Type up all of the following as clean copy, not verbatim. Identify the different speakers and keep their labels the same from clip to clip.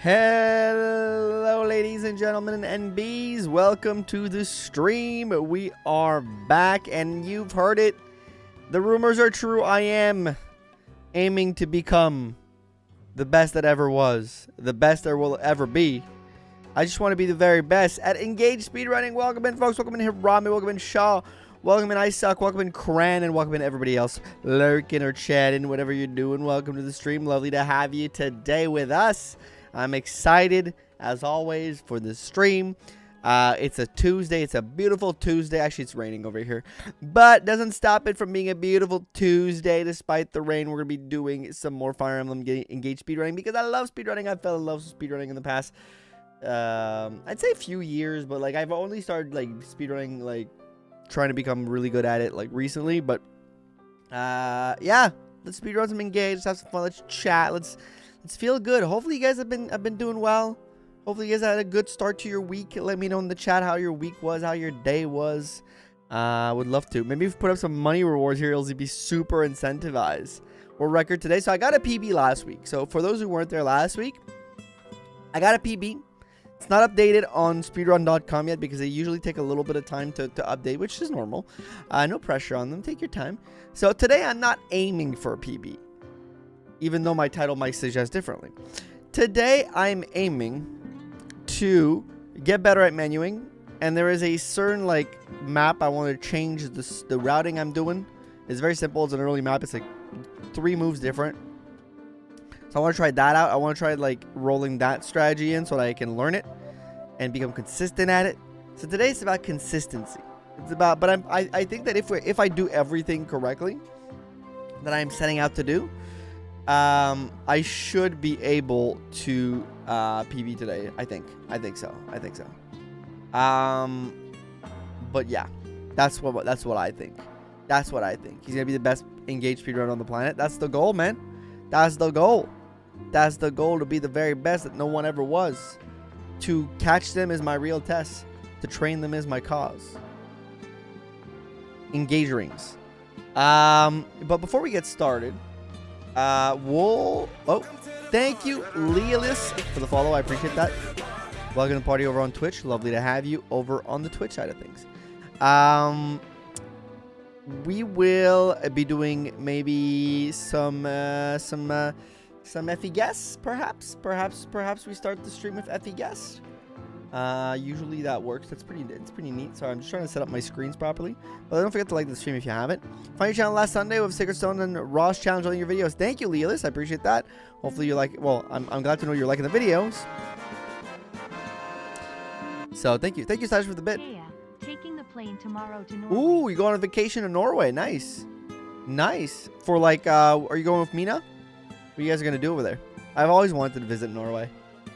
Speaker 1: Hello, ladies and gentlemen and bees. Welcome to the stream. We are back, and you've heard it. The rumors are true. I am aiming to become the best that ever was, the best there will ever be. I just want to be the very best at Engage Speedrunning. Welcome in, folks. Welcome in, Hirami. Welcome in, Shaw. Welcome in, I Suck. Welcome in, Cran. And welcome in, everybody else lurking or chatting, whatever you're doing. Welcome to the stream. Lovely to have you today with us. I'm excited, as always, for the stream. It's a Tuesday. It's a beautiful Tuesday. Actually, it's raining over here. But doesn't stop it from being a beautiful Tuesday. Despite the rain, we're going to be doing some more Fire Emblem Engage speedrunning because I love speedrunning. I fell in love with speedrunning in the past, I'd say a few years. But, like, I've only started, like, speedrunning, like, trying to become really good at it, like, recently. But, yeah. Let's speedrun some Engage. Let's have some fun. Let's chat. Let's feel good. Hopefully you guys have been doing well. Hopefully you guys had a good start to your week. Let me know in the chat how your week was, how your day was. Would love to. Maybe if we put up some money rewards here, it'll be super incentivized. Or record today. So I got a PB last week. So for those who weren't there last week, I got a PB. It's not updated on speedrun.com yet because they usually take a little bit of time to update, which is normal. No pressure on them. Take your time. So today I'm not aiming for a PB, even though my title might suggest differently. Today, I'm aiming to get better at menuing, and there is a certain, like, map I want to change the routing I'm doing. It's very simple. It's an early map. It's, like, 3 moves different. So I want to try that out. I want to try, like, rolling that strategy in so that I can learn it and become consistent at it. So today, it's about consistency. It's about, but I think that if I do everything correctly that I'm setting out to do, I should be able to PB today. I think so. But yeah, that's what I think. That's what I think. He's gonna be the best engaged speedrunner on the planet. That's the goal, man. That's the goal. That's the goal, to be the very best that no one ever was. To catch them is my real test. To train them is my cause. Engage rings. But before we get started, thank you, Leolis, for the follow. I appreciate that. Welcome to the party over on Twitch. Lovely to have you over on the Twitch side of things. We will be doing maybe some Effie guests, perhaps we start the stream with Effie guests. Usually that works. It's pretty neat. Sorry, I'm just trying to set up my screens properly. But don't forget to like the stream if you haven't. Find your channel last Sunday with Sacred Stone and Ross challenge on your videos. Thank you, Leolis. I appreciate that. Hopefully you like. Well, I'm glad to know you're liking the videos. So thank you, Sash, for the bit.
Speaker 2: Yeah, taking the plane tomorrow to Norway.
Speaker 1: Ooh, you going on vacation to Norway? Nice. For like, are you going with Mina? What are you guys gonna do over there? I've always wanted to visit Norway.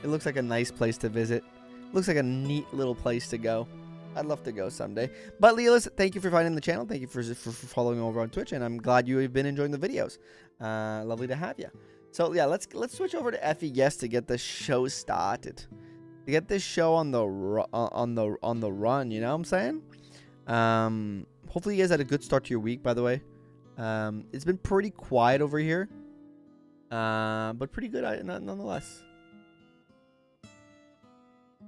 Speaker 1: It looks like a nice place to visit. Looks like a neat little place to go. I'd love to go someday. But Leolis, thank you for finding the channel. Thank you for following over on Twitch, and I'm glad you have been enjoying the videos. Lovely to have you. So yeah, let's switch over to Effie Guest to get the show started. To get this show on the run, you know what I'm saying? Hopefully you guys had a good start to your week, by the way. It's been pretty quiet over here, but pretty good nonetheless.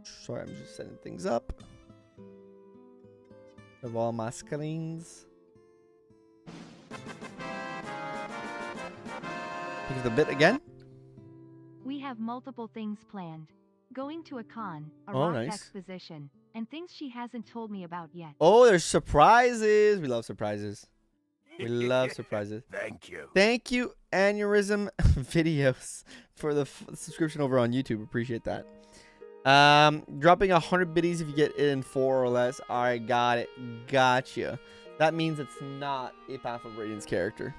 Speaker 1: Sorry, I'm just setting things up. Of all my screens. Think of the bit again.
Speaker 2: We have multiple things planned. Going to a con, a
Speaker 1: rock
Speaker 2: nice exposition, and things she hasn't told me about yet.
Speaker 1: Oh, there's surprises. We love surprises. We love surprises. Thank you, Aneurysm Videos, for the subscription over on YouTube. Appreciate that. Dropping 100 biddies if you get it in 4 or less. Alright, got it. Gotcha. That means it's not a Path of Radiance character.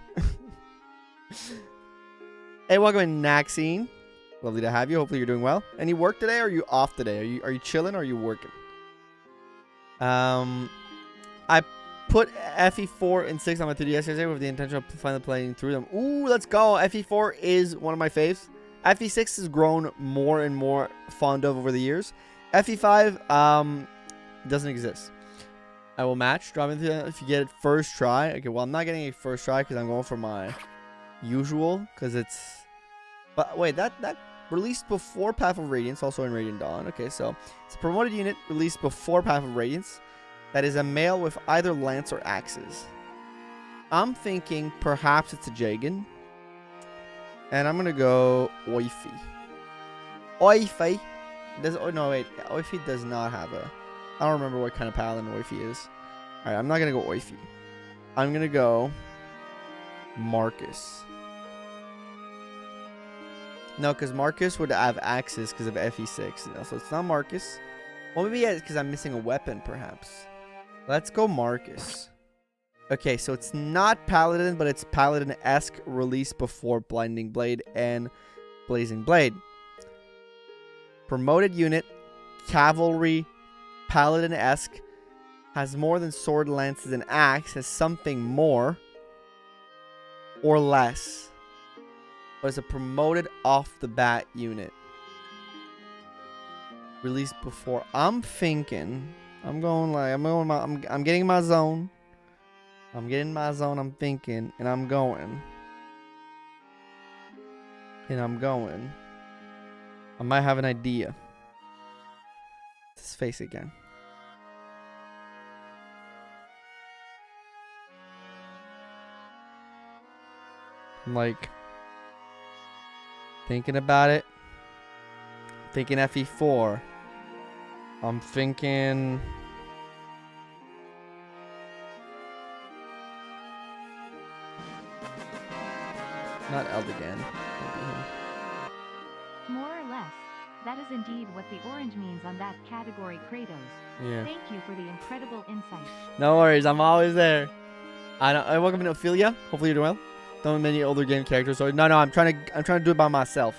Speaker 1: Hey, welcome in, Naxine. Lovely to have you. Hopefully you're doing well. Any work today, or are you off today? Are you chilling, or are you working? I put FE4 and 6 on my 3DS yesterday with the intention of finally playing through them. Ooh, let's go. FE4 is one of my faves. FE6 has grown more and more fond of over the years. FE5 doesn't exist. I will match. Drop into if you get it first try. Okay, well, I'm not getting a first try because I'm going for my usual, because it's... But wait, that released before Path of Radiance, also in Radiant Dawn. Okay, so it's a promoted unit released before Path of Radiance that is a male with either lance or axes. I'm thinking perhaps it's a Jagan. And I'm gonna go Oifi. Oifi. No, wait. Oifi does not have a... I don't remember what kind of paladin Oifi is. Alright, I'm not gonna go Oifi. I'm gonna go Marcus. No, because Marcus would have axes because of FE6. You know, so it's not Marcus. Well, maybe yeah, because I'm missing a weapon, perhaps. Let's go Marcus. Okay, so it's not Paladin, but it's Paladin-esque, released before Blinding Blade and Blazing Blade. Promoted unit, Cavalry, Paladin-esque, has more than sword, lances, and axe, has something more or less. But it's a promoted off-the-bat unit. Released before. I'm thinking... I'm getting my zone. I'm getting my zone, I'm thinking, and I'm going. I might have an idea. It's his face again. I'm like thinking about it. Thinking FE4. I'm thinking... Not Eldigan.
Speaker 2: More or less. That is indeed what the orange means on that category, Kratos.
Speaker 1: Yeah.
Speaker 2: Thank you for the incredible insight.
Speaker 1: No worries, I'm always there. Welcome to Ophelia. Hopefully you're doing well. Don't many older game characters. So no, I'm trying to do it by myself.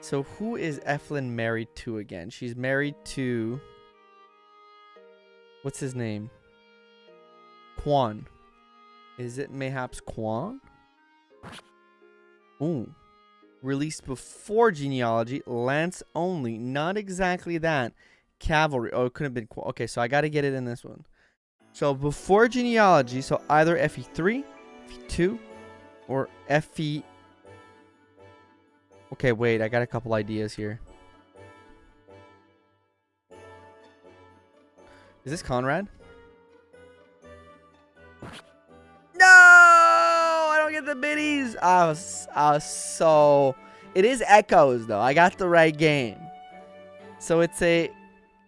Speaker 1: So who is Eflin married to again? She's married to... What's his name? Quan. Is it mayhaps Quan? Ooh. Released before Genealogy. Lance only. Not exactly that. Cavalry. Oh, it could have been Quan. Okay, so I got to get it in this one. So before Genealogy, so either FE3, FE2, or FE... Okay, wait. I got a couple ideas here. Is this Conrad? No! I don't get the biddies. I was so... It is Echoes, though. I got the right game. So it's a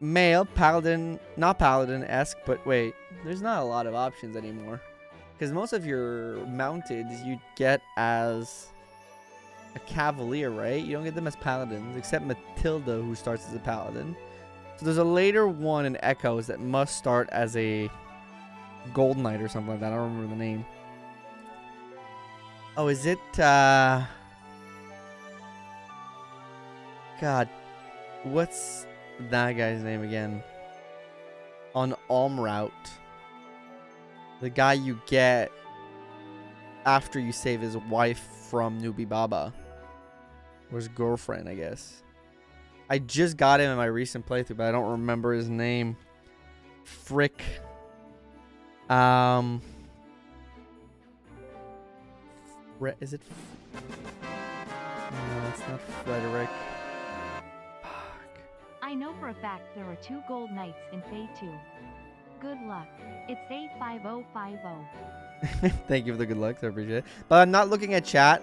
Speaker 1: male paladin, not paladin-esque, but wait. There's not a lot of options anymore. Because most of your mounted you get as a cavalier, right? You don't get them as paladins, except Matilda, who starts as a paladin. So there's a later one in Echoes that must start as a Gold Knight or something like that. I don't remember the name. Oh, is it, God. What's that guy's name again? On Route. The guy you get after you save his wife from Newbie Baba. Or his girlfriend, I guess. I just got him in my recent playthrough, but I don't remember his name. Frick. Is it? No, it's not Frederick. Fuck.
Speaker 2: I know for a fact there are 2 gold knights in Fate 2. Good luck. It's A5050.
Speaker 1: Thank you for the good luck. I appreciate it. But I'm not looking at chat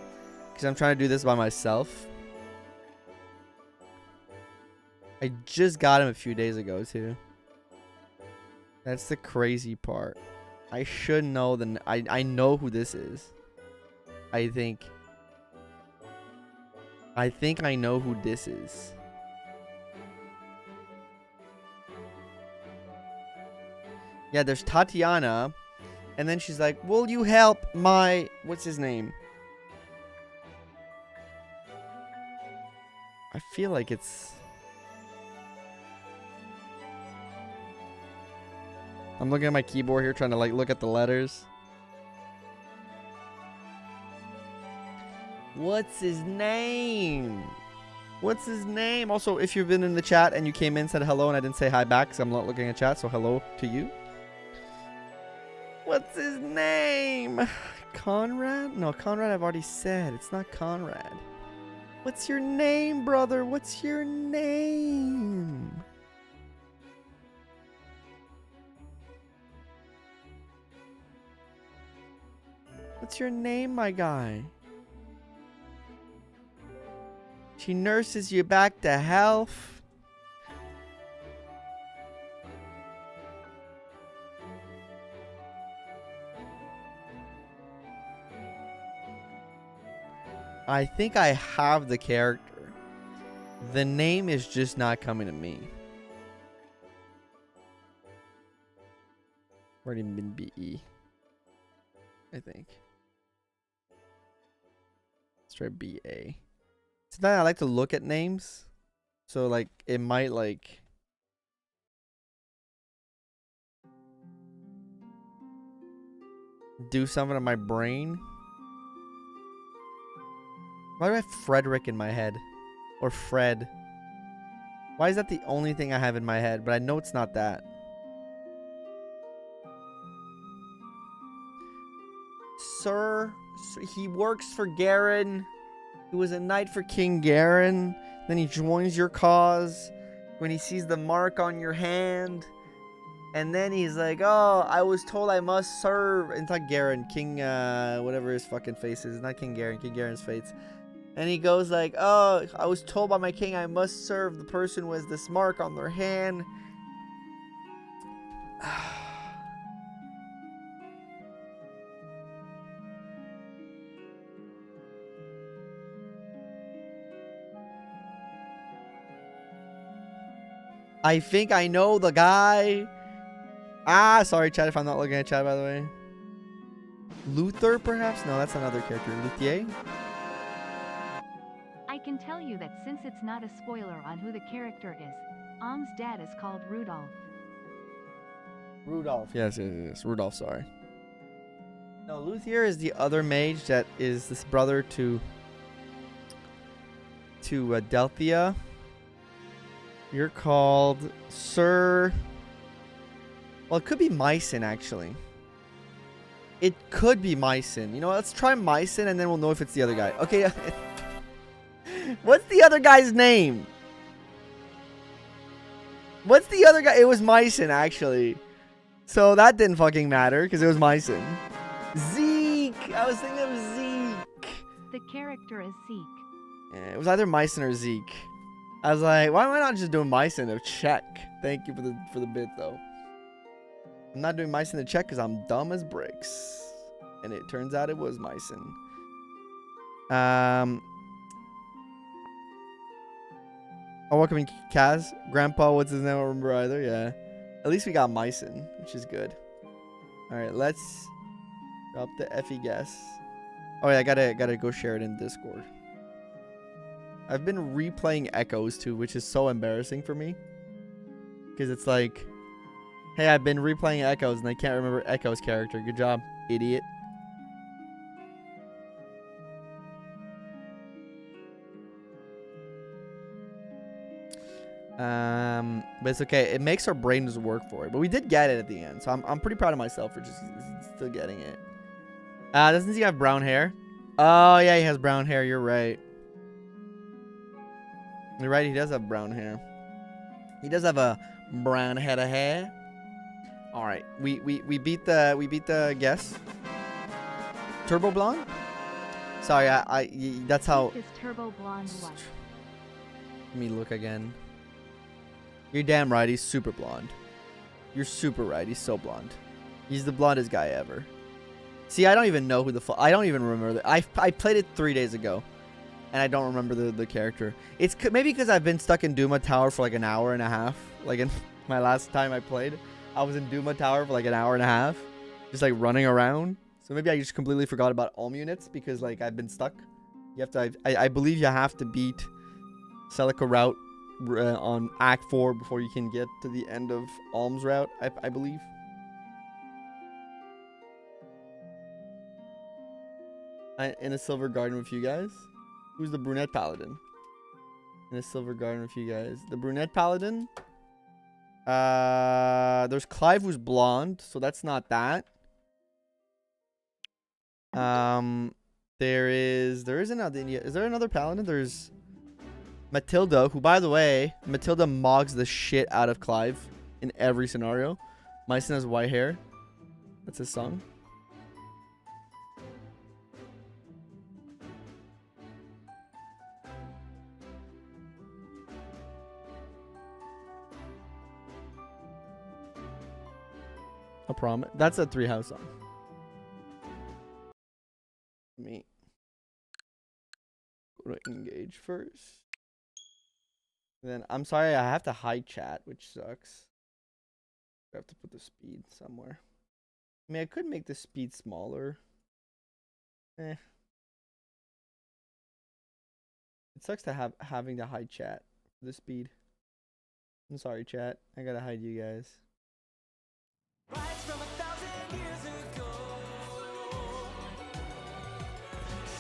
Speaker 1: because I'm trying to do this by myself. I just got him a few days ago, too. That's the crazy part. I should know I know who this is. I think I know who this is. Yeah, there's Tatiana. And then she's like, will you help my... What's his name? I feel like it's... I'm looking at my keyboard here, trying to like look at the letters. What's his name? What's his name? Also, if you've been in the chat and you came in, said hello, and I didn't say hi back because I'm not looking at chat, so hello to you. What's his name? Conrad? No, Conrad I've already said. It's not Conrad. What's your name, brother? What's your name? What's your name, my guy? She nurses you back to health. I think I have the character. The name is just not coming to me. Already been BE. I think. Let's try BA. Sometimes I like to look at names. So like it might like do something to my brain. Why do I have Frederick in my head? Or Fred? Why is that the only thing I have in my head? But I know it's not that. Sir, he works for Garen. He was a knight for King Garen. Then he joins your cause when he sees the mark on your hand. And then he's like, oh, I was told I must serve. It's not Garen. King, whatever his fucking face is. It's not King Garen. King Garen's fates. And he goes like, oh, I was told by my king I must serve the person who has this mark on their hand. I think I know the guy. Ah, sorry, chat, if I'm not looking at chat, by the way. Luther, perhaps? No, that's another character. Luthier?
Speaker 2: I can tell you that since it's not a spoiler on who the character is, Om's dad is called Rudolph.
Speaker 1: Rudolph. Yes. Rudolph, sorry. No, Luthier is the other mage that is this brother to Delphia. You're called Sir... Well, it could be Mycen, actually. It could be Mycen. You know what? Let's try Mycen, and then we'll know if it's the other guy. Okay. What's the other guy's name? What's the other guy? It was Mycen, actually. So that didn't fucking matter, because it was Mycen. Zeke! I was thinking of Zeke.
Speaker 2: The character is Zeke.
Speaker 1: Yeah, it was either Mycen or Zeke. I was like, why am I not just doing Mycen to check? Thank you for the bit, though. I'm not doing Mycen to check because I'm dumb as bricks. And it turns out it was Mycen. Oh, welcome, Kaz. Grandpa, what's his name? I don't remember either. Yeah. At least we got Mycen, which is good. Alright, let's drop the Effie guess. Oh, yeah, I gotta go share it in Discord. I've been replaying Echoes, too, which is so embarrassing for me. Because it's like... Hey, I've been replaying Echoes and I can't remember Echo's character. Good job, idiot. But it's okay. It makes our brains work for it. But we did get it at the end, so I'm pretty proud of myself for just still getting it. Doesn't he have brown hair? Oh yeah, he has brown hair. You're right. You're right. He does have brown hair. He does have a brown head of hair. All right, we beat the guess. Turbo blonde? Sorry, that's how.
Speaker 2: Is turbo blonde what?
Speaker 1: Let me look again. You're damn right. He's super blonde. You're super right. He's so blonde. He's the blondest guy ever. See, I don't even know who the fuck. I don't even remember. I played it 3 days ago, and I don't remember the character. It's maybe because I've been stuck in Duma Tower for like an hour and a half. Like in my last time I played. I was in Duma Tower for like an hour and a half, just like running around. So maybe I just completely forgot about Ulm units because like I've been stuck. You have to. I believe you have to beat Celica route on Act 4 before you can get to the end of Ulm's route. I believe. In a silver garden with you guys. Who's the brunette paladin? In a silver garden with you guys. The brunette paladin. There's Clive who's blonde, so that's not that. There is another. Is there another paladin? There's Matilda, who, by the way, Matilda mogs the shit out of Clive in every scenario. Myson has white hair. That's his song. A promise. That's a 3 house song. Me. Go to engage first. Then I'm sorry, I have to hide chat, which sucks. I have to put the speed somewhere. I mean, I could make the speed smaller. It sucks to having to hide chat for the speed. I'm sorry, chat. I gotta hide you guys. From 1,000 years ago,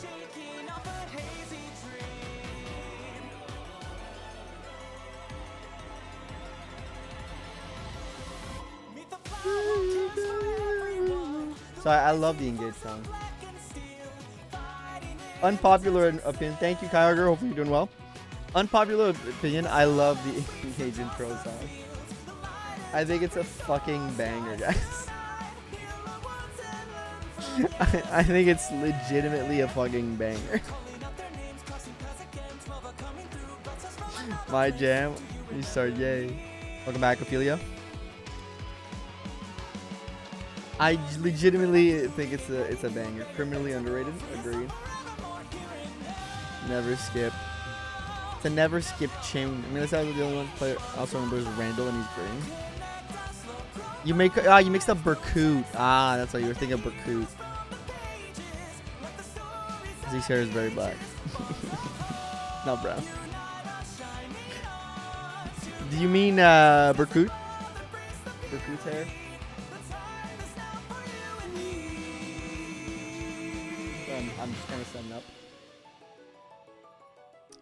Speaker 1: shaking off a hazy dream. Meet the so I love the engage song. Unpopular opinion. Thank you, Kyogre. Hopefully you're doing well. Unpopular opinion. I love the engage intro song. I think it's a fucking banger, guys. I think it's legitimately a fucking banger. My jam. You start, yay. Welcome back, Ophelia. I legitimately think it's a banger. Criminally underrated. Agreed. Never skip. It's a never skip tune. I mean, that's how the only one player also remembers Randall, and he's green. You mixed up Berkut. Ah, that's why you were thinking of Berkut. His hair is very black. Not brown. Do you mean Berkut? Berkut's hair? I'm just kind of setting up.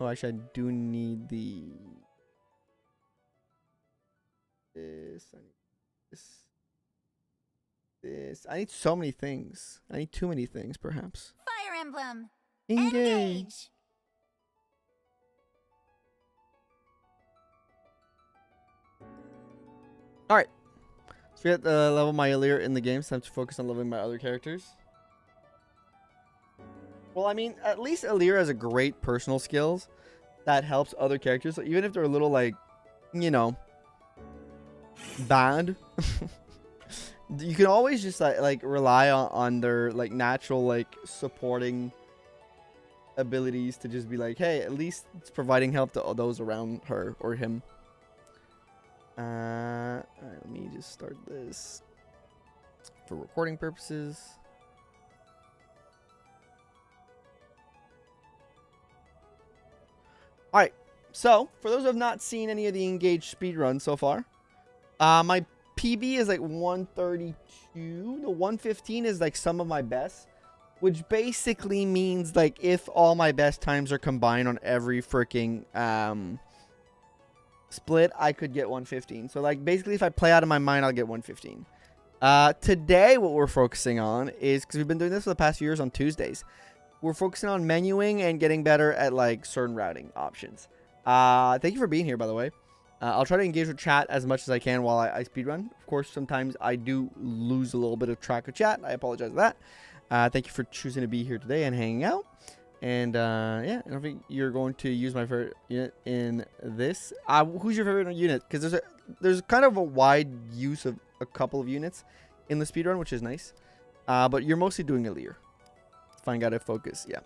Speaker 1: Oh, actually, I do need the... This. I need so many things. I need too many things, perhaps.
Speaker 3: Fire Emblem.
Speaker 1: Engage. Alright. So we have to level my Alear in the game. It's time to focus on leveling my other characters. Well, I mean, at least Alear has a great personal skills that helps other characters. So even if they're a little, like, you know, bad, you can always just like rely on their like natural like supporting abilities to just be like, hey, at least it's providing help to those around her or him. Alright, let me just start this for recording purposes. Alright, so for those who have not seen any of the engaged speedruns so far, my PB is like 132. The 115 is like some of my best, which basically means like if all my best times are combined on every freaking split, I could get 115. So like basically if I play out of my mind, I'll get 115. Today what we're focusing on is, because we've been doing this for the past few years on Tuesdays, we're focusing on menuing and getting better at like certain routing options. Thank you for being here, by the way. I'll try to engage with chat as much as I can while I speedrun. Of course, sometimes I do lose a little bit of track of chat. I apologize for that. Thank you for choosing to be here today and hanging out. And yeah, I don't think you're going to use my favorite unit in this. Who's your favorite unit? Because there's kind of a wide use of a couple of units in the speedrun, which is nice. But you're mostly doing Alear. Find out if focus, yeah.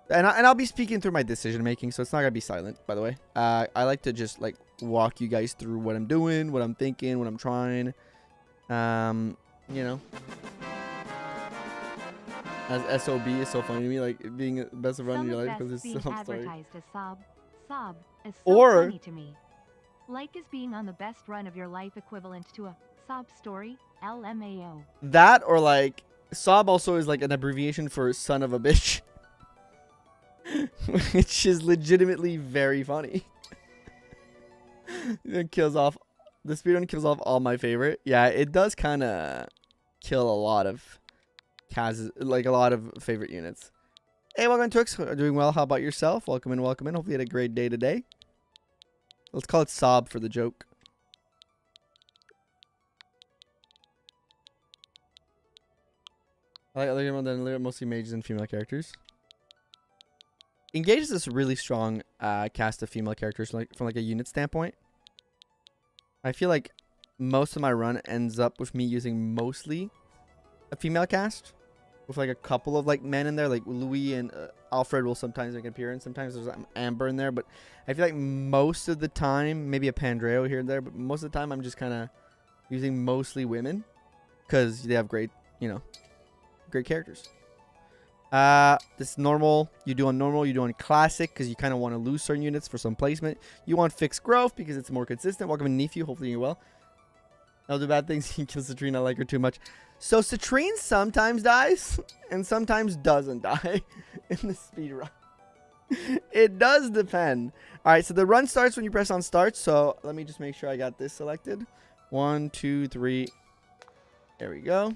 Speaker 1: And I'll be speaking through my decision making, so it's not gonna be silent, by the way. I like to just like walk you guys through what I'm doing, what I'm thinking, what I'm trying. You know, as SOB is so funny to me, like being the best run in your life because it's some story.
Speaker 2: Sob is so funny to me. Like is being on the best run of your life equivalent to a sob story, LMAO.
Speaker 1: That or like sob also is like an abbreviation for son of a bitch. Which is legitimately very funny. It kills off, the speedrun kills off all my favorite. Yeah, it does kind of kill a lot of has like a lot of favorite units. Hey, welcome to Twix. Doing well. How about yourself? Welcome in, welcome in. Hopefully you had a great day today. Let's call it Sob for the joke. I like Alear mostly mages and female characters. Engage is this really strong cast of female characters, like from like a unit standpoint. I feel like most of my run ends up with me using mostly a female cast, with like a couple of like men in there, like Louis and Alfred will sometimes make an appearance. Sometimes there's Amber in there, but I feel like most of the time, maybe a Pandreo here and there, but most of the time I'm just kind of using mostly women because they have great, you know, great characters. This is normal. You do on normal. You do on classic because you kind of want to lose certain units for some placement. You want fixed growth because it's more consistent. Welcome in, Nephew. Hopefully you're well. I'll do bad things. He kills Citrine. I like her too much. So Citrine sometimes dies and sometimes doesn't die in the speed run. It does depend. All right, so the run starts when you press on start. So let me just make sure I got this selected. 1, 2, 3. There we go.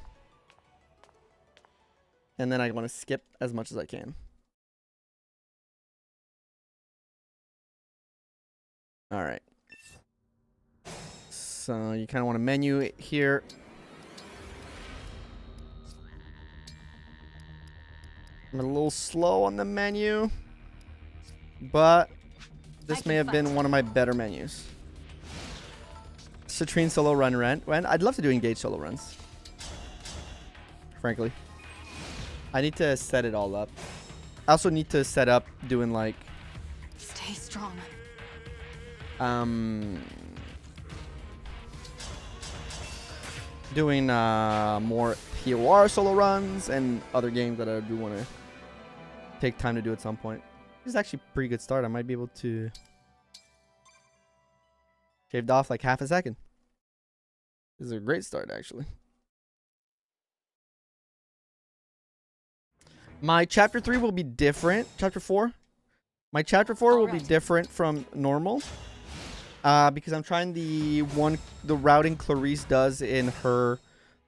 Speaker 1: And then I want to skip as much as I can. All right. So you kind of want to menu it here. I'm a little slow on the menu, but this may have been one of my better menus. Citrine solo run rent. I'd love to do engage solo runs. Frankly. I need to set it all up. I also need to set up doing like
Speaker 3: stay strong.
Speaker 1: Doing more POR solo runs and other games that I do want to take time to do at some point. This is actually a pretty good start. I might be able to shaved off like half a second. This is a great start actually. My chapter 3 will be different. Chapter 4. My chapter 4 will be different from normal. Because I'm trying the routing Clarice does in her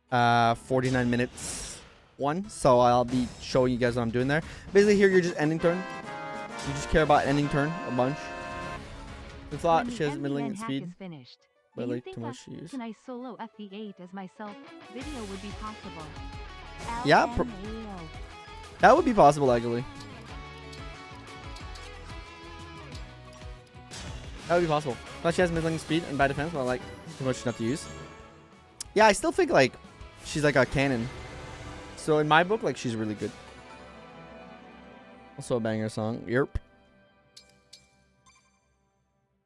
Speaker 1: 49 minutes one. So I'll be showing you guys what I'm doing there. Basically here you're just ending turn. You just care about ending turn a bunch. It's a lot. She has middling speed. But like too much to use.
Speaker 2: Can I solo FE8 as myself? Video would be possible.
Speaker 1: Yeah. That would be possible, actually. That would be possible. Plus, she has middling speed and bad defense, but like too much enough to use. Yeah, I still think like she's like a cannon. So in my book, like she's really good. Also a banger song. Yerp.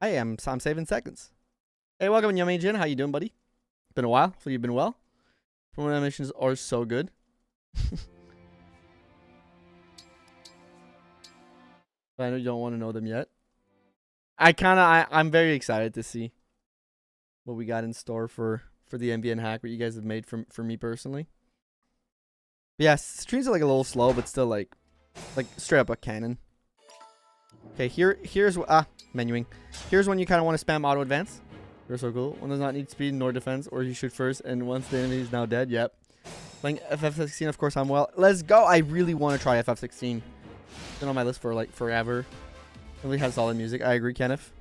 Speaker 1: I'm saving seconds. Hey, welcome, Yummy Jin. How you doing, buddy? Been a while. Hopefully you've been well. Promo animations are so good. I know you don't want to know them yet. I'm very excited to see what we got in store for the MBN hack, what you guys have made for me personally. But yeah, streams are like a little slow, but still like straight up a cannon. Okay, here's what menuing. Here's when you kind of want to spam auto advance. You're so cool. One does not need speed nor defense, or you shoot first, and once the enemy is now dead. Yep. Playing FF16, of course I'm well. Let's go. I really want to try FF16. Been on my list for like forever. Really has solid music. I agree, Kenneth.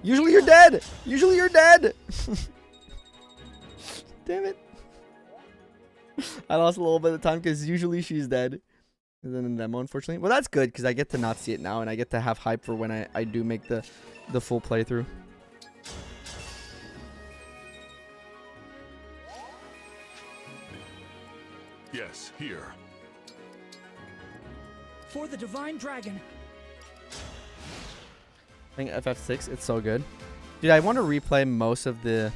Speaker 1: Usually you're dead. Usually you're dead. Damn it. I lost a little bit of time because usually she's dead. And then in the demo, unfortunately. Well, that's good because I get to not see it now and I get to have hype for when I do make the full playthrough.
Speaker 4: Yes, here.
Speaker 5: For the Divine Dragon.
Speaker 1: I think FF6, it's so good. Dude, I want to replay most of the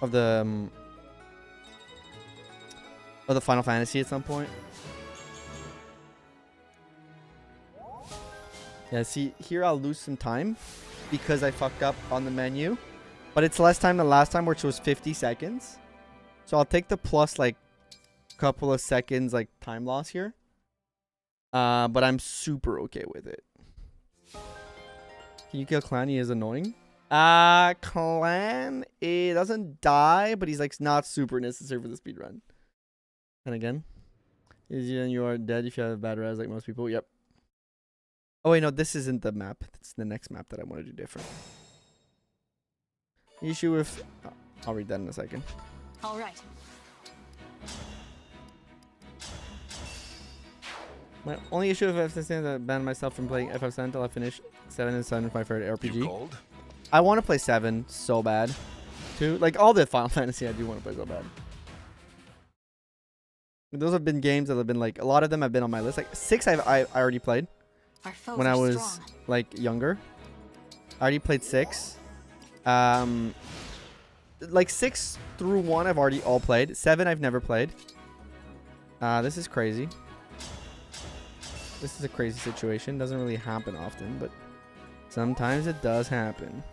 Speaker 1: Final Fantasy at some point. Yeah, see, here I'll lose some time because I fucked up on the menu. But it's less time than last time, which was 50 seconds. So I'll take the plus, like, couple of seconds, like, time loss here. But I'm super okay with it. Can you kill Clan? He is annoying. Clan, it doesn't die, but he's like not super necessary for the speed run. And again, you are dead if you have bad res like most people. Yep. Oh wait, no, this isn't the map. It's the next map that I want to do different. Issue with, I'll read that in a second.
Speaker 3: All right.
Speaker 1: My only issue with FF7 is that I banned myself from playing FF7 until I finish 7 and 7 with my favorite RPG.
Speaker 4: You called?
Speaker 1: I want to play 7 so bad, too. Like all the Final Fantasy, I do want to play so bad. Those have been games that have been like, a lot of them have been on my list. Like 6 I already played when I was like younger. I already played 6. Like 6 through 1 I've already all played. 7 I've never played. This is crazy. This is a crazy situation. Doesn't really happen often, but sometimes it does happen.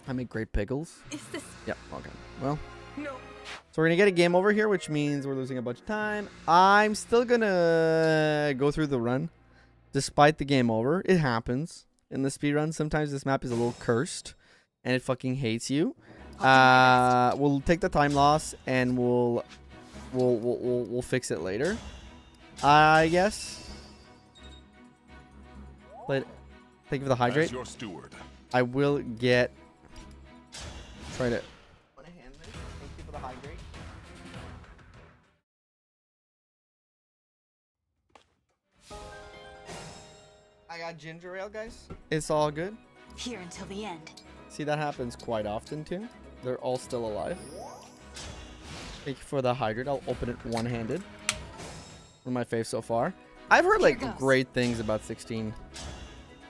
Speaker 1: I make great pickles.
Speaker 3: Is this?
Speaker 1: Yep. Okay. Well.
Speaker 3: No.
Speaker 1: So we're gonna get a game over here, which means we're losing a bunch of time. I'm still gonna go through the run, despite the game over. It happens in the speed run. Sometimes this map is a little cursed, and it fucking hates you. We'll take the time loss and we'll fix it later, I guess. But thank you for the hydrate.
Speaker 4: As your steward.
Speaker 1: I will get. Try to. Thank you for the hydrate. I got ginger ale, guys. It's all good.
Speaker 3: Here until the end.
Speaker 1: See, that happens quite often too. They're all still alive. Thank you for the hydrate. I'll open it one-handed. One of my faves so far. I've heard like great things about 16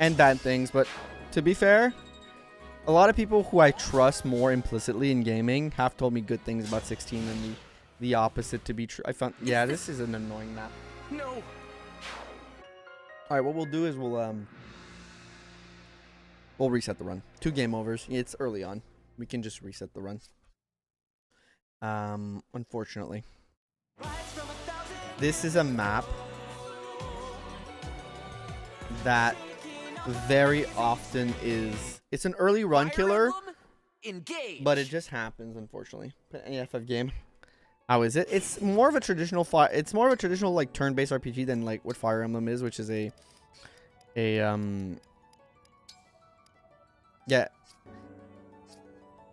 Speaker 1: and bad things, but to be fair, a lot of people who I trust more implicitly in gaming have told me good things about 16 than the opposite to be true. I found, yeah, this is an annoying map.
Speaker 3: No.
Speaker 1: All right, what we'll do is we'll reset the run. 2 game overs. It's early on. We can just reset the run. Unfortunately. This is a map that very often is, it's an early run killer, but it just happens, unfortunately. But any FF game. How is it? It's more of a traditional like turn-based RPG than like what Fire Emblem is, which is yeah,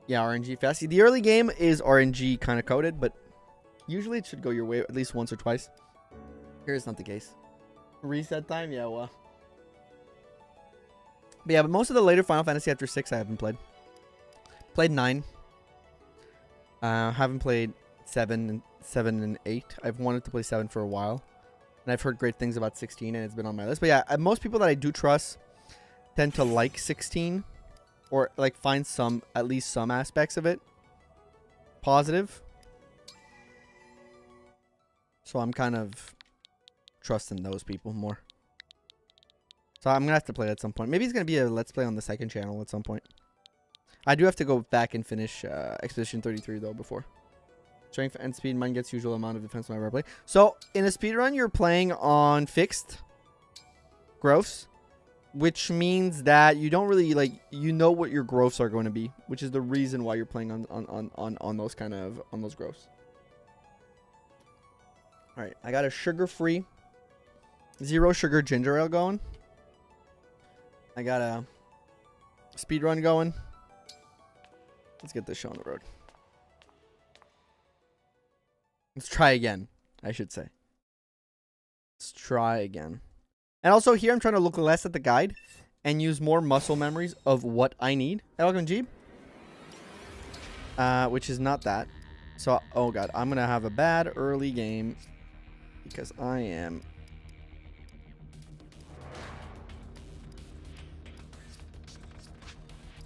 Speaker 1: RNG fast. The early game is RNG kind of coded, but usually it should go your way at least once or twice. Here is not the case. Reset time, yeah, well. But yeah, but most of the later Final Fantasy after 6 I haven't played. Played 9. Haven't played 7 and 8. I've wanted to play 7 for a while. And I've heard great things about 16 and it's been on my list. But yeah, most people that I do trust tend to like 16. Or like find at least some aspects of it positive. So I'm kind of trusting those people more. So I'm going to have to play it at some point. Maybe it's going to be a Let's Play on the second channel at some point. I do have to go back and finish Expedition 33 though before. Strength and speed, mine gets usual amount of defense whenever I play. So in a speedrun, you're playing on fixed growths, which means that you don't really like, you know what your growths are going to be, which is the reason why you're playing on those kind of, on those growths. All right, I got a sugar-free, 0 sugar ginger ale going. I got a speedrun going. Let's get this show on the road. Let's try again, I should say. Let's try again. And also here, I'm trying to look less at the guide and use more muscle memories of what I need. Hey, welcome, Jeep. Which is not that. So, oh god, I'm going to have a bad early game because I am...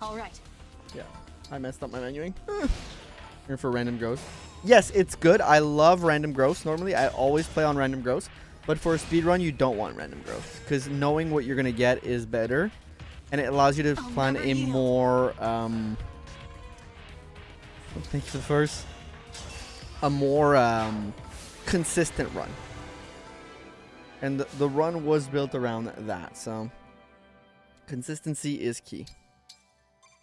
Speaker 3: All right.
Speaker 1: Yeah, I messed up my menuing. Here for random growth. Yes, it's good. I love random growths. Normally, I always play on random growths. But for a speedrun, you don't want random growth. Because knowing what you're going to get is better. And it allows you to plan a more... thank you for the first. A more consistent run. And the run was built around that. So Consistency is key.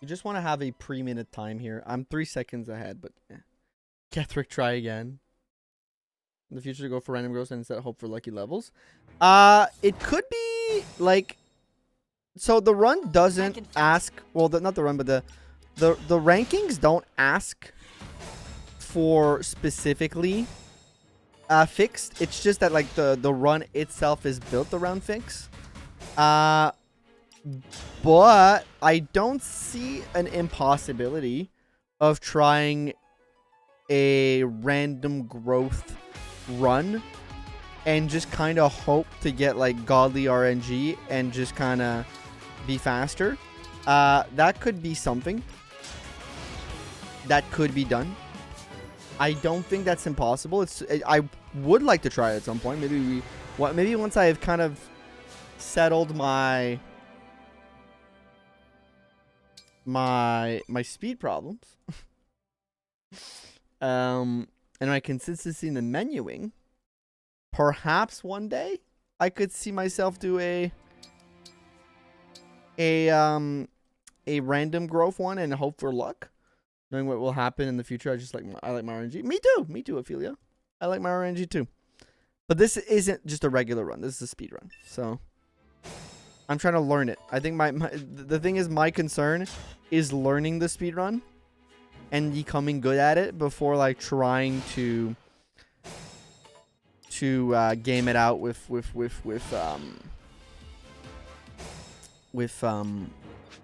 Speaker 1: You just want to have a pre-minute time here. I'm 3 seconds ahead, but yeah. Kethric, try again. In the future, go for random growth and instead hope for lucky levels. It could be like, so the run doesn't ask. Well, not the run, but the rankings don't ask for specifically fixed. It's just that like the run itself is built around fix. But I don't see an impossibility of trying a random growth run and just kind of hope to get like godly RNG and just kind of be faster. That could be something that could be done. I don't think that's impossible. I would like to try it at some point. Maybe once I've kind of settled my speed problems and my consistency in the menuing, perhaps one day I could see myself do a random growth one and hope for luck, knowing what will happen in the future. I like my RNG. Me too, Ophelia. I like my RNG too. But this isn't just a regular run. This is a speed run. So I'm trying to learn it. I think the thing is, my concern is learning the speed run and becoming good at it before like trying to game it out with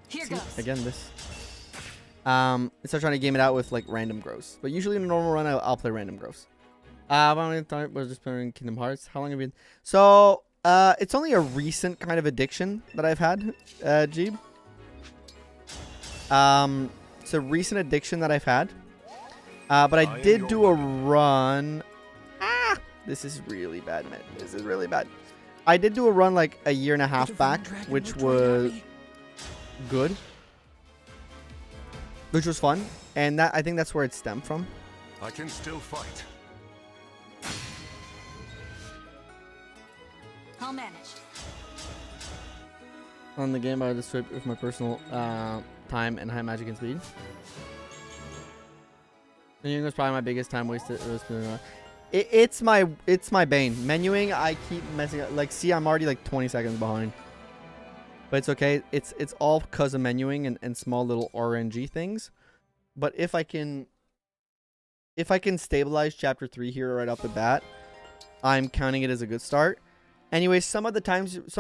Speaker 3: Here goes.
Speaker 1: again this instead of trying to game it out with like random growths. But usually in a normal run I'll play random growths. Was just playing Kingdom Hearts. How long have you been? So it's only a recent kind of addiction that I've had, Jeeb. It's a recent addiction that I've had. But I did do a run. This is really bad, man. This is really bad. I did do a run like a year and a half back, which was good. Which was fun. And I think that's where it stemmed from.
Speaker 4: I can still fight.
Speaker 3: I'll manage.
Speaker 1: On the game, I just with my personal time and high magic and speed. Menuing was probably my biggest time wasted. It's my bane. Menuing, I keep messing up. Like, see, I'm already like 20 seconds behind. But it's okay. It's all because of menuing and small little RNG things. But if I can stabilize chapter 3 here right off the bat, I'm counting it as a good start. Anyway, some of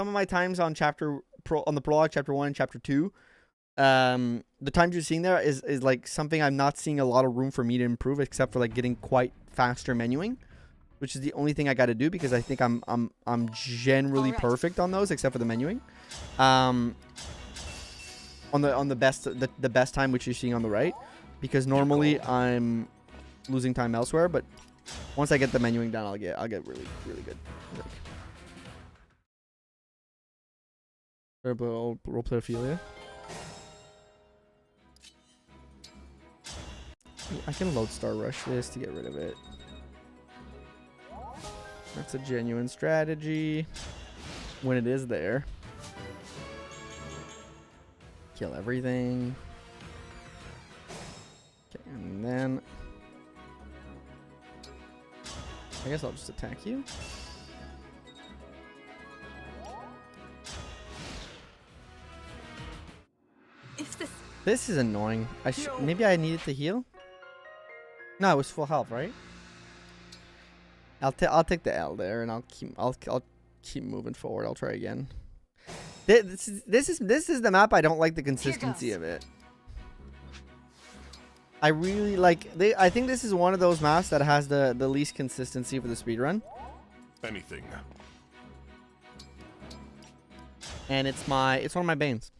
Speaker 1: my times on on the prologue, chapter 1 and chapter 2, the times you're seeing there is like something I'm not seeing a lot of room for me to improve, except for like getting quite faster menuing, which is the only thing I got to do, because I think I'm generally perfect on those, except for the menuing. On the best time, which you're seeing on the right, because normally I'm losing time elsewhere, but once I get the menuing down, I'll get really good. Roleplay Ophelia. I can load Star Rush this to get rid of it. That's a genuine strategy when it is there. Kill everything. Okay, and then I guess I'll just attack you. This is annoying. Maybe I needed to heal. No, it was full health, right? I'll take the L there, and I'll keep moving forward. I'll try again. This is the map. I don't like the consistency of it. I really like. I think this is one of those maps that has the least consistency for the speedrun.
Speaker 4: Anything.
Speaker 1: And it's one of my banes.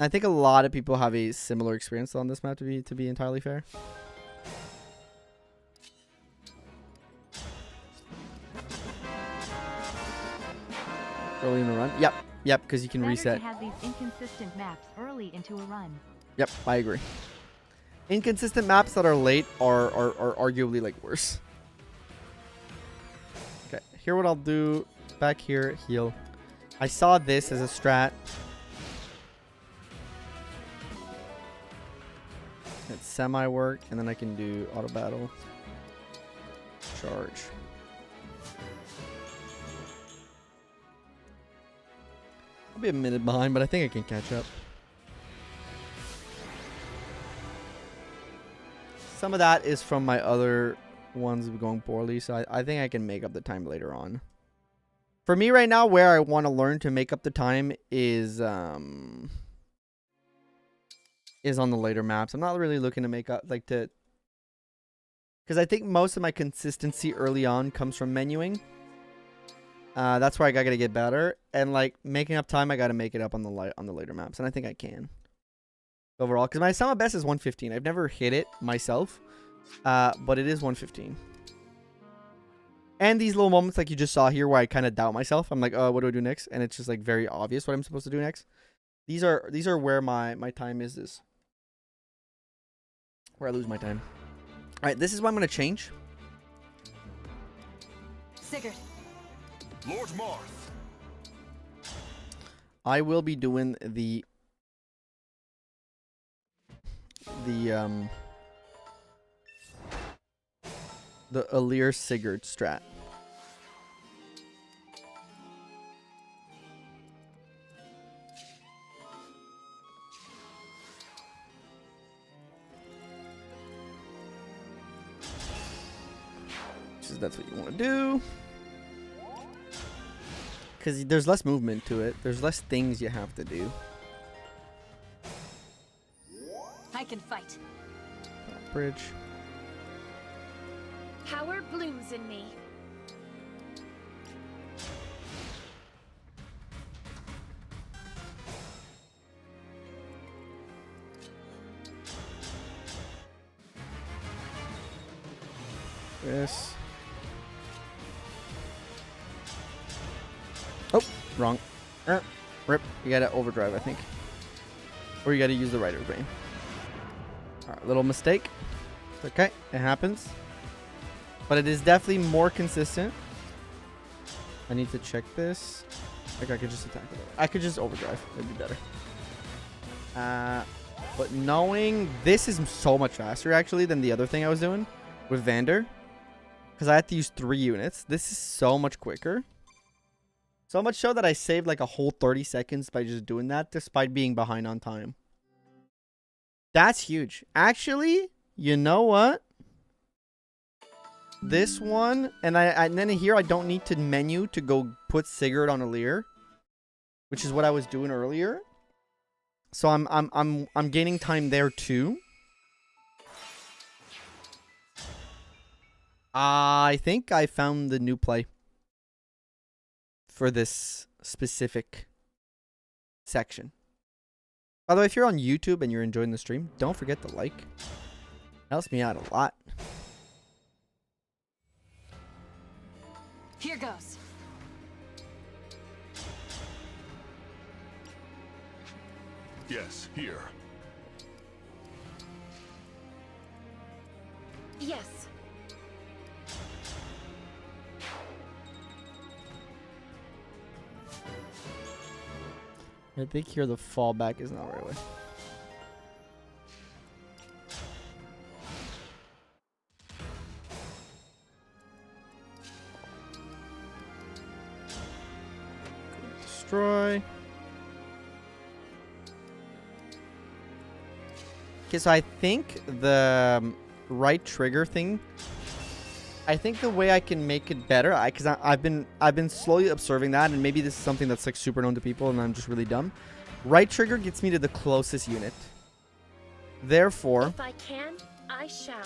Speaker 1: I think a lot of people have a similar experience on this map, to be entirely fair. Early in the run? Yep, because you can reset.
Speaker 2: To have these inconsistent maps early into a run.
Speaker 1: Yep, I agree. Inconsistent maps that are late are arguably like worse. Okay, here what I'll do. Back here, heal. I saw this as a strat. It's semi-work, and then I can do auto battle. Charge. I'll be a minute behind, but I think I can catch up. Some of that is from my other ones going poorly, so I think I can make up the time later on. For me right now, where I want to learn to make up the time is on the later maps. I'm not really looking to make up, like, to... Because I think most of my consistency early on comes from menuing. That's where I gotta get better. And, like, making up time, I gotta make it up on the later maps. And I think I can. Overall. Because my summer best is 115. I've never hit it myself. But it is 115. And these little moments like you just saw here where I kind of doubt myself. I'm like, oh, what do I do next? And it's just like very obvious what I'm supposed to do next. These are where my time is. Where I lose my time. All right, this is what I'm going to change.
Speaker 3: Sigurd.
Speaker 4: Lord Marth.
Speaker 1: I will be doing the Alear Sigurd strat. That's what you want to do. Because there's less movement to it. There's less things you have to do.
Speaker 3: I can fight.
Speaker 1: Bridge.
Speaker 6: Power blooms in me.
Speaker 1: This. Oh, wrong. Rip. You gotta overdrive, I think. Or you gotta use the writer's brain. Alright, little mistake. It's okay, it happens. But it is definitely more consistent. I need to check this. Like I could just attack it. I could just overdrive. It'd be better. But knowing this is so much faster actually than the other thing I was doing with Vander. Because I had to use 3 units. This is so much quicker. So much so that I saved like a whole 30 seconds by just doing that despite being behind on time. That's huge. Actually, you know what? This one, and then here I don't need to menu to go put Sigurd on Alear, which is what I was doing earlier. So I'm gaining time there too. I think I found the new play for this specific section. By the way, if you're on YouTube and you're enjoying the stream, don't forget to like. Helps me out a lot.
Speaker 3: Here goes.
Speaker 4: Yes, here.
Speaker 6: Yes.
Speaker 1: I think here the fallback is not right away. Destroy. Okay, so I think the right trigger thing. I think the way I can make it better, because I've been slowly observing that, and maybe this is something that's like super known to people, and I'm just really dumb. Right trigger gets me to the closest unit. Therefore,
Speaker 6: If I can, I shall.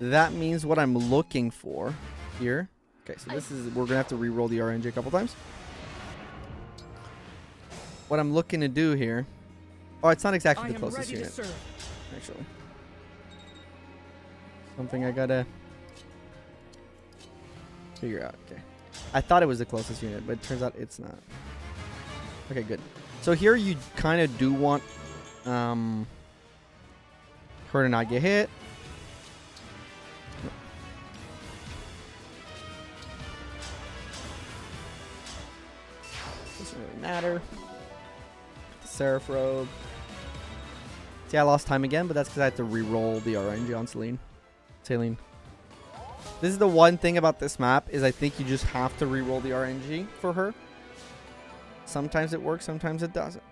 Speaker 1: that means what I'm looking for here. Okay, so this is we're gonna have to re-roll the RNG a couple times. What I'm looking to do here. Oh, it's not exactly the closest unit. Actually, something I gotta figure out. Okay, I thought it was the closest unit, but it turns out it's not. Okay, good. So here you kind of do want her to not get hit. Doesn't really matter. The Seraph Robe. See, I lost time again, but that's because I had to re-roll the RNG on Celine. This is the one thing about this map, is I think you just have to re-roll the RNG for her. Sometimes it works, sometimes it doesn't.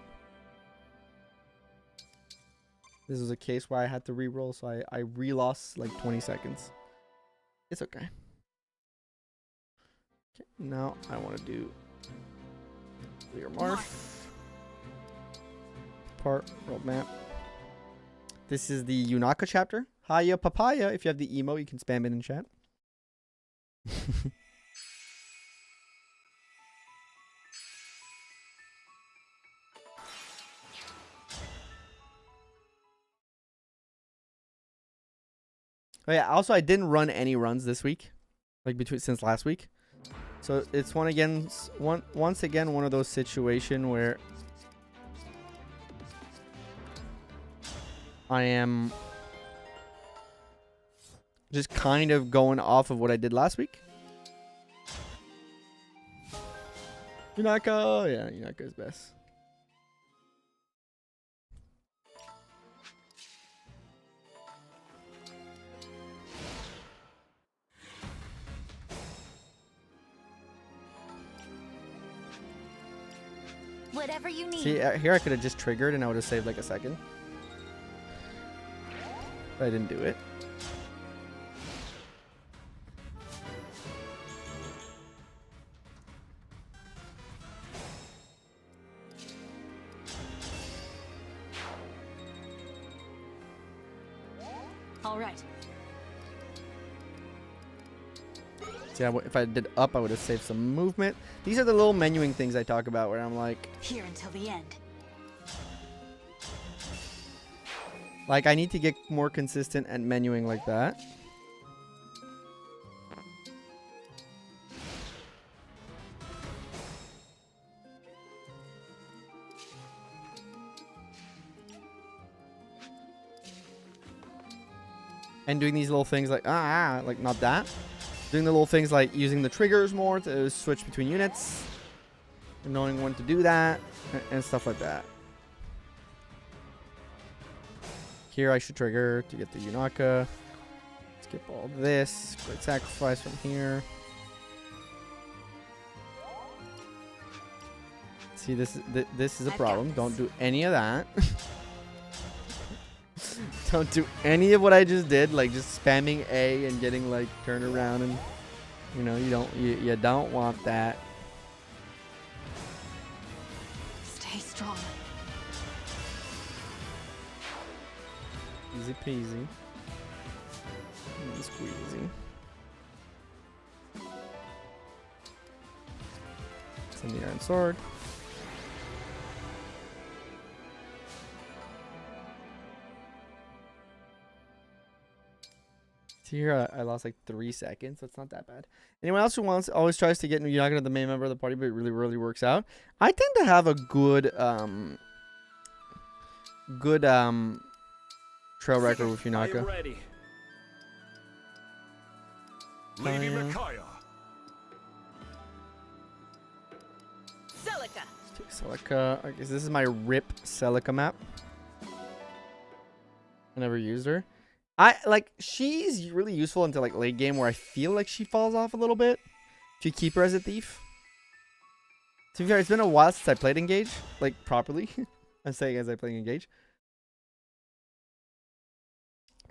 Speaker 1: This is a case where I had to re-roll, so I re-lost like 20 seconds. It's okay. Okay, now I want to do Alear Marth. Part roadmap. This is the Yunaka chapter. Hiya papaya. If you have the emo, you can spam it in chat. Oh yeah, also I didn't run any runs this week, like since last week. So it's once again one of those situations where I am just kind of going off of what I did last week. Yunaka, yeah, Yunaka is best.
Speaker 3: Whatever you need.
Speaker 1: See, here I could have just triggered and I would have saved like a second. But I didn't do it.
Speaker 3: All right.
Speaker 1: See, if I did up, I would have saved some movement. These are the little menuing things I talk about where I'm like...
Speaker 3: Here until the end.
Speaker 1: Like, I need to get more consistent at menuing like that. And doing these little things like, like not that. Doing the little things like using the triggers more to switch between units. And knowing when to do that. And stuff like that. Here I should trigger to get the Yunaka. Skip all this. Great sacrifice from here. See, this is a problem. Don't do any of that. Don't do any of what I just did, like just spamming A and getting like turned around, and you know you don't want that.
Speaker 3: Stay strong.
Speaker 1: Easy peasy. Squeezy. Send the iron sword. Here I lost like 3 seconds. That's not that bad. Anyone else who always tries to get Yunaka the main member of the party, but it really rarely works out. I tend to have a good trail record with Yunaka.
Speaker 4: Ready. Lady Micaiah.
Speaker 3: Celica.
Speaker 1: Celica. Okay, so this is my RIP Celica map. I never used her. She's really useful until like late game where I feel like she falls off a little bit. If you keep her as a thief. To be fair, it's been a while since I played Engage, like properly. I'm saying as I play Engage.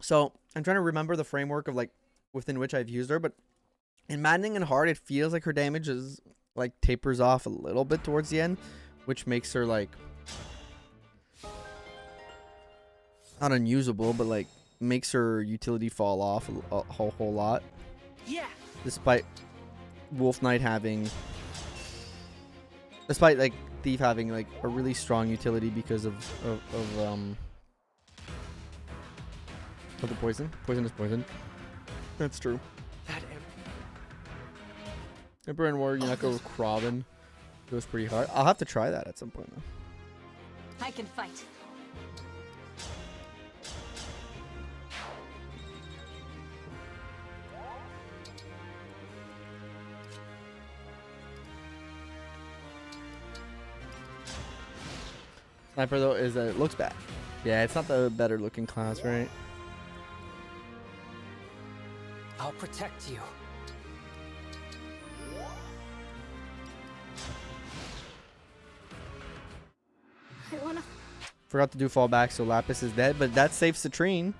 Speaker 1: So I'm trying to remember the framework of like within which I've used her, but in Maddening and Hard, it feels like her damage is like tapers off a little bit towards the end, which makes her like not unusable, but like makes her utility fall off a whole lot.
Speaker 3: Yeah.
Speaker 1: Despite Wolf Knight having, despite like Thief having like a really strong utility because of the poison. Poison is poison. That's true.
Speaker 3: That
Speaker 1: Emperor and Warrior Yunaka with Kraven goes pretty hard. I'll have to try that at some point though.
Speaker 3: I can fight.
Speaker 1: Sniper though is it looks bad. Yeah, it's not the better looking class, right?
Speaker 7: I'll protect you.
Speaker 6: I wanna.
Speaker 1: Forgot to do fallback, so Lapis is dead, but that saves Citrine.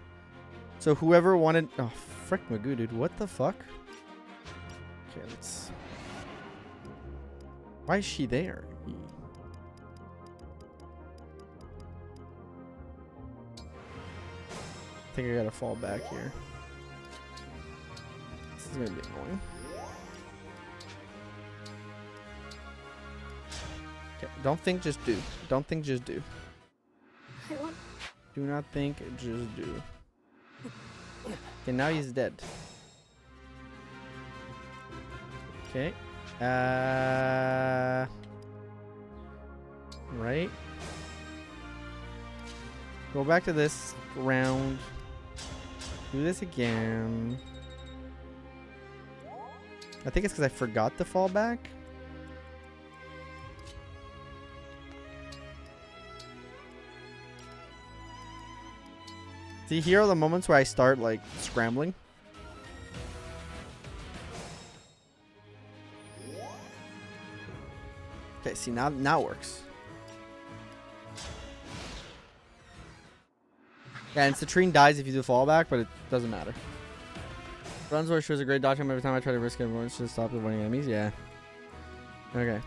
Speaker 1: So whoever wanted, oh frick Magoo, dude, what the fuck? Okay, let's. Why is she there? I think I gotta fall back here. This is gonna be annoying. Okay, don't think, just do. Don't think, just do.
Speaker 6: I want.
Speaker 1: Do not think, just do. Okay, now he's dead. Okay. Right. Go back to this round. Do this again. I think it's because I forgot to fall back. See, here are the moments where I start like scrambling. Okay, see now it works. Yeah, and Citrine dies if you do fallback, but it doesn't matter. Runs where shows a great dodge time every time I try to risk everyone to stop avoiding enemies. Yeah. Okay.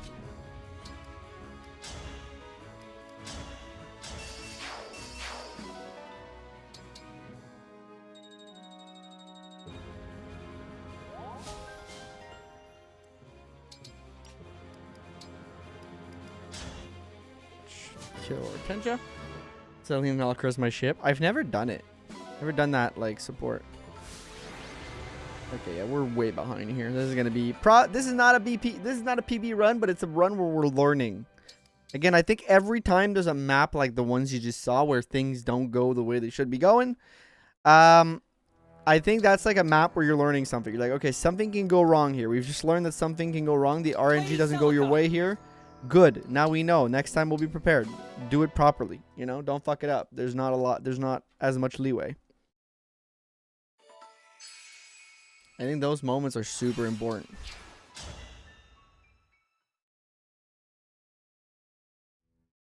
Speaker 1: Kill Ortenja. Selling Malacro's my ship. I've never done it. Never done that like support. Okay, yeah, we're way behind here. This is gonna be this is not a BP. This is not a PB run, but it's a run where we're learning. Again, I think every time there's a map like the ones you just saw where things don't go the way they should be going. I think that's like a map where you're learning something. You're like, okay, something can go wrong here. We've just learned that something can go wrong. The RNG doesn't go your way here. Good. Now we know. Next time we'll be prepared. Do it properly. You know, don't fuck it up. There's not as much leeway. I think those moments are super important.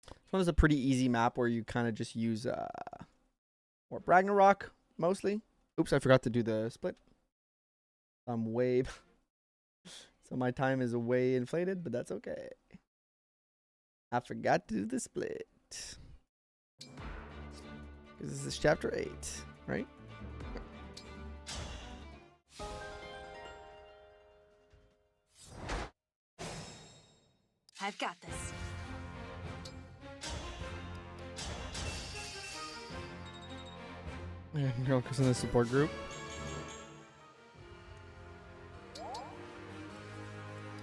Speaker 1: This one is a pretty easy map where you kind of just use or Ragnarok mostly. Oops, I forgot to do the split. I'm way so my time is way inflated, but that's okay. I forgot to do the split. This is chapter 8, right?
Speaker 3: I've got this.
Speaker 1: Girl, because in the support group.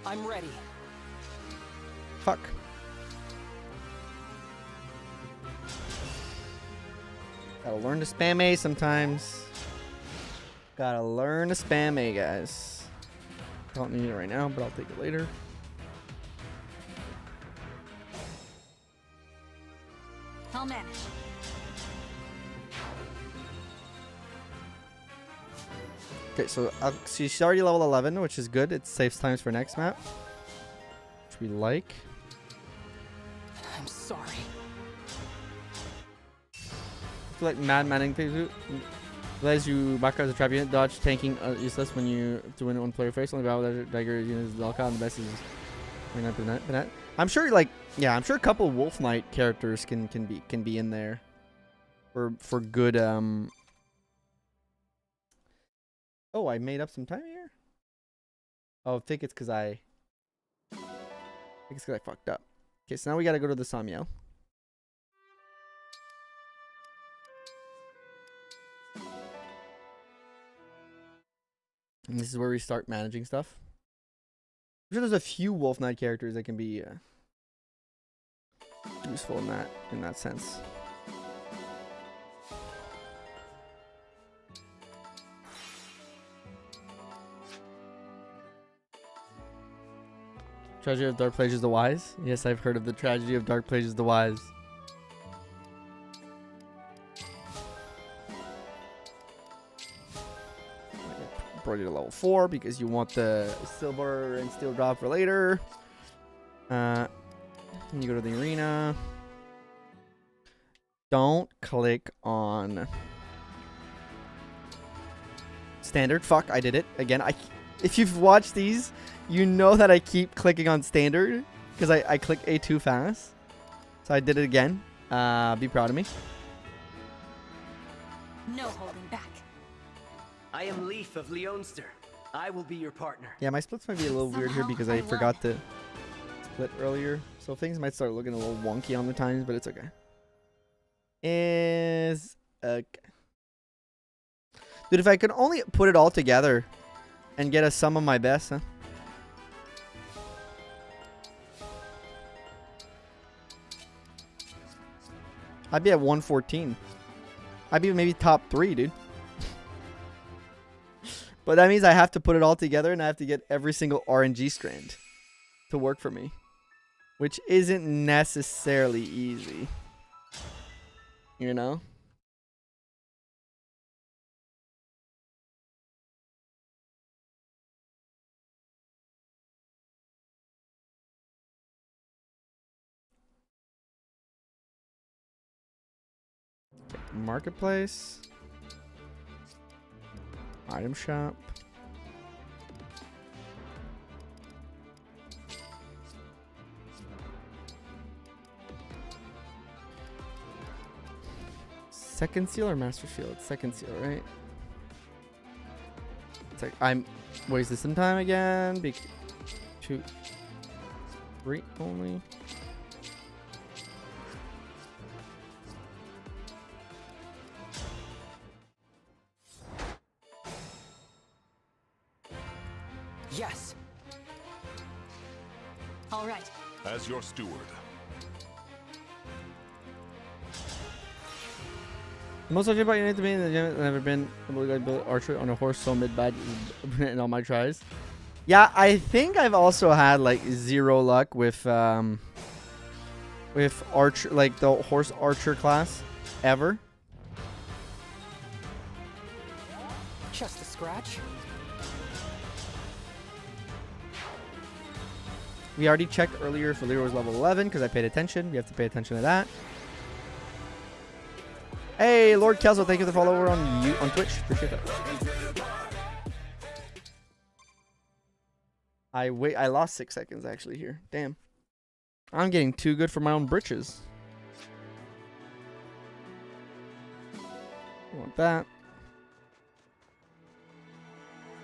Speaker 7: I'm ready.
Speaker 1: Fuck. Gotta learn to spam A sometimes. Gotta learn to spam A, guys. Don't need it right now, but I'll take it later.
Speaker 3: I'll manage.
Speaker 1: Okay, so she's already level 11, which is good. It saves times for next map, which we like.
Speaker 7: I'm sorry.
Speaker 1: I feel like Mad Manning things. Realize you back as a trap unit, dodge tanking useless when you to win one player face. Only battle dagger unit is Velka, and the best is 29%. I'm sure, like, yeah, I'm sure a couple Wolf Knight characters can be in there for good. Oh, I made up some time here. Oh, I think it's because I fucked up. Okay, so now we gotta go to the Samyel. And this is where we start managing stuff. I'm sure there's a few Wolf Knight characters that can be useful in that sense. Tragedy of Dark Plages the Wise. Yes, I've heard of the Tragedy of Dark Plages the Wise. already to level 4 because you want the silver and steel drop for later. And you go to the arena. Don't click on standard. Fuck, I did it again. If you've watched these, you know that I keep clicking on standard because I click A too fast. So I did it again. Be proud of me.
Speaker 3: No holding back.
Speaker 8: I am Leaf of Leonster. I will be your partner.
Speaker 1: Yeah, my splits might be a little weird here because I forgot to split earlier. So things might start looking a little wonky on the times, but it's okay. Is okay. Dude, if I could only put it all together and get a sum of my best, huh? I'd be at 114. I'd be maybe top 3, dude. But that means I have to put it all together and I have to get every single RNG strand to work for me, which isn't necessarily easy. You know? Marketplace. Item shop. Second seal or master shield? Second seal, right? It's like I'm wasting some time again. 2, 3 only.
Speaker 7: Yes.
Speaker 3: All right.
Speaker 4: As your steward.
Speaker 1: The most legit part you need to be in the gym. I've never been able to go archer on a horse so mid bad in all my tries. Yeah, I think I've also had like 0 luck with archer, like the horse archer class ever.
Speaker 7: Just a scratch.
Speaker 1: We already checked earlier if Alear was level 11 because I paid attention. We have to pay attention to that. Hey, Lord Kelso, thank you for the follower on Twitch. Appreciate that. I lost 6 seconds actually here. Damn. I'm getting too good for my own britches. I want that.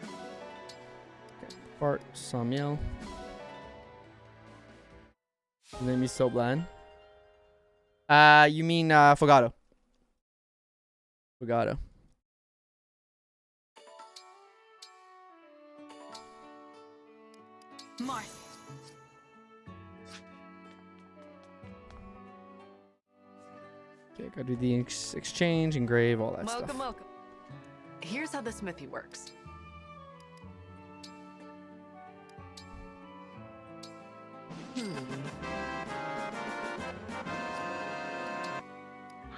Speaker 1: Okay. Bart, Samuel. His name is so bland. You mean Fogato. Fogato.
Speaker 3: Marth.
Speaker 1: Okay, gotta do the exchange, engrave, all that
Speaker 9: Welcome,
Speaker 1: stuff.
Speaker 9: welcome. Here's how the smithy works.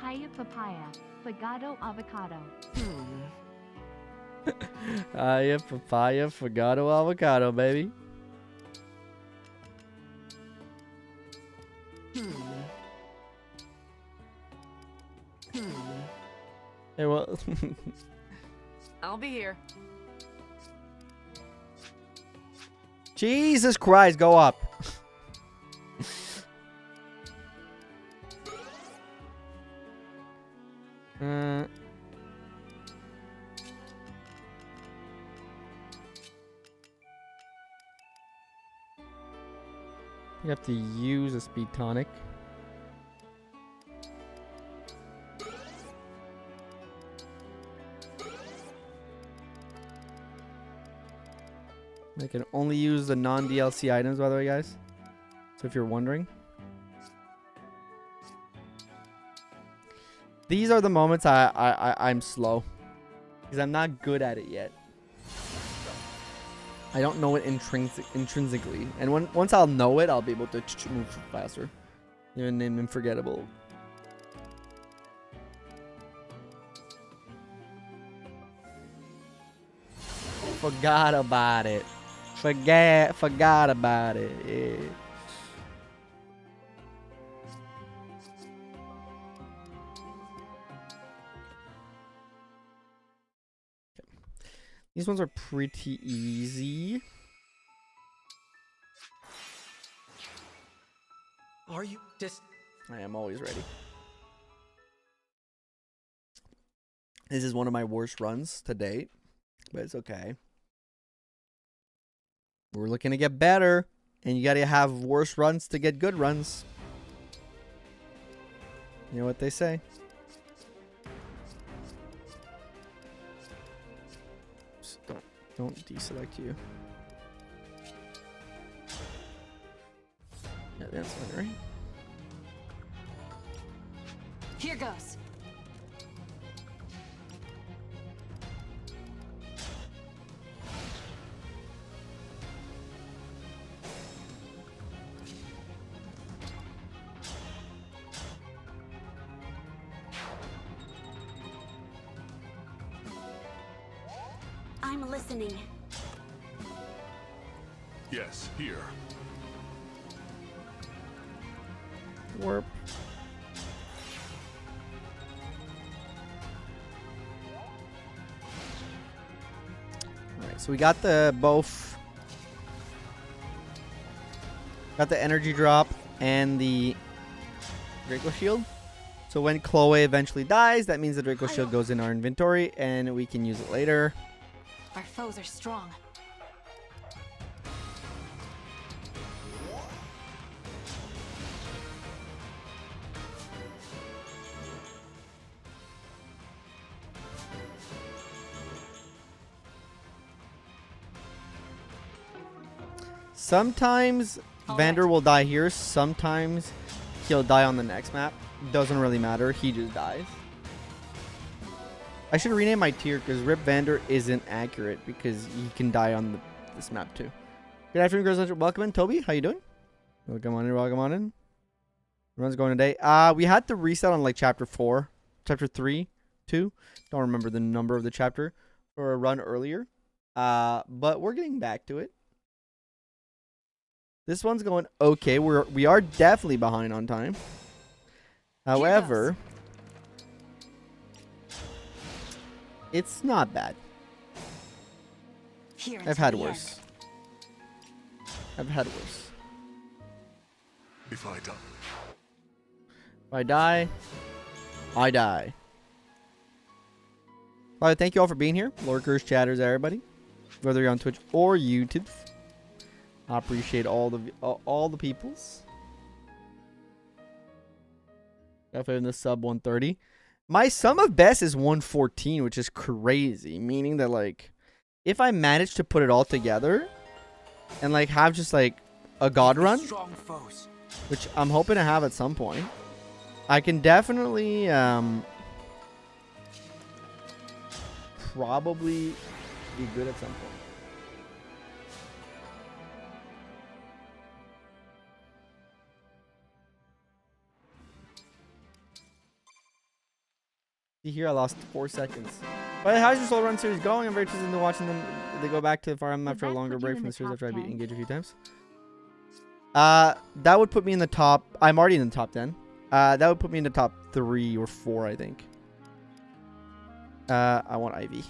Speaker 2: Hiya papaya, fagado avocado.
Speaker 1: Yeah, papaya, Fogato, avocado, baby. Hey, well.
Speaker 9: I'll be here.
Speaker 1: Jesus Christ, go up. You have to use a speed tonic. I can only use the non-DLC items, by the way, guys. So if you're wondering. These are the moments I'm slow. Because I'm not good at it yet. I don't know it intrinsically. And once I'll know it, I'll be able to move faster. Even in Unforgettable. Forgot about it. Forgot about it. Yeah. These ones are pretty easy.
Speaker 7: Are you
Speaker 1: I am always ready. This is one of my worst runs to date, but it's okay. We're looking to get better, and you gotta have worse runs to get good runs. You know what they say. Oops, don't deselect you. Yeah, that's one, right?
Speaker 3: Here goes.
Speaker 6: I'm listening.
Speaker 4: Yes, here.
Speaker 1: Warp. Alright, so we got the both. Got the energy drop and the Draco Shield. So when Chloe eventually dies, that means the Draco Shield goes in our inventory and we can use it later.
Speaker 3: Our foes are strong.
Speaker 1: Sometimes Vander will die here. Sometimes he'll die on the next map. Doesn't really matter. He just dies. I should rename my tier because Rip Vander isn't accurate because he can die on this map too. Good afternoon, girls. Welcome in, Toby. How you doing? Welcome on in. Welcome on in. Run's going today. We had to reset on like chapter 4, chapter 3, 2. Don't remember the number of the chapter for a run earlier. But we're getting back to it. This one's going okay. We are definitely behind on time. However, it's not bad. I've had worse. I've had worse.
Speaker 4: If I die.
Speaker 1: If I die, I die. All right, thank you all for being here. Lurkers, chatters, everybody. Whether you're on Twitch or YouTube. I appreciate all the peoples. Definitely in the sub 130. My sum of best is 114, which is crazy. Meaning that like, if I manage to put it all together, and like have just like a god run, which I'm hoping to have at some point, I can definitely probably be good at some point. Here I lost 4 seconds. But how's your Soul Run series going? I'm very interested in watching them. They go back to Fire Emblem after a longer break from the series after I beat Engage a few times. That would put me in the top. I'm already in the top 10. That would put me in the top 3 or 4, I think. I want Ivy.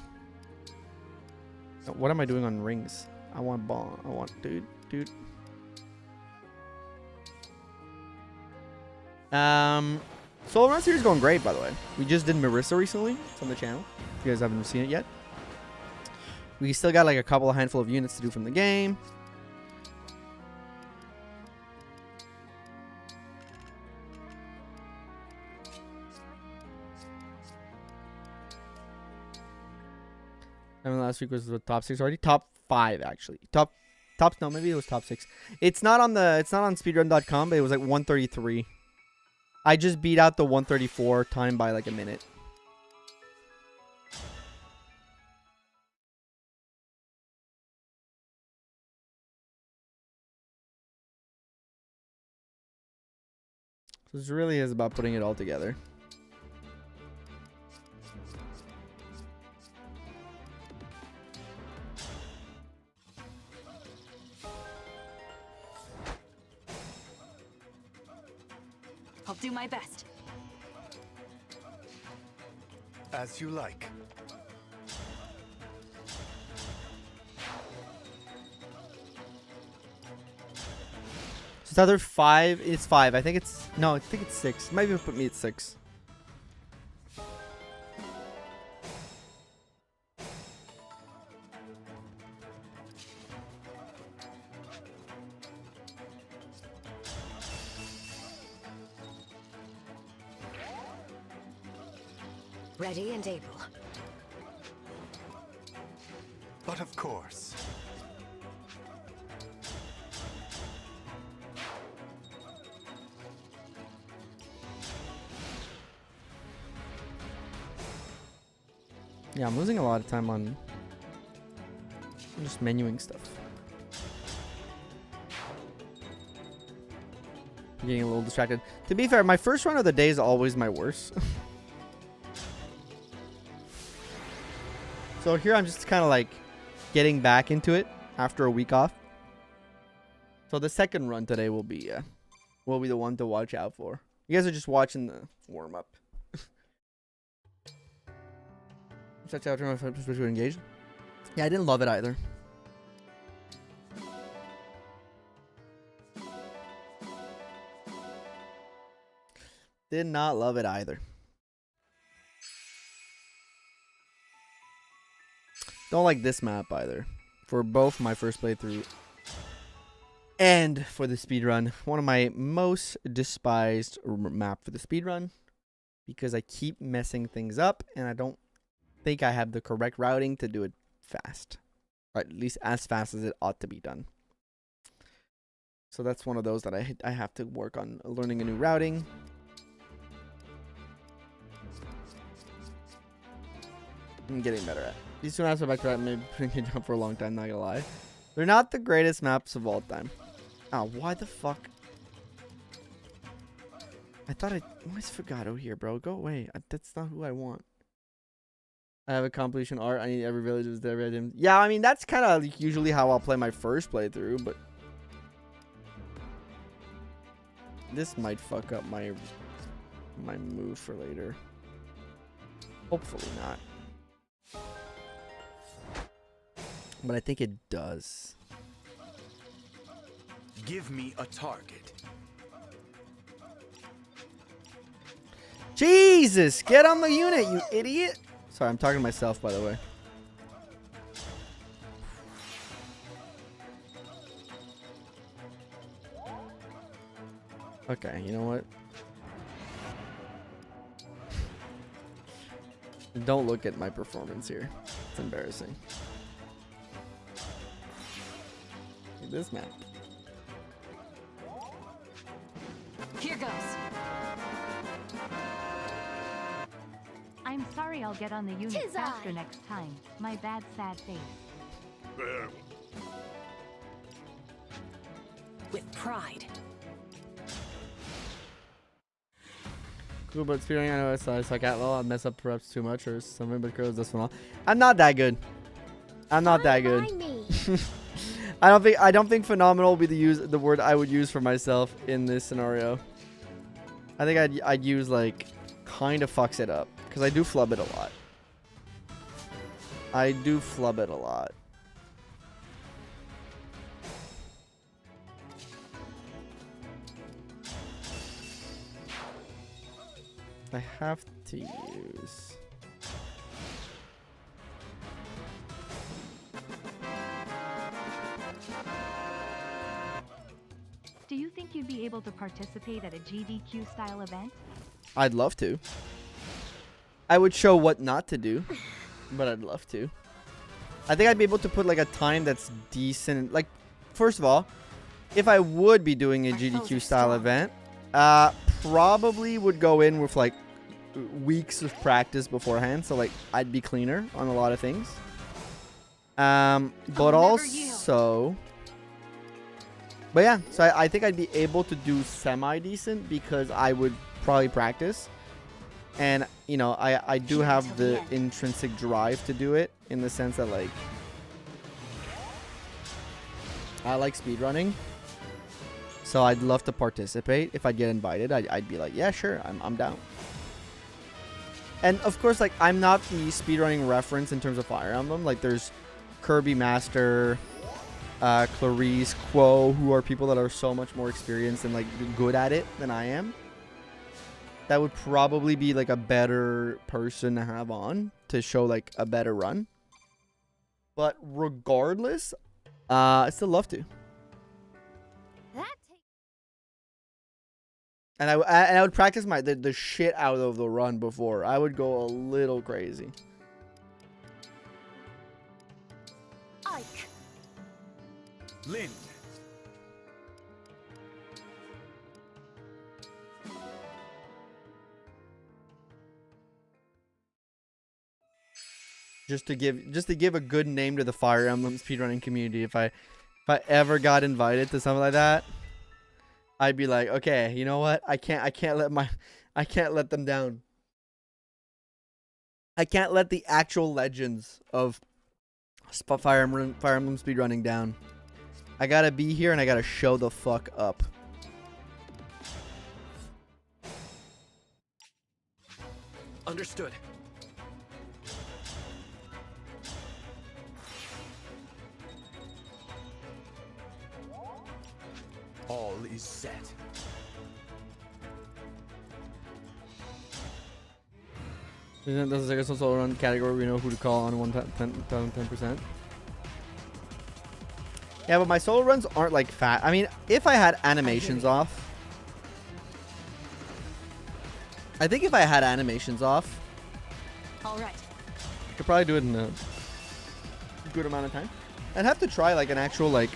Speaker 1: What am I doing on rings? I want ball. I want dude. Soul Run series is going great, by the way. We just did Marissa recently. It's on the channel. If you guys haven't seen it yet. We still got like a handful of units to do from the game. I mean, last week was the top 6 already. Top 5 actually. No, maybe it was top 6. It's not on speedrun.com, but it was like 133. I just beat out the 134 time by like a minute. So this really is about putting it all together.
Speaker 3: I'll do my best.
Speaker 4: As you like.
Speaker 1: It's either 5. It's 5. I think it's... No, I think it's 6. Maybe even put me at 6.
Speaker 3: Ready and able.
Speaker 4: But of course.
Speaker 1: Yeah, I'm losing a lot of time on just menuing stuff. I'm getting a little distracted. To be fair, my first run of the day is always my worst. So here I'm just kind of like getting back into it after a week off. So the second run today will be the one to watch out for. You guys are just watching the warm up. Such out my supposed to engage. Yeah, I didn't love it either. Did not love it either. Don't like this map either. For both my first playthrough and for the speedrun. One of my most despised map for the speedrun. Because I keep messing things up and I don't think I have the correct routing to do it fast. Or at least as fast as it ought to be done. So that's one of those that I have to work on learning a new routing. I'm getting better at. These two maps are back to maybe putting it down for a long time, not gonna lie. They're not the greatest maps of all time. Oh, why the fuck? I thought why is Fogado here, bro? Go away. That's not who I want. I have a completion art. I need every village is there. Yeah, I mean, that's kind of usually how I'll play my first playthrough, but this might fuck up my move for later. Hopefully not. But I think it does.
Speaker 4: Give me a target.
Speaker 1: Jesus! Get on the unit, you idiot! Sorry, I'm talking to myself, by the way. Okay, you know what? Don't look at my performance here. It's embarrassing. Look at this map.
Speaker 3: Here goes.
Speaker 2: I'm sorry, I'll get on the unit
Speaker 6: Tis
Speaker 2: faster
Speaker 6: I.
Speaker 2: next time. My bad, sad face.
Speaker 4: There.
Speaker 3: With pride.
Speaker 1: Cool, but speedrunning, I know I suck at low. I'll mess up perhaps too much or something, but girls, this one all. I'm not that good. I'm not that good. I don't think phenomenal will be the word I would use for myself in this scenario. I think I'd use like kind of fucks it up because I do flub it a lot. I do flub it a lot. I have to use.
Speaker 2: Do you think you'd be able to participate at a GDQ style event?
Speaker 1: I'd love to. I would show what not to do, but I'd love to. I think I'd be able to put like a time that's decent. Like, first of all, if I would be doing a GDQ style event, probably would go in with like weeks of practice beforehand, so like I'd be cleaner on a lot of things. But also, but yeah, so I think I'd be able to do semi-decent because I would probably practice. And, you know, I do have the intrinsic drive to do it in the sense that, like, I like speedrunning. So I'd love to participate. If I'd get invited, I'd be like, yeah, sure, I'm down. And of course, like, I'm not the speedrunning reference in terms of Fire Emblem. Like, there's Kirby Master, Clarice, Quo, who are people that are so much more experienced and like good at it than I am. That would probably be like a better person to have on to show like a better run. But regardless, I still love to. And I would practice the shit out of the run before. I would go a little crazy.
Speaker 6: Ike.
Speaker 4: Lynn.
Speaker 1: Just to give a good name to the Fire Emblem speedrunning community. If I ever got invited to something like that, I'd be like, okay, you know what? I can't let them down. I can't let the actual legends of Fire Emblem speedrunning down. I gotta be here and I gotta show the fuck up.
Speaker 7: Understood.
Speaker 4: All is set.
Speaker 1: This is like a solo run category. We know who to call on 10%. Yeah, but my solo runs aren't like fat. I mean, if I had animations off, I think if I had animations off,
Speaker 3: All right.
Speaker 1: I could probably do it in a good amount of time. I'd have to try like an actual like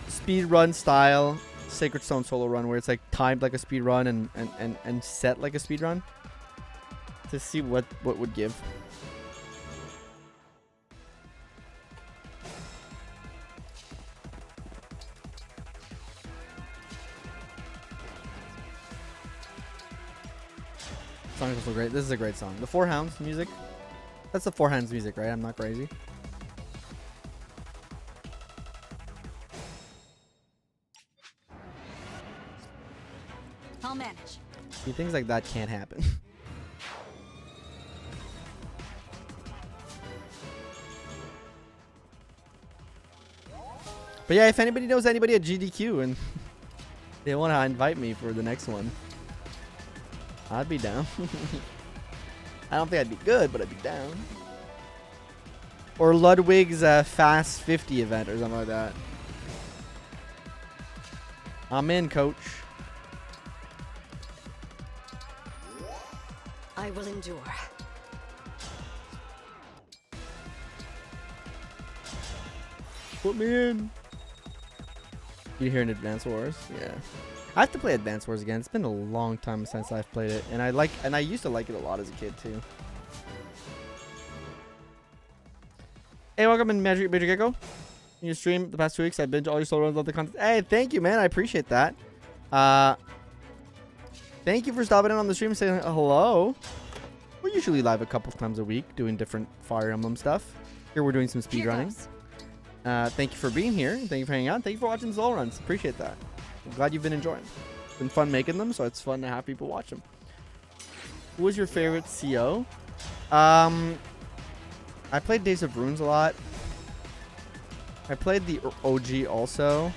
Speaker 1: speed run style Sacred Stone solo run where it's like timed like a speed run and set like a speed run to see what would give. Song is also great. This is a great song. The Four Hounds music. That's the Four Hounds music, right? I'm not crazy.
Speaker 3: I'll manage.
Speaker 1: See, things like that can't happen. But yeah, if anybody knows anybody at GDQ and they want to invite me for the next one, I'd be down. I don't think I'd be good, but I'd be down. Or Ludwig's Fast 50 event or something like that. I'm in, coach.
Speaker 3: I will endure.
Speaker 1: Put me in. You hear in Advance Wars? Yeah. I have to play Advance Wars again. It's been a long time since I've played it, and I used to like it a lot as a kid too. Hey, welcome in Magic Gecko. In your stream the past 2 weeks, I've been to all your solo runs, love the content. Hey, thank you, man. I appreciate that. Thank you for stopping in on the stream and saying hello. We're usually live a couple times a week doing different Fire Emblem stuff. Here we're doing some speedrunning. Thank you for being here. Thank you for hanging out. Thank you for watching the solo runs. Appreciate that. I'm glad you've been enjoying. It's been fun making them, so it's fun to have people watch them. Who was your favorite CO? I played Days of Runes a lot. I played the OG also.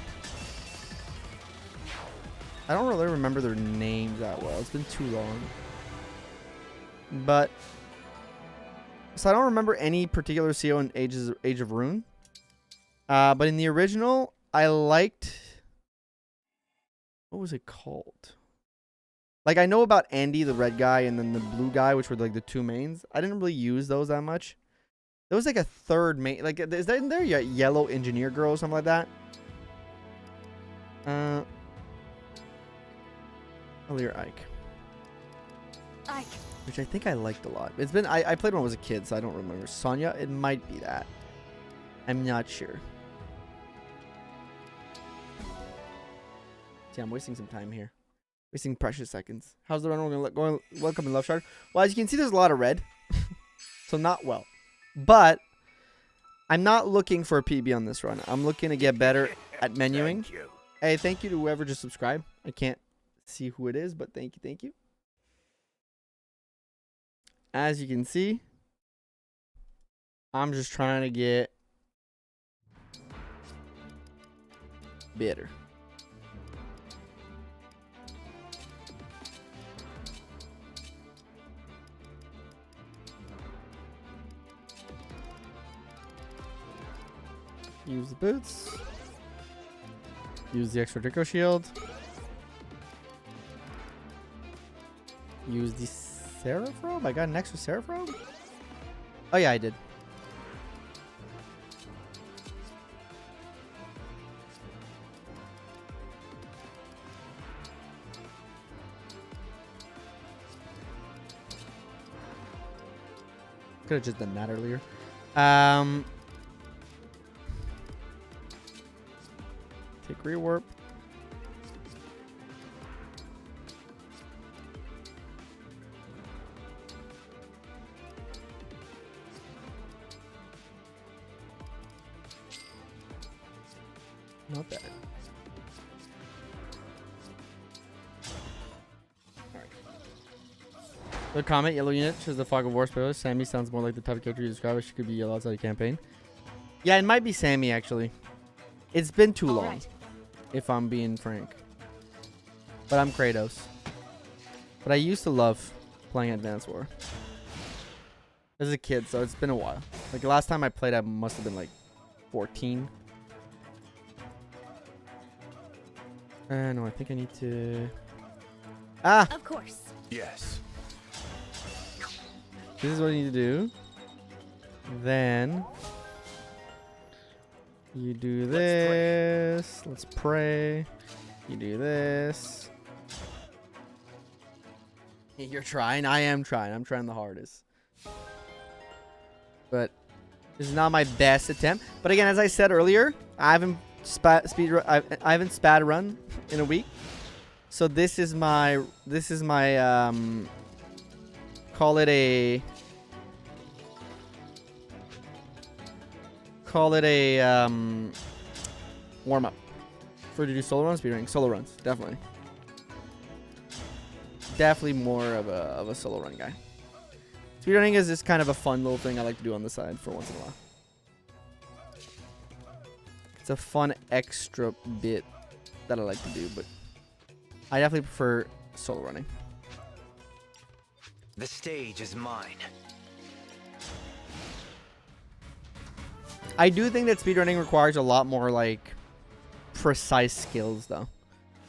Speaker 1: I don't really remember their names that well. It's been too long. But so I don't remember any particular CO in Age of Rune. But in the original, I liked, what was it called? Like, I know about Andy, the red guy, and then the blue guy, which were like the two mains. I didn't really use those that much. There was like a third main. Like, is there a yellow engineer girl or something like that? Alear Ike. Which I think I liked a lot. It's been, I played when I was a kid, so I don't remember. Sonya, it might be that. I'm not sure. See, I'm wasting some time here. Wasting precious seconds. How's the run going? Welcome in Love Shard. Well, as you can see, there's a lot of red. So not well. But I'm not looking for a PB on this run. I'm looking to get better at menuing. Hey, thank you to whoever just subscribed. I can't see who it is, but thank you, thank you. As you can see, I'm just trying to get better. Use the boots. Use the extra Draco shield. Use the Seraph robe? I got an extra Seraph robe? Oh yeah, I did. Could have just done that earlier. Take rewarp. Not bad. Alright. The comment, yellow unit, shows the fog of war spoilers. Sammy sounds more like the type of character you describe. She could be yellow outside the campaign. Yeah, it might be Sammy, actually. It's been too long,
Speaker 3: right.
Speaker 1: if I'm being frank. But I'm Kratos. But I used to love playing Advanced War. As a kid, so it's been a while. Like, the last time I played, I must have been, like, 14. No, I think I need to... Ah!
Speaker 3: Of course.
Speaker 4: Yes.
Speaker 1: This is what I need to do. Then... you do this. Let's pray. You do this. You're trying. I am trying. I'm trying the hardest. But this is not my best attempt. But again, as I said earlier, I haven't I haven't spad run in a week. So this is my call it a warm up for to do solo runs, speedrunning. Solo runs, definitely. Definitely more of a solo run guy. Speedrunning is just kind of a fun little thing I like to do on the side for once in a while. It's a fun extra bit that I like to do, but I definitely prefer solo running.
Speaker 8: The stage is mine.
Speaker 1: I do think that speedrunning requires a lot more like precise skills though.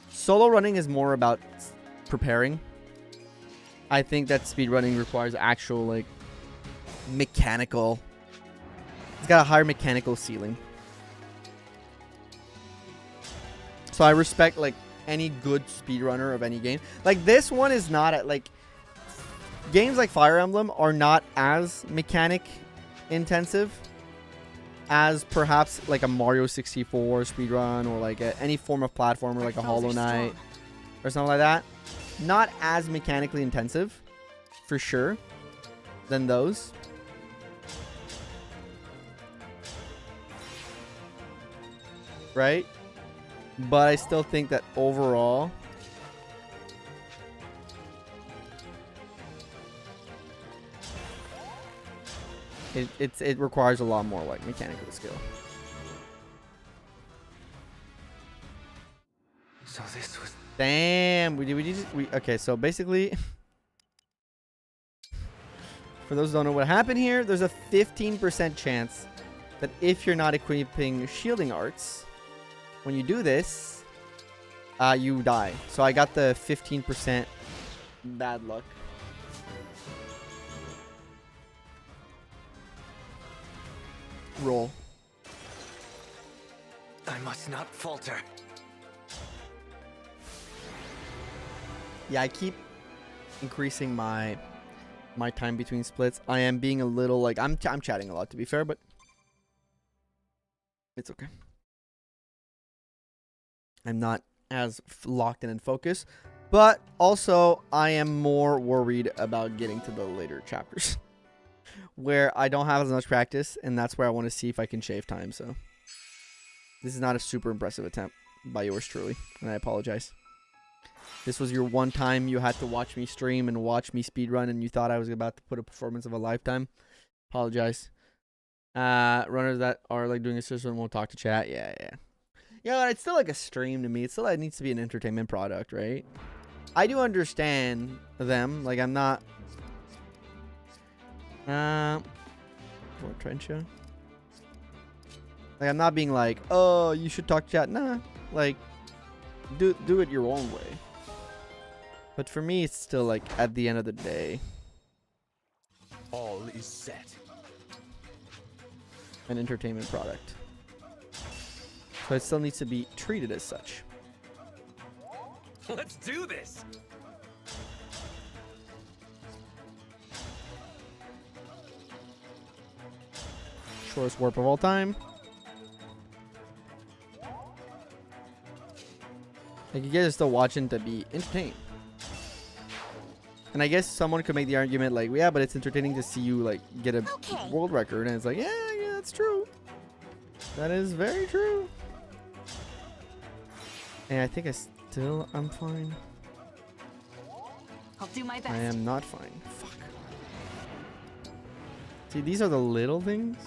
Speaker 1: Solo running is more about preparing. I think that speedrunning requires actual like mechanical. It's got a higher mechanical ceiling. So I respect like any good speedrunner of any game. Like this one is not at like games like Fire Emblem are not as mechanic intensive as perhaps like a Mario 64 speedrun or like any form of platformer like a Hollow Knight or something like that. Not as mechanically intensive for sure than those. Right? But I still think that overall it requires a lot more like mechanical skill.
Speaker 8: So this was...
Speaker 1: Damn, okay, so basically for those who don't know what happened here, there's a 15% chance that if you're not equipping shielding arts, when you do this, you die. So I got the 15% bad luck. Roll.
Speaker 8: I must not falter.
Speaker 1: Yeah, I keep increasing my time between splits. I am being a little like I'm chatting a lot to be fair, but it's okay. I'm not as locked in and focused, but also I am more worried about getting to the later chapters where I don't have as much practice, and that's where I want to see if I can shave time. So this is not a super impressive attempt by yours truly, and I apologize. This was your one time you had to watch me stream and watch me speedrun, and you thought I was about to put a performance of a lifetime. Apologize. Runners that are like doing a system won't talk to chat. Yeah. Yeah, it's still like a stream to me. It still needs to be an entertainment product, right? I do understand them. Like, I'm not... More Trencha. Like, I'm not being like, oh, you should talk to chat. Nah. Like, do it your own way. But for me, it's still like, at the end of the day...
Speaker 4: All is set.
Speaker 1: An entertainment product. So it still needs to be treated as such.
Speaker 7: Let's do this.
Speaker 1: Shortest warp of all time. Like, you guys are still watching to be entertained. And I guess someone could make the argument like, yeah, but it's entertaining to see you like get a world record. And it's like, yeah, that's true. That is very true. And I think I'm fine.
Speaker 9: I'll do my best.
Speaker 1: I am not fine. Fuck. See, these are the little things.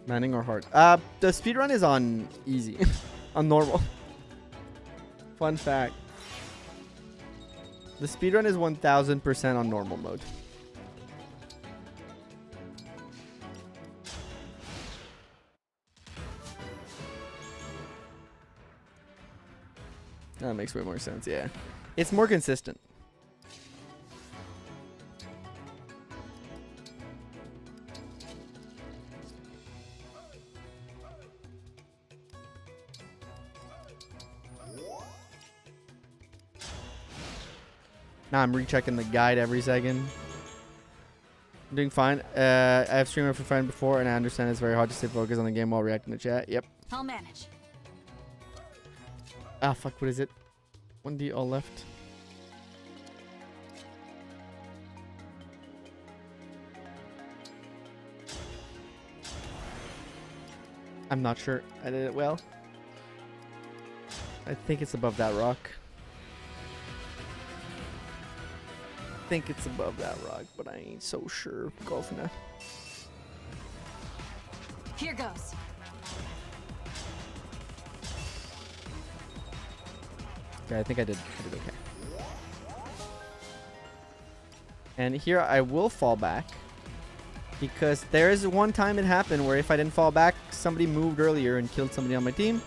Speaker 1: Manning or hard? The speedrun is on easy. On normal. Fun fact. The speedrun is 1000% on normal mode. That makes way more sense, yeah. It's more consistent. Now I'm rechecking the guide every second. I'm doing fine. I have streamed for fun before, and I understand it's very hard to stay focused on the game while reacting to chat. Yep.
Speaker 6: I'll manage.
Speaker 1: Ah, fuck, what is it? 1D all left. I'm not sure I did it well. I think it's above that rock. I think it's above that rock, but I ain't so sure. Golf now.
Speaker 6: Here goes.
Speaker 1: Okay, I think I did okay. And here I will fall back. Because there is one time it happened where if I didn't fall back, somebody moved earlier and killed somebody on my team.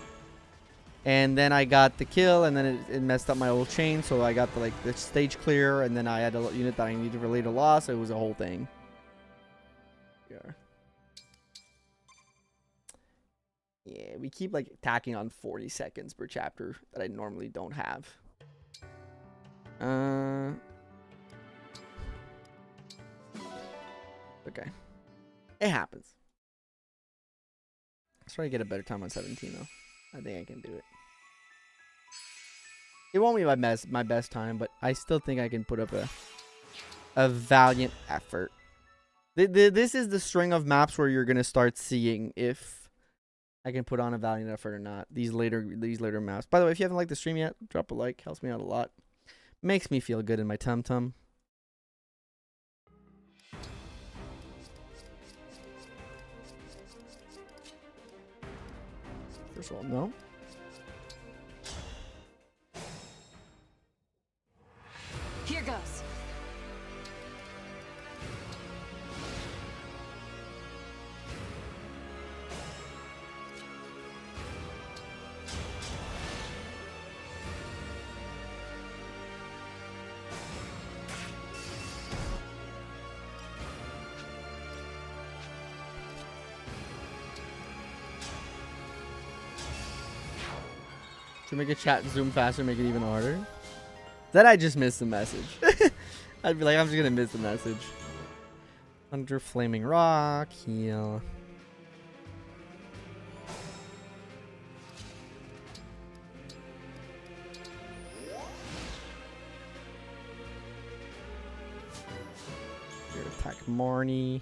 Speaker 1: And then I got the kill, and then it messed up my old chain, so I got the stage clear, and then I had a unit that I needed to relay to loss. It was a whole thing. Yeah, we keep like tacking on 40 seconds per chapter that I normally don't have. Okay. It happens. Let's try to get a better time on 17 though. I think I can do it. It won't be my best time, but I still think I can put up a valiant effort. This is the string of maps where you're gonna start seeing if I can put on a valiant effort or not. These later maps. By the way, if you haven't liked the stream yet, drop a like. Helps me out a lot. Makes me feel good in my tum-tum. First of all, no.
Speaker 6: Here goes.
Speaker 1: To make a chat zoom faster, make it even harder. Then I just missed the message. I'd be like, I'm just gonna miss the message. Under flaming rock, heal. Here, attack Marnie.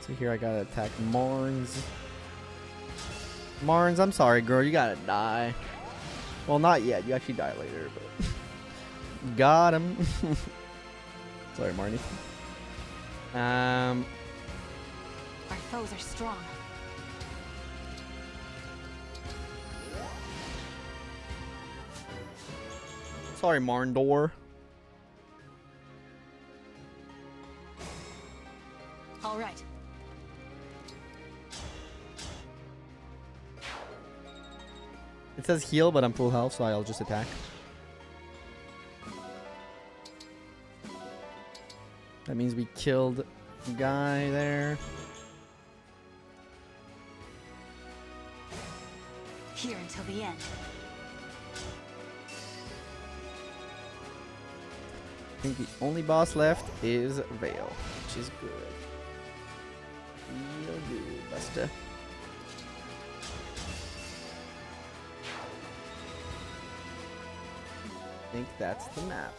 Speaker 1: So here I gotta attack Marnes. Marnes, I'm sorry, girl. You gotta die. Well, not yet. You actually die later, but got him. Sorry, Marnie.
Speaker 6: Our foes are strong.
Speaker 1: Sorry, Marndor.
Speaker 6: All right.
Speaker 1: It says heal, but I'm full health, so I'll just attack. That means we killed the guy there.
Speaker 6: Here until the end.
Speaker 1: I think the only boss left is Vale, which is good. Real good, Buster. I think that's the map.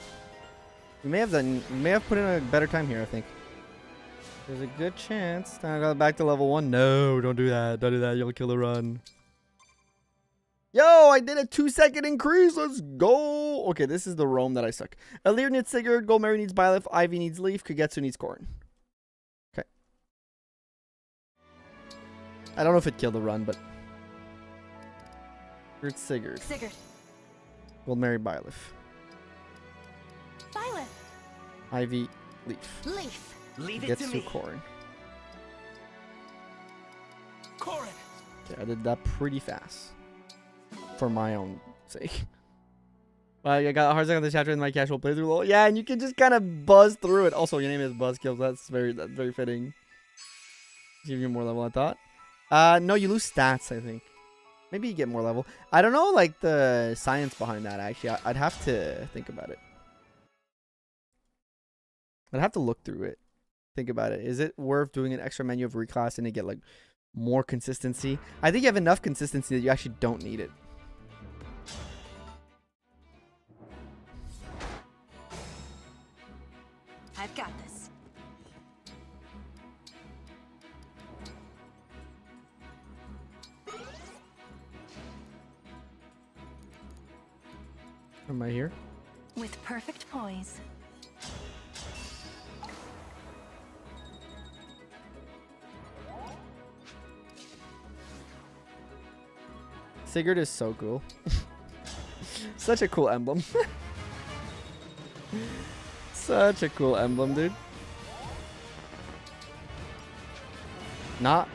Speaker 1: We may have put in a better time here, I think. There's a good chance. I got back to level 1. No, don't do that. Don't do that. You'll kill the run. Yo, I did a 2-second increase. Let's go. Okay, this is the roam that I suck. Alear needs Sigurd. Goldberry needs Byleth. Ivy needs Leaf. Kagetsu needs Corn. Okay. I don't know if it killed the run, but... It's Sigurd.
Speaker 6: Sigurd.
Speaker 1: Goldberry, Byleth.
Speaker 6: Violet.
Speaker 1: Ivy, Leaf.
Speaker 6: Leaf.
Speaker 8: Leave it
Speaker 1: Gets
Speaker 8: to
Speaker 1: to
Speaker 8: me.
Speaker 1: Corn.
Speaker 5: Corin.
Speaker 1: Okay, I did that pretty fast. For my own sake. I got a hard second on the chapter in my casual playthrough. Yeah, and you can just kind of buzz through it. Also, your name is Buzzkills. That's very fitting. Give you more level, I thought. No, you lose stats, I think. Maybe you get more level. I don't know, like, the science behind that, actually. I'd have to think about it. I'd have to look through it. Think about it. Is it worth doing an extra menu of reclass and to get, like, more consistency? I think you have enough consistency that you actually don't need it.
Speaker 6: I've got this.
Speaker 1: Am I here?
Speaker 6: With perfect poise.
Speaker 1: Sigurd is so cool. Such a cool emblem. Such a cool emblem, dude. Nah.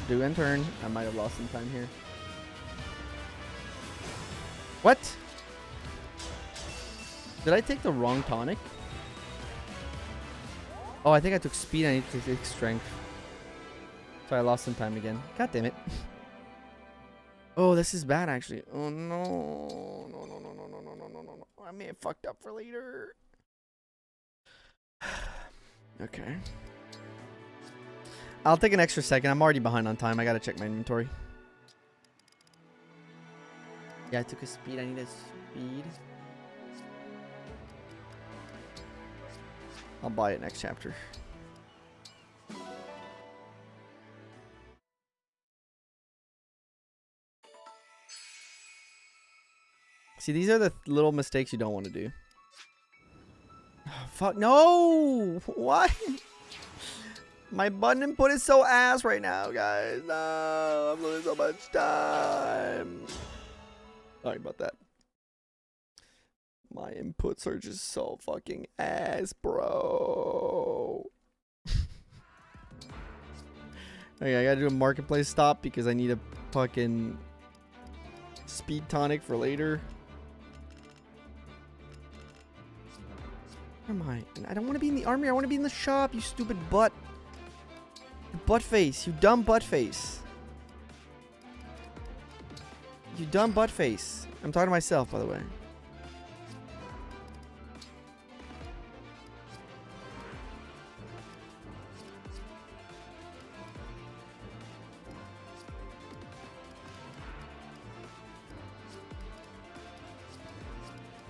Speaker 1: Do and turn. I might have lost some time here. What? Did I take the wrong tonic? Oh, I think I took speed. I need to take strength. So I lost some time again. God damn it. Oh, this is bad, actually. Oh, no. No. I may have fucked up for later. Okay. I'll take an extra second. I'm already behind on time. I gotta check my inventory. Yeah, I took a speed. I need a speed. I'll buy it next chapter. See, these are the little mistakes you don't want to do. Oh, fuck, no! What? My button input is so ass right now, guys. No, I'm losing so much time. Sorry about that. My inputs are just so fucking ass, bro. Okay, I gotta do a marketplace stop because I need a fucking speed tonic for later. Where am I? I don't want to be in the army. I want to be in the shop, you stupid butt. You butt face. You dumb butt face. You dumb butt face. I'm talking to myself, by the way.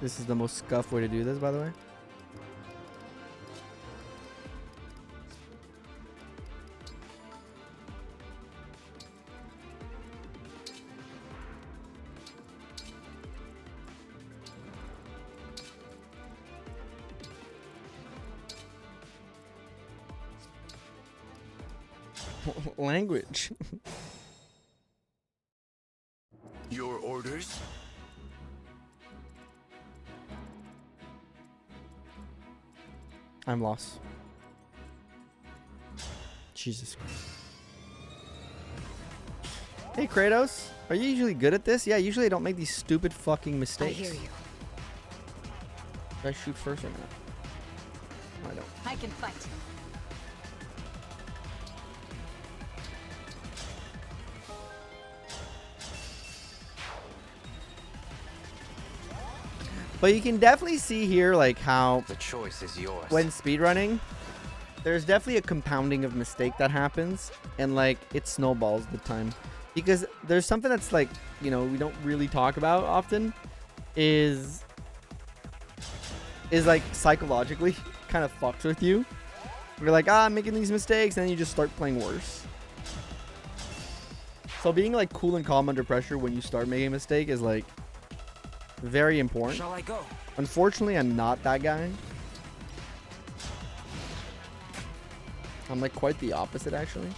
Speaker 1: This is the most scuffed way to do this, by the way. Language.
Speaker 4: Your orders?
Speaker 1: I'm lost. Jesus Christ. Hey Kratos, are you usually good at this? Yeah, usually I don't make these stupid fucking
Speaker 3: I
Speaker 1: mistakes.
Speaker 3: hear you.
Speaker 1: Should I shoot first or not? No, I don't.
Speaker 6: I can fight.
Speaker 1: But you can definitely see here like how
Speaker 4: The choice is yours.
Speaker 1: when speedrunning, there's definitely a compounding of mistake that happens, and like it snowballs the time. Because there's something that's like, you know, we don't really talk about often is like psychologically kind of fucks with you. You're like, I'm making these mistakes, and then you just start playing worse. So being like cool and calm under pressure when you start making a mistake is like very important.
Speaker 5: Shall I go?
Speaker 1: Unfortunately, I'm not that guy. I'm like quite the opposite, actually.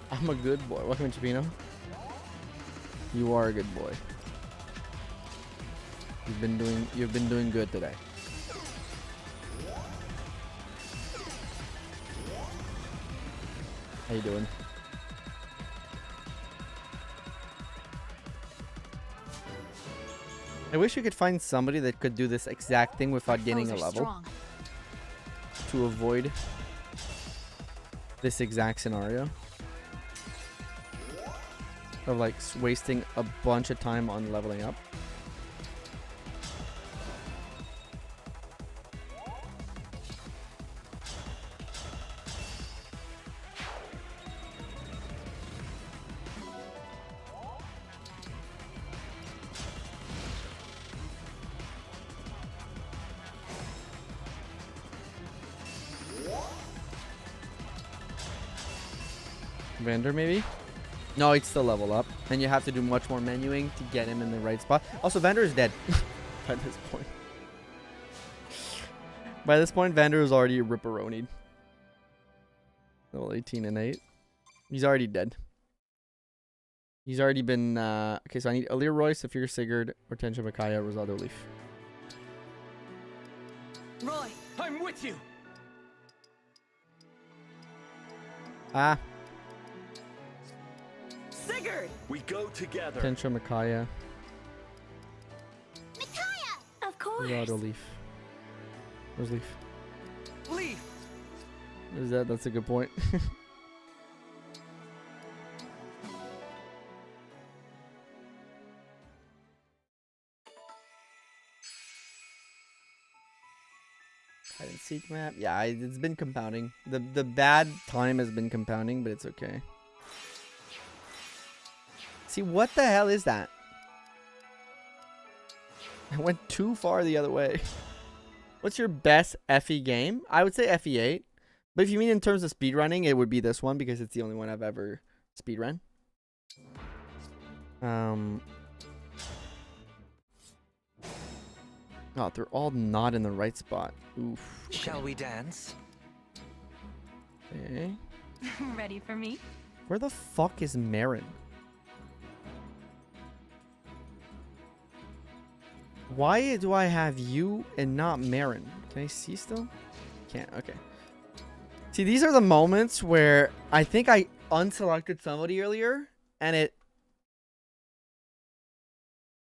Speaker 1: I'm a good boy. Welcome, Chipino. You are a good boy. You've been doing good today. How you doing? I wish we could find somebody that could do this exact thing without gaining a
Speaker 6: Foes are
Speaker 1: level
Speaker 6: strong.
Speaker 1: to avoid this exact scenario of like wasting a bunch of time on leveling up. Vander maybe? No, he'd still level up. And you have to do much more menuing to get him in the right spot. Also, Vander is dead by this point. By this point, Vander is already ripperonied. Level 18 and 8. He's already dead. He's already been... okay, so I need Alear Roy, Saphir Sigurd, Hortensia Micaiah, Rosado Leaf.
Speaker 5: Roy,
Speaker 8: I'm with you.
Speaker 1: Ah,
Speaker 5: Sigurd!
Speaker 4: We go together.
Speaker 1: Hortensia Micaiah,
Speaker 6: Of course.
Speaker 1: Rosado Leaf. Where's Leaf?
Speaker 5: Leaf!
Speaker 1: Is that? That's a good point. Hide and seek map. Yeah, it's been compounding. The bad time has been compounding, but it's okay. See, what the hell is that? I went too far the other way. What's your best FE game? I would say FE8. But if you mean in terms of speedrunning, it would be this one because it's the only one I've ever speedrun. Oh, they're all not in the right spot. Oof.
Speaker 5: Shall we dance?
Speaker 1: Okay.
Speaker 2: Ready for me?
Speaker 1: Where the fuck is Marin? Why do I have you and not Marin? Can I see still? Can't. Okay. See, these are the moments where I think I unselected somebody earlier and it...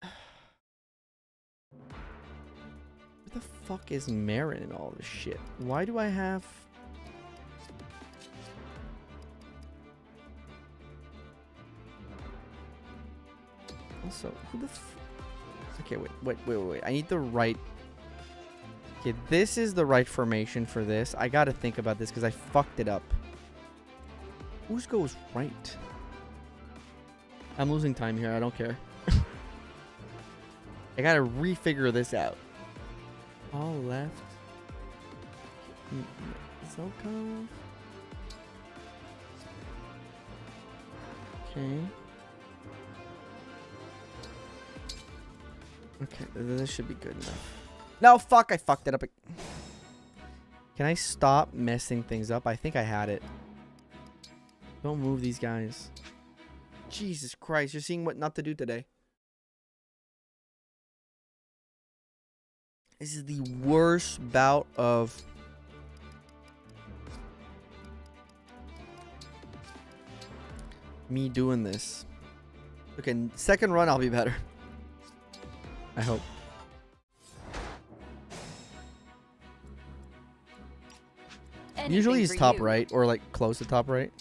Speaker 1: Where the fuck is Marin in all this shit? Why do I have... Also, who the f... Okay, wait. I need the right... Okay, this is the right formation for this. I gotta think about this because I fucked it up. Whose goes right? I'm losing time here. I don't care. I gotta refigure this out. All left. Zelkov. Okay. Okay, this should be good enough. No, fuck, I fucked it up. Can I stop messing things up? I think I had it. Don't move these guys. Jesus Christ, you're seeing what not to do today. This is the worst bout of... me doing this. Okay, second run I'll be better. I hope. Usually he's top right or like close to top right.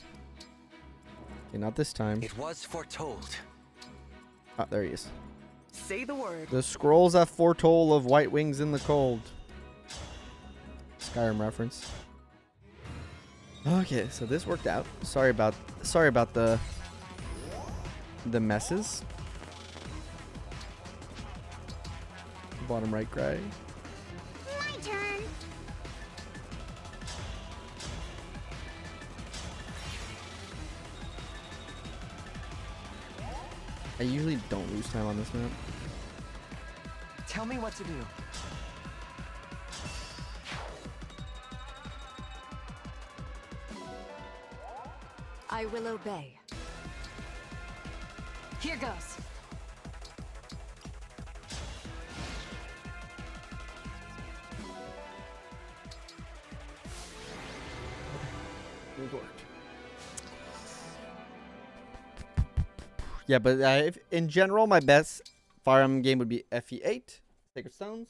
Speaker 1: Okay, not this time.
Speaker 5: It was foretold.
Speaker 1: Ah, there he is.
Speaker 9: Say the word.
Speaker 1: The scrolls have foretold of white wings in the cold. Skyrim reference. Okay, so this worked out. Sorry about the messes. Bottom right guy.
Speaker 6: My turn.
Speaker 1: I usually don't lose time on this map.
Speaker 5: Tell me what to do.
Speaker 3: I will obey.
Speaker 6: Here goes.
Speaker 1: It worked. Yeah, but if, in general, my best Fire Emblem game would be FE8, Sacred Stones.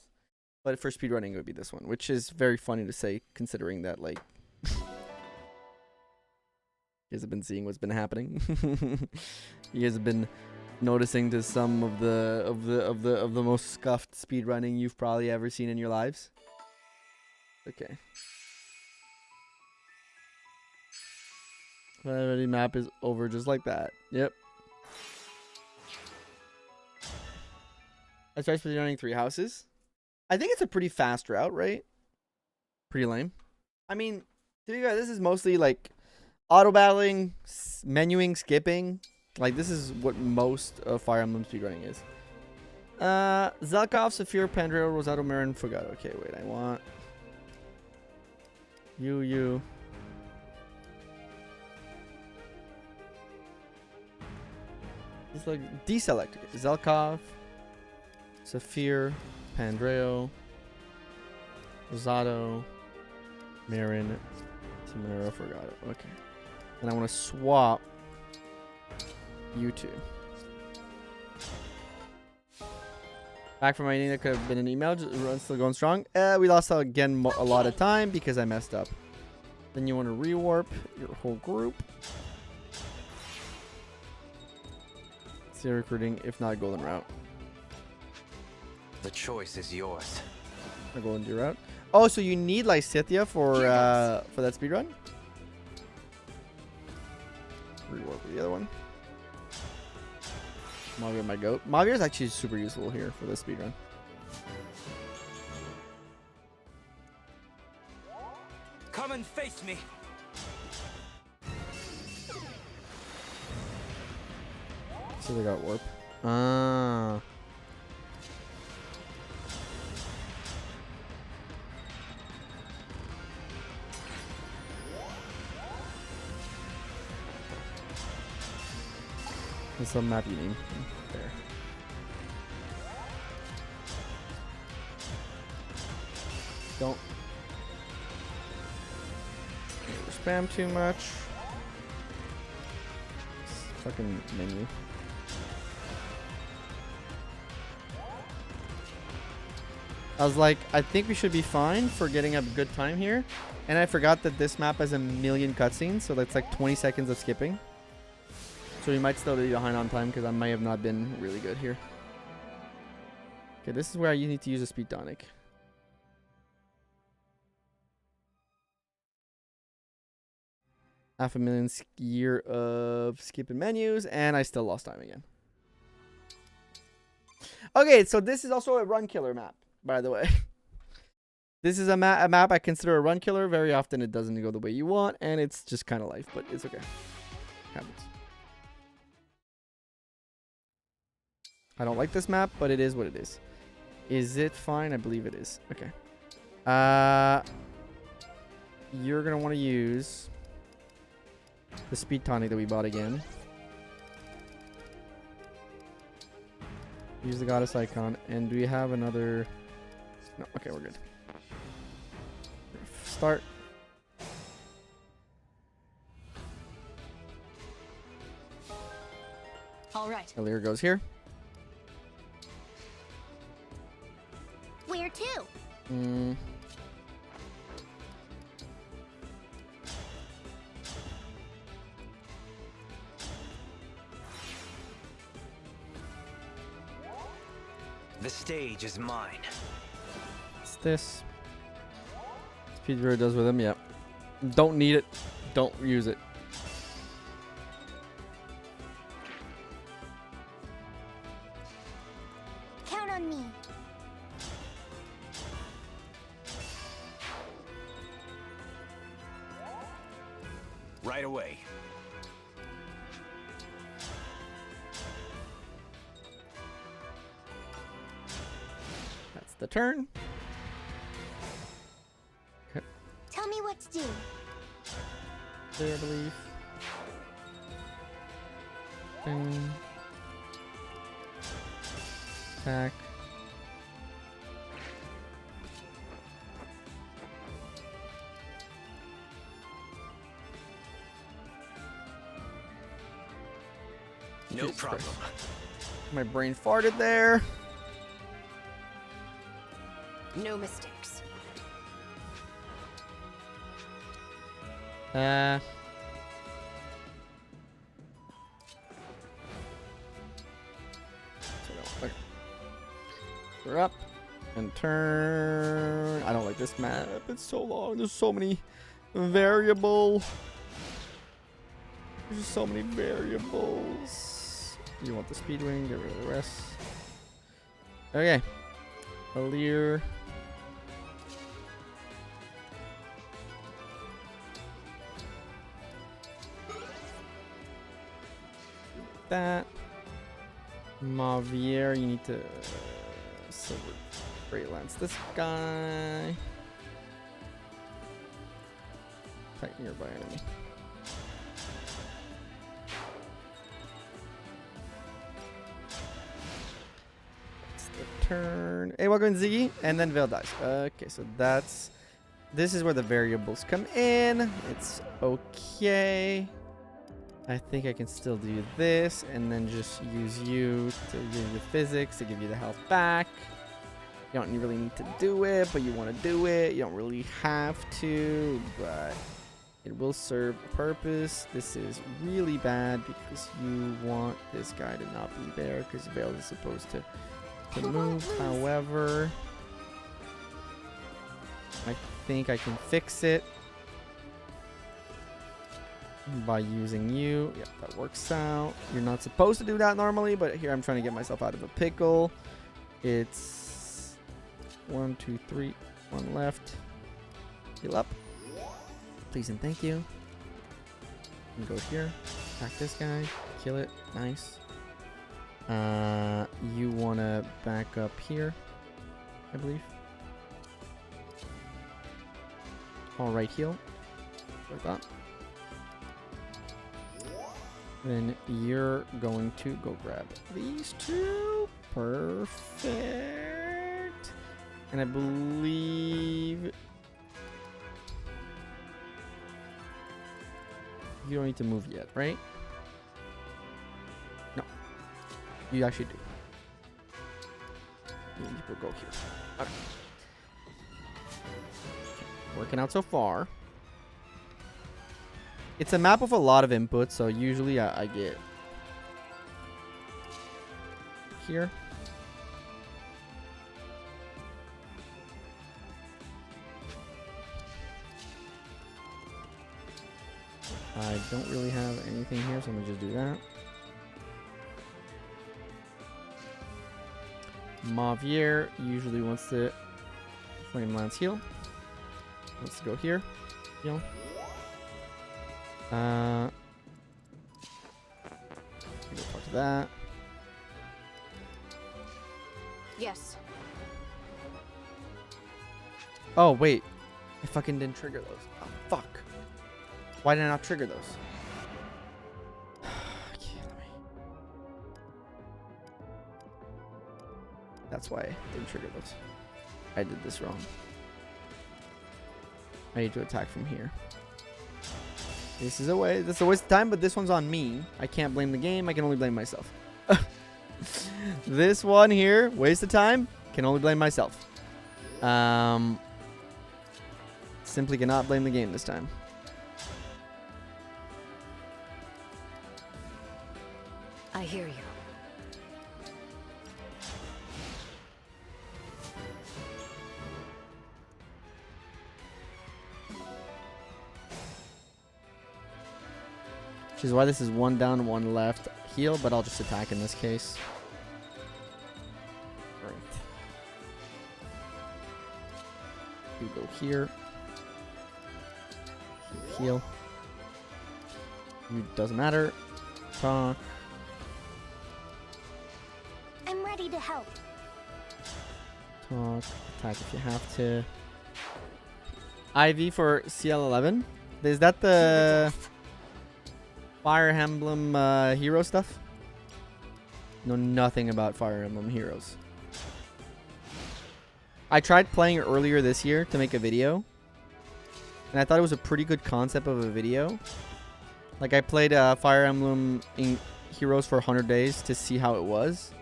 Speaker 1: But for speedrunning, it would be this one, which is very funny to say, considering that, like, you guys have been seeing what's been happening. You guys have been noticing to some of the most scuffed speedrunning you've probably ever seen in your lives. Okay. The map is over just like that. Yep. I tried speedrunning 3 houses. I think it's a pretty fast route, right? Pretty lame. I mean, to be fair, this is mostly like auto battling, menuing, skipping. Like, this is what most of Fire Emblem speedrunning is. Zelkov, Saphir, Pandreo, Rosato, Marin, Fugato. Okay, wait, I want you. Just like deselect. Zelkov, Saphir, Pandreo, Rosato, Marin, Tamara, Fugato. Okay. And I want to swap you two. Back from my meeting, that could have been an email. Just still going strong. We lost again a lot of time because I messed up. Then you want to rewarp your whole group. See recruiting, if not golden route.
Speaker 5: The choice is yours.
Speaker 1: A golden deer route. Oh, so you need Lysithia for that speedrun? Rewarp the other one. Mavir, my goat. Mavir is actually super useful here for this speedrun.
Speaker 5: Come and face me.
Speaker 1: So they got warp. Ah. There's some map you need. There. Don't spam too much. Fucking menu. I was like, I think we should be fine for getting a good time here. And I forgot that this map has a million cutscenes, so that's like 20 seconds of skipping. So we might still be behind on time because I might have not been really good here. Okay, this is where you need to use a speed tonic. 500,000 year of skipping menus, and I still lost time again. Okay, so this is also a run killer map, by the way. This is a map I consider a run killer. Very often it doesn't go the way you want, and it's just kind of life, but it's okay. Happens. I don't like this map, but it is what it is. Is it fine? I believe it is. Okay. You're going to want to use the speed tonic that we bought again. Use the goddess icon. And do we have another... No, okay, we're good. Start.
Speaker 3: All right.
Speaker 1: Alear goes here.
Speaker 6: Where to?
Speaker 5: The stage is mine.
Speaker 1: What's this? Speedrun does with him, yep. Don't need it. Don't use it.
Speaker 6: Count on me.
Speaker 5: Right away.
Speaker 1: That's the turn.
Speaker 6: Tell me what to do.
Speaker 1: There, I believe. Ding. Attack.
Speaker 5: No
Speaker 1: Jesus
Speaker 5: problem.
Speaker 1: Christ. My brain farted there.
Speaker 3: No mistakes. Okay. We're up and turn. I don't like this map. It's so long. There's so many variables. There's just so many variables. You want the speed wing? Get rid of the rest. Okay. Alear. That. Mavier, you need to silver great lance this guy. Attack nearby enemy. It's the turn. Hey, welcome Ziggy, and then Veil dies. Okay, so that's this is where the variables come in. It's okay. I think I can still do this and then just use you to give you the physics to give you the health back. You don't really need to do it, but you want to do it. You don't really have to, but it will serve a purpose. This is really bad because you want this guy to not be there because Veil is supposed to move. However, I think I can fix it by using you. Yep, that works out. You're not supposed to do that normally, but here I'm trying to get myself out of a pickle. It's 1, 2, 3, 1 left. Heal up. Please and thank you. And go here. Attack this guy. Kill it. Nice. You want to back up here, I believe. All right, heal. Like that. Then you're going to go grab these two. Perfect. And I believe you don't need to move yet, right? No. You actually do. You need to go here. Okay. Working out so far. It's a map with a lot of inputs, so usually I get here. I don't really have anything here, so I'm gonna just do that. Mavier usually wants to Flame Lance heal. Let's go here. Heal. Go talk to that.
Speaker 9: Yes.
Speaker 3: Oh, wait. I fucking didn't trigger those. Oh, fuck. Why did I not trigger those? Okay, that's why I didn't trigger those. I did this wrong. I need to attack from here. This is a way. This is a waste of time, but this one's on me. I can't blame the game. I can only blame myself. This one here, waste of time, can only blame myself. Simply cannot blame the game this time.
Speaker 9: I hear you.
Speaker 3: Which is why this is 1 down, 1 left heal, but I'll just attack in this case. Right. You go here. Heal. You doesn't matter. Talk.
Speaker 6: I'm ready to help.
Speaker 3: Talk. Attack if you have to. IV for CL11. Is that the Fire Emblem hero stuff? Know nothing about Fire Emblem heroes. I tried playing it earlier this year to make a video, and I thought it was a pretty good concept of a video. Like, I played Fire Emblem in Heroes for 100 days to see how it was,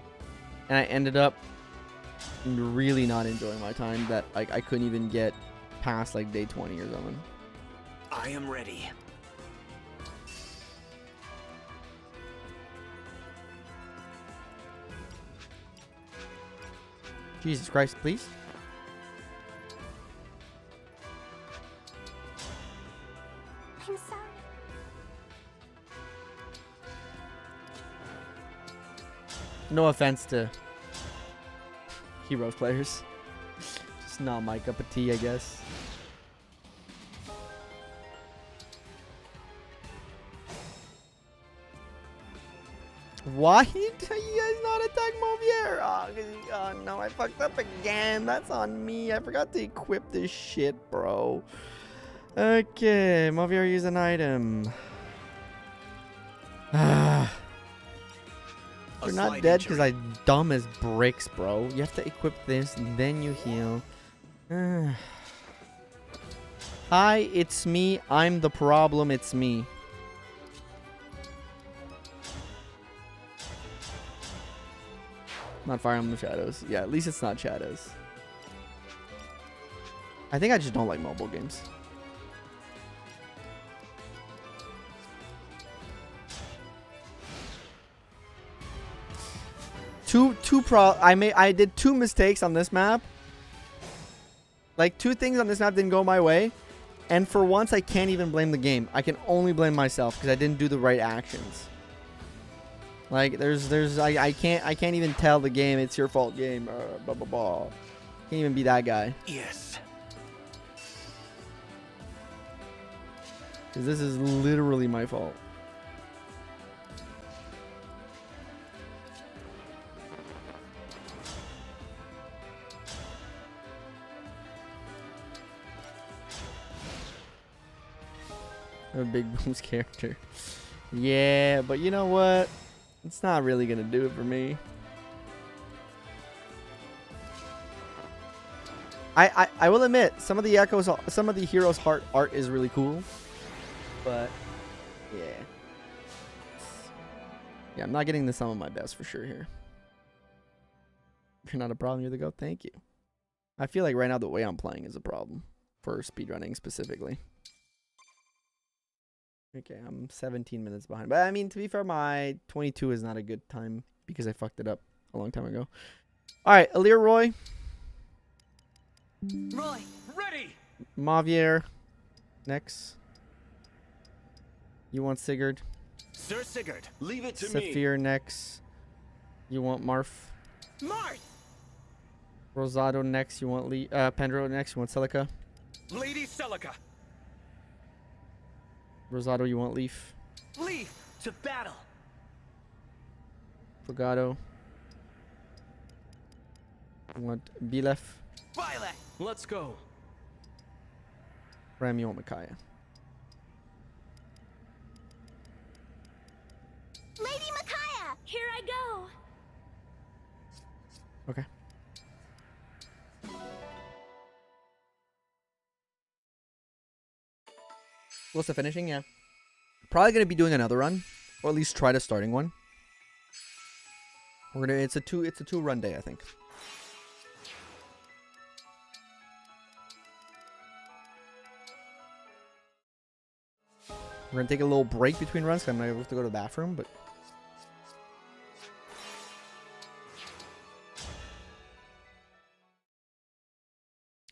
Speaker 3: and I ended up really not enjoying my time. That I couldn't even get past like day 20 or something.
Speaker 5: I am ready.
Speaker 3: Jesus Christ, please.
Speaker 6: I'm sorry.
Speaker 3: No offense to Heroes players. Just not my cup of tea, I guess. Why did you guys not attack Movier? Oh, no, I fucked up again. That's on me. I forgot to equip this shit, bro. Okay, Movier, use an item. You're not dead because I'm dumb as bricks, bro. You have to equip this and then you heal. Hi, it's me. I'm the problem. It's me. Not Fire Emblem Shadows. Yeah, at least it's not Shadows. I think I just don't like mobile games. I did 2 mistakes on this map. Like, 2 things on this map didn't go my way. And for once, I can't even blame the game. I can only blame myself because I didn't do the right actions. Like, I can't even tell the game it's your fault, game. Blah blah blah. Can't even be that guy.
Speaker 5: Yes.
Speaker 3: Because this is literally my fault. A big boost character. Yeah, but you know what? It's not really gonna do it for me. I will admit some of the heroes' art is really cool, but yeah, I'm not getting the sum of my best for sure here. If you're not a problem, you're the GOAT. Thank you. I feel like right now the way I'm playing is a problem for speedrunning specifically. Okay, I'm 17 minutes behind. But I mean, to be fair, my 22 is not a good time because I fucked it up a long time ago. All right, Alear, Roy.
Speaker 8: Roy, ready!
Speaker 3: Mavier. Next. You want Sigurd?
Speaker 5: Sir Sigurd.
Speaker 4: Leave it to me.
Speaker 3: Saphir next. You want Marf?
Speaker 5: Marth!
Speaker 3: Rosado next. You want Pendro next. You want Celica?
Speaker 5: Lady Celica.
Speaker 3: Rosado, you want Leaf?
Speaker 8: Leaf to battle.
Speaker 3: Fogado. You want Bilef?
Speaker 8: Violet.
Speaker 7: Let's go.
Speaker 3: Ram, you want Micaiah?
Speaker 6: Lady Micaiah, here I go.
Speaker 3: Okay. Close to finishing, yeah.
Speaker 1: Probably gonna be doing another run, or at least try to starting one. We're gonna. It's a two run day, I think. We're gonna take a little break between runs. 'Cause I'm gonna have to go to the bathroom, but.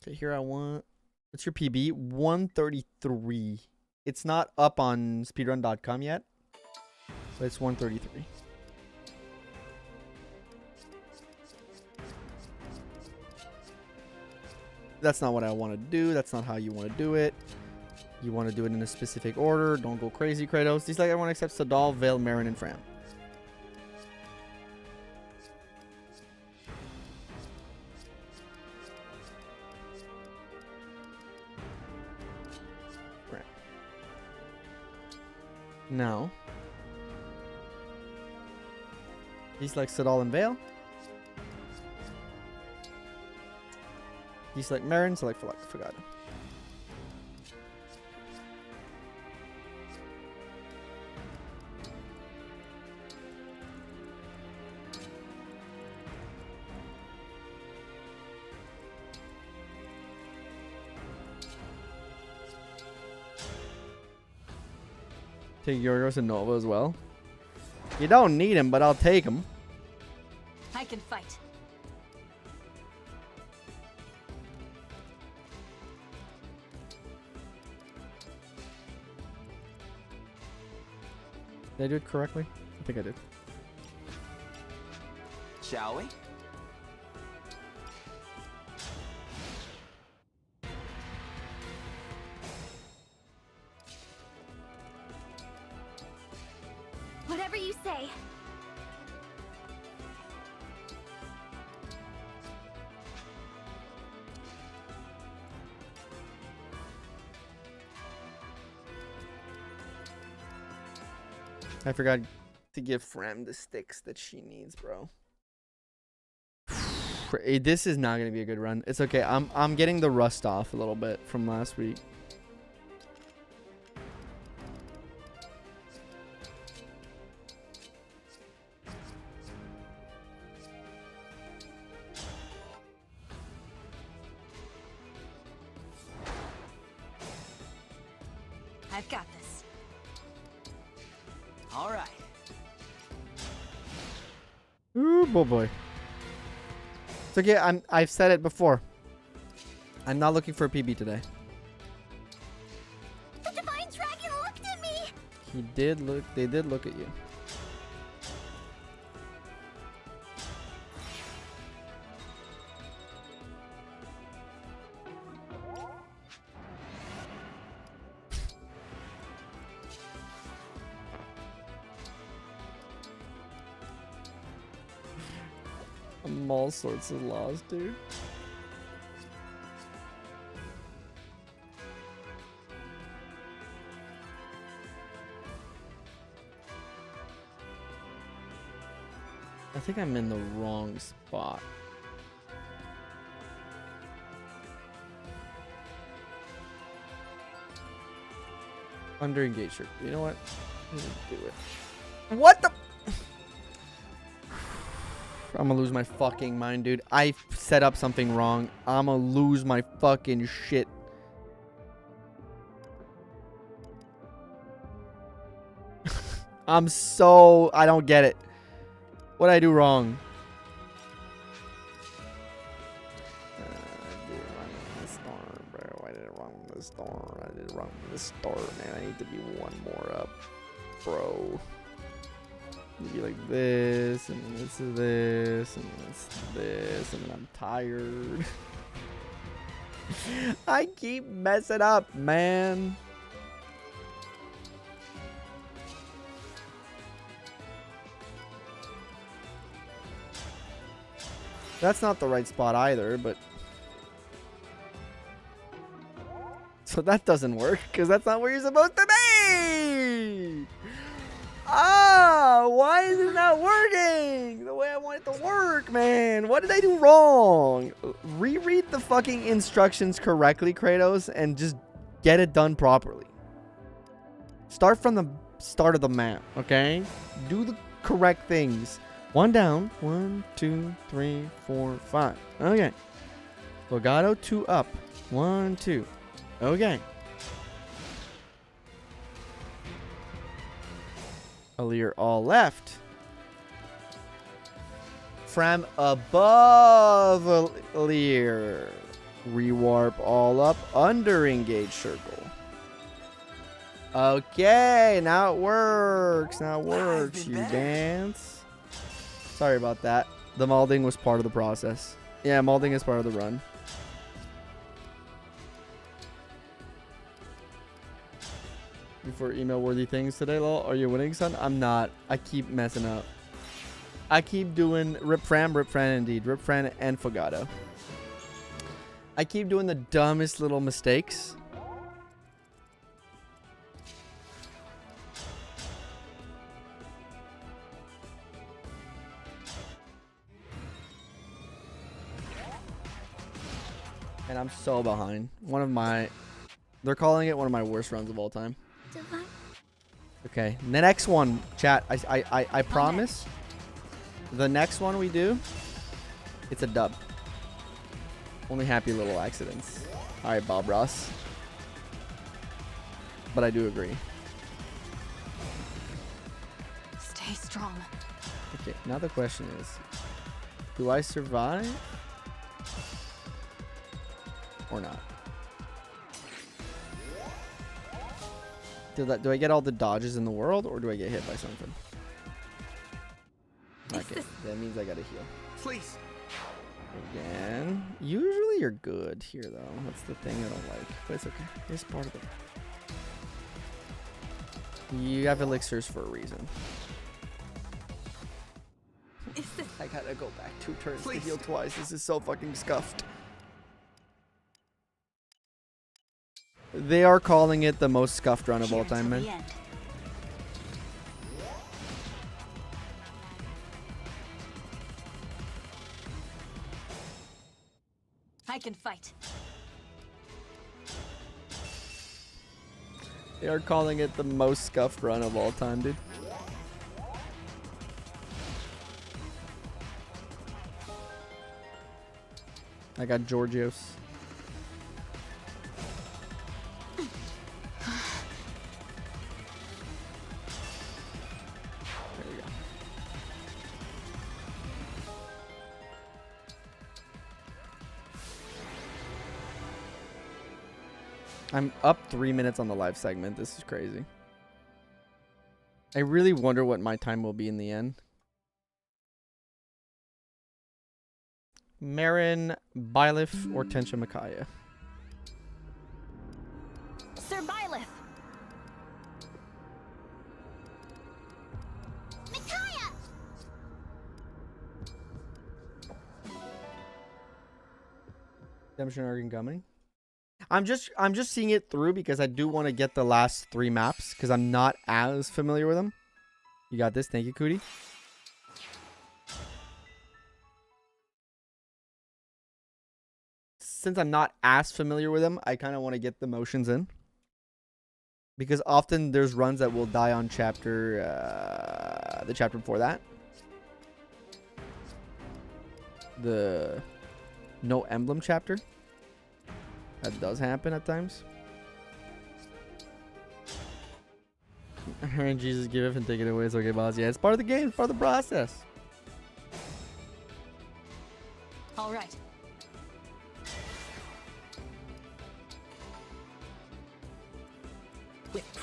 Speaker 1: Okay, here I want. What's your PB? 133. It's not up on speedrun.com yet, but it's 133. That's not what I want to do. That's not how you want to do it. You want to do it in a specific order. Don't go crazy, Kratos. Just like everyone except Sadal, Vale, Marin, and Fram. Right. Now, he's like Sadal and Vale. He's like Marin, so like Fogado. Take Yorgos and Nova as well. You don't need him, but I'll take him.
Speaker 9: I can fight.
Speaker 3: Did I do it correctly? I think I did.
Speaker 4: Shall we?
Speaker 6: Whatever you say.
Speaker 3: I forgot to give Fram the sticks that she needs, bro. This is not gonna be a good run. It's okay. I'm getting the rust off a little bit from last week.
Speaker 9: I've got this.
Speaker 8: All right.
Speaker 3: Ooh, boy. It's okay. I've said it before. I'm not looking for a PB today.
Speaker 6: The Divine Dragon looked at me.
Speaker 3: He did look. They did look at you. I'm all sorts of lost, dude. I think I'm in the wrong spot. Under engaged. You know what? I'm gonna do it. What the? I'm gonna lose my fucking mind, dude. I set up something wrong. I'm gonna lose my fucking shit. I don't get it. What did I do wrong? I did it wrong in the storm, bro. I did it wrong in the storm. I did it wrong from the start, man. I need to be one more up, bro. It'd be like this, and then this is this, and then it's this, and then I'm tired. I keep messing up, man. That's not the right spot either, but... So that doesn't work, because that's not where you're supposed to be! Ah, why is it not working the way I want it to work, man? What did I do wrong? Reread the fucking instructions correctly, Kratos, and just get it done properly. Start from the start of the map, okay? Do the correct things. One down. 1, 2, 3, 4, 5. Okay. Legato 2 up. 1, 2. Okay. Alear all left. From above Alear. Rewarp all up under engage circle. Okay, now it works. Now it works. You dance. Sorry about that. The molding was part of the process. Yeah, molding is part of the run. Before email worthy things today, lol. Are you winning, son? I'm not. I keep messing up. I keep doing Rip Fran indeed. Rip Fran and Fogato. I keep doing the dumbest little mistakes. And I'm so behind. They're calling it one of my worst runs of all time. Okay, the next one, chat. I promise. The next one we do, it's a dub. Only happy little accidents. All right, Bob Ross. But I do agree.
Speaker 9: Stay strong.
Speaker 3: Okay, now the question is, do I survive or not? Do I get all the dodges in the world, or do I get hit by something? Okay, that means I gotta heal.
Speaker 8: Please.
Speaker 3: Again. Usually you're good here, though. That's the thing I don't like. But it's okay. It's part of it. You have elixirs for a reason. I gotta go back 2 turns to heal twice. This is so fucking scuffed. They are calling it the most scuffed run of all time, man.
Speaker 9: I can fight.
Speaker 3: They are calling it the most scuffed run of all time, dude. I got Georgios. There we go. I'm up 3 minutes on the live segment. This is crazy. I really wonder what my time will be in the end. Marin, Byleth, or Tensha Micaiah?
Speaker 6: Sir Byleth! Micaiah!
Speaker 3: Redemption arc incoming. I'm just seeing it through because I do want to get the last 3 maps because I'm not as familiar with them. You got this. Thank you, Cootie. Since I'm not as familiar with them, I kind of want to get the motions in. Because often there's runs that will die on chapter, the chapter before that. The no emblem chapter. That does happen at times. And Jesus, give it and take it away. It's okay, boss. Yeah, it's part of the game. It's part of the process.
Speaker 9: All right.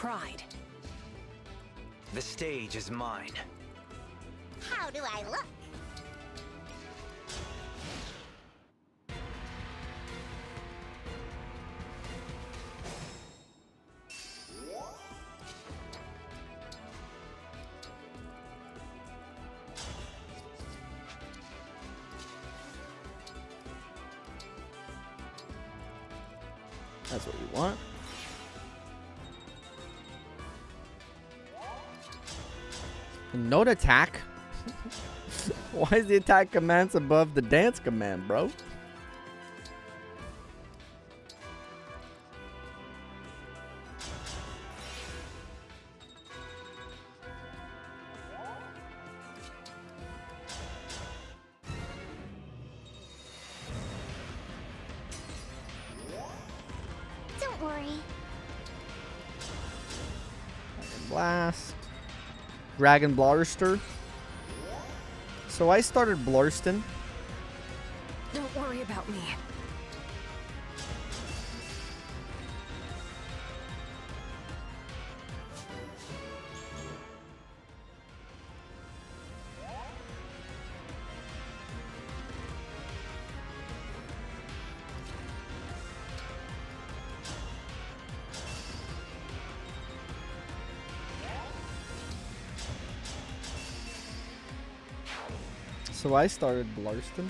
Speaker 9: pride.
Speaker 4: The stage is mine.
Speaker 6: How do I look?
Speaker 3: That's what we want. Note attack? Why is the attack commands above the dance command, bro?
Speaker 6: Don't worry.
Speaker 3: Blast. Dragon Blarster. So I started Blarston.
Speaker 9: Don't worry about me.
Speaker 3: So I started Blarston.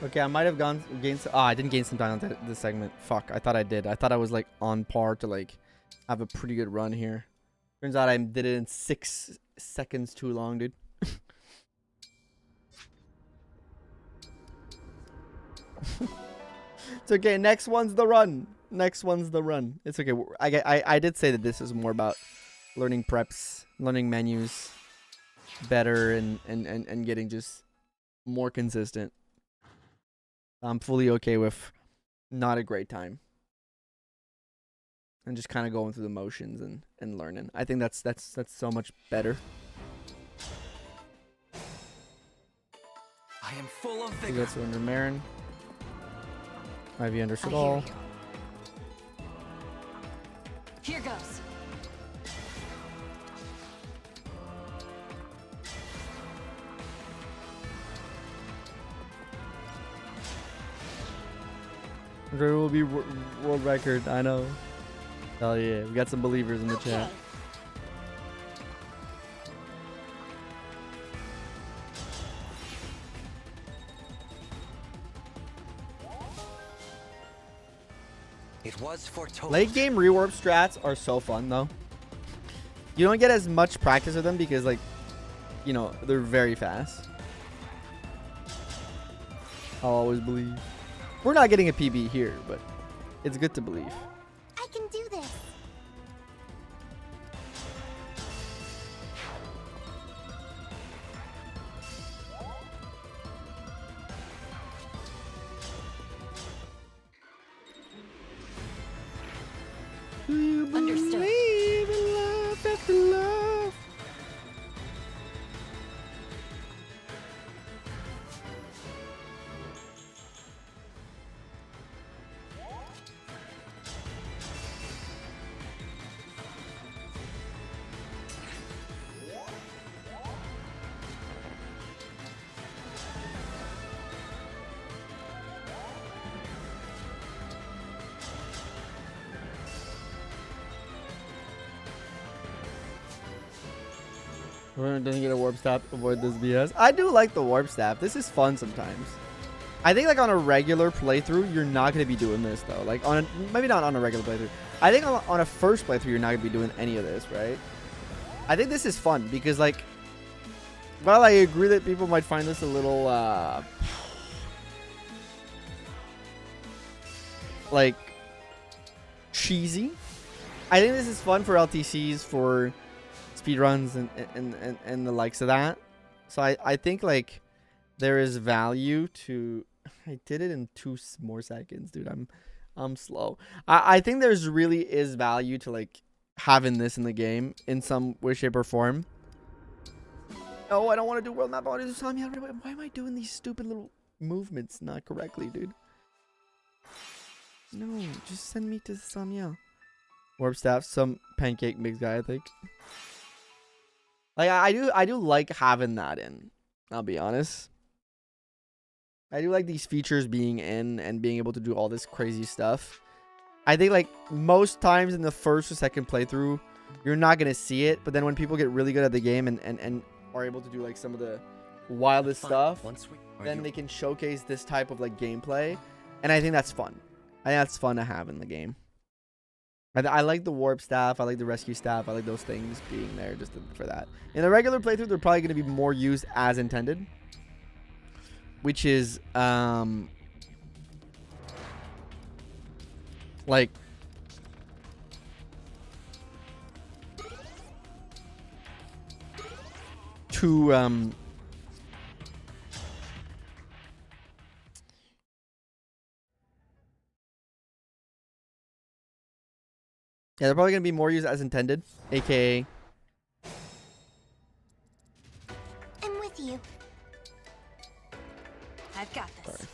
Speaker 3: Okay, I might have gained some, I didn't gain some time on this segment. Fuck, I thought I did. I thought I was like on par to like have a pretty good run here. Turns out I did it in 6 seconds too long, dude. It's okay. Next one's the run. Next one's the run. It's okay. I did say that this is more about learning preps, learning menus better, and getting just more consistent. I'm fully okay with not a great time and just kind of going through the motions and learning. I think that's so much better.
Speaker 7: I am full of
Speaker 3: We
Speaker 7: vigor.
Speaker 3: got Surrender Marin. IV
Speaker 9: I
Speaker 3: understood
Speaker 9: hear
Speaker 3: all.
Speaker 9: you. Here goes.
Speaker 3: There will be world record. I know. Hell yeah, we got some believers in the
Speaker 6: Okay.
Speaker 3: chat.
Speaker 4: It was foretold.
Speaker 3: Late game rewarp strats are so fun though. You don't get as much practice with them because, like, you know, they're very fast. I'll always believe. We're not getting a PB here, but it's good to believe.
Speaker 6: I can do this.
Speaker 9: Understood.
Speaker 3: Believe in love after love. We're gonna get a warp staff. Avoid this BS. I do like the warp staff. This is fun sometimes. I think like on a regular playthrough, you're not gonna be doing this though. Like on maybe not on a regular playthrough. I think on a first playthrough, you're not gonna be doing any of this, right? I think this is fun because, like, while I agree that people might find this a little like cheesy, I think this is fun for LTCs, for speedruns and the likes of that. So I think like there is value to. I did it in 2 more seconds, dude. I'm slow. I think there's really is value to like having this in the game in some way, shape, or form. Oh, I don't want to do world map. I want to do Sammy. Why am I doing these stupid little movements not correctly, dude? No, just send me to Samya. Warp staff, some pancake mix guy, I think. Like I do like having that in. I'll be honest. I do like these features being in and being able to do all this crazy stuff. I think like most times in the first or second playthrough, you're not gonna see it, but then when people get really good at the game and are able to do like some of the wildest stuff, then they can showcase this type of like gameplay, and I think that's fun. I think that's fun to have in the game. I like the warp staff, I like the rescue staff, I like those things being there just for that. In a regular playthrough, they're probably going to be more used as intended, which is like to yeah, they're probably going to be more used as intended, aka
Speaker 6: I'm with you.
Speaker 9: I've got this.
Speaker 3: sorry.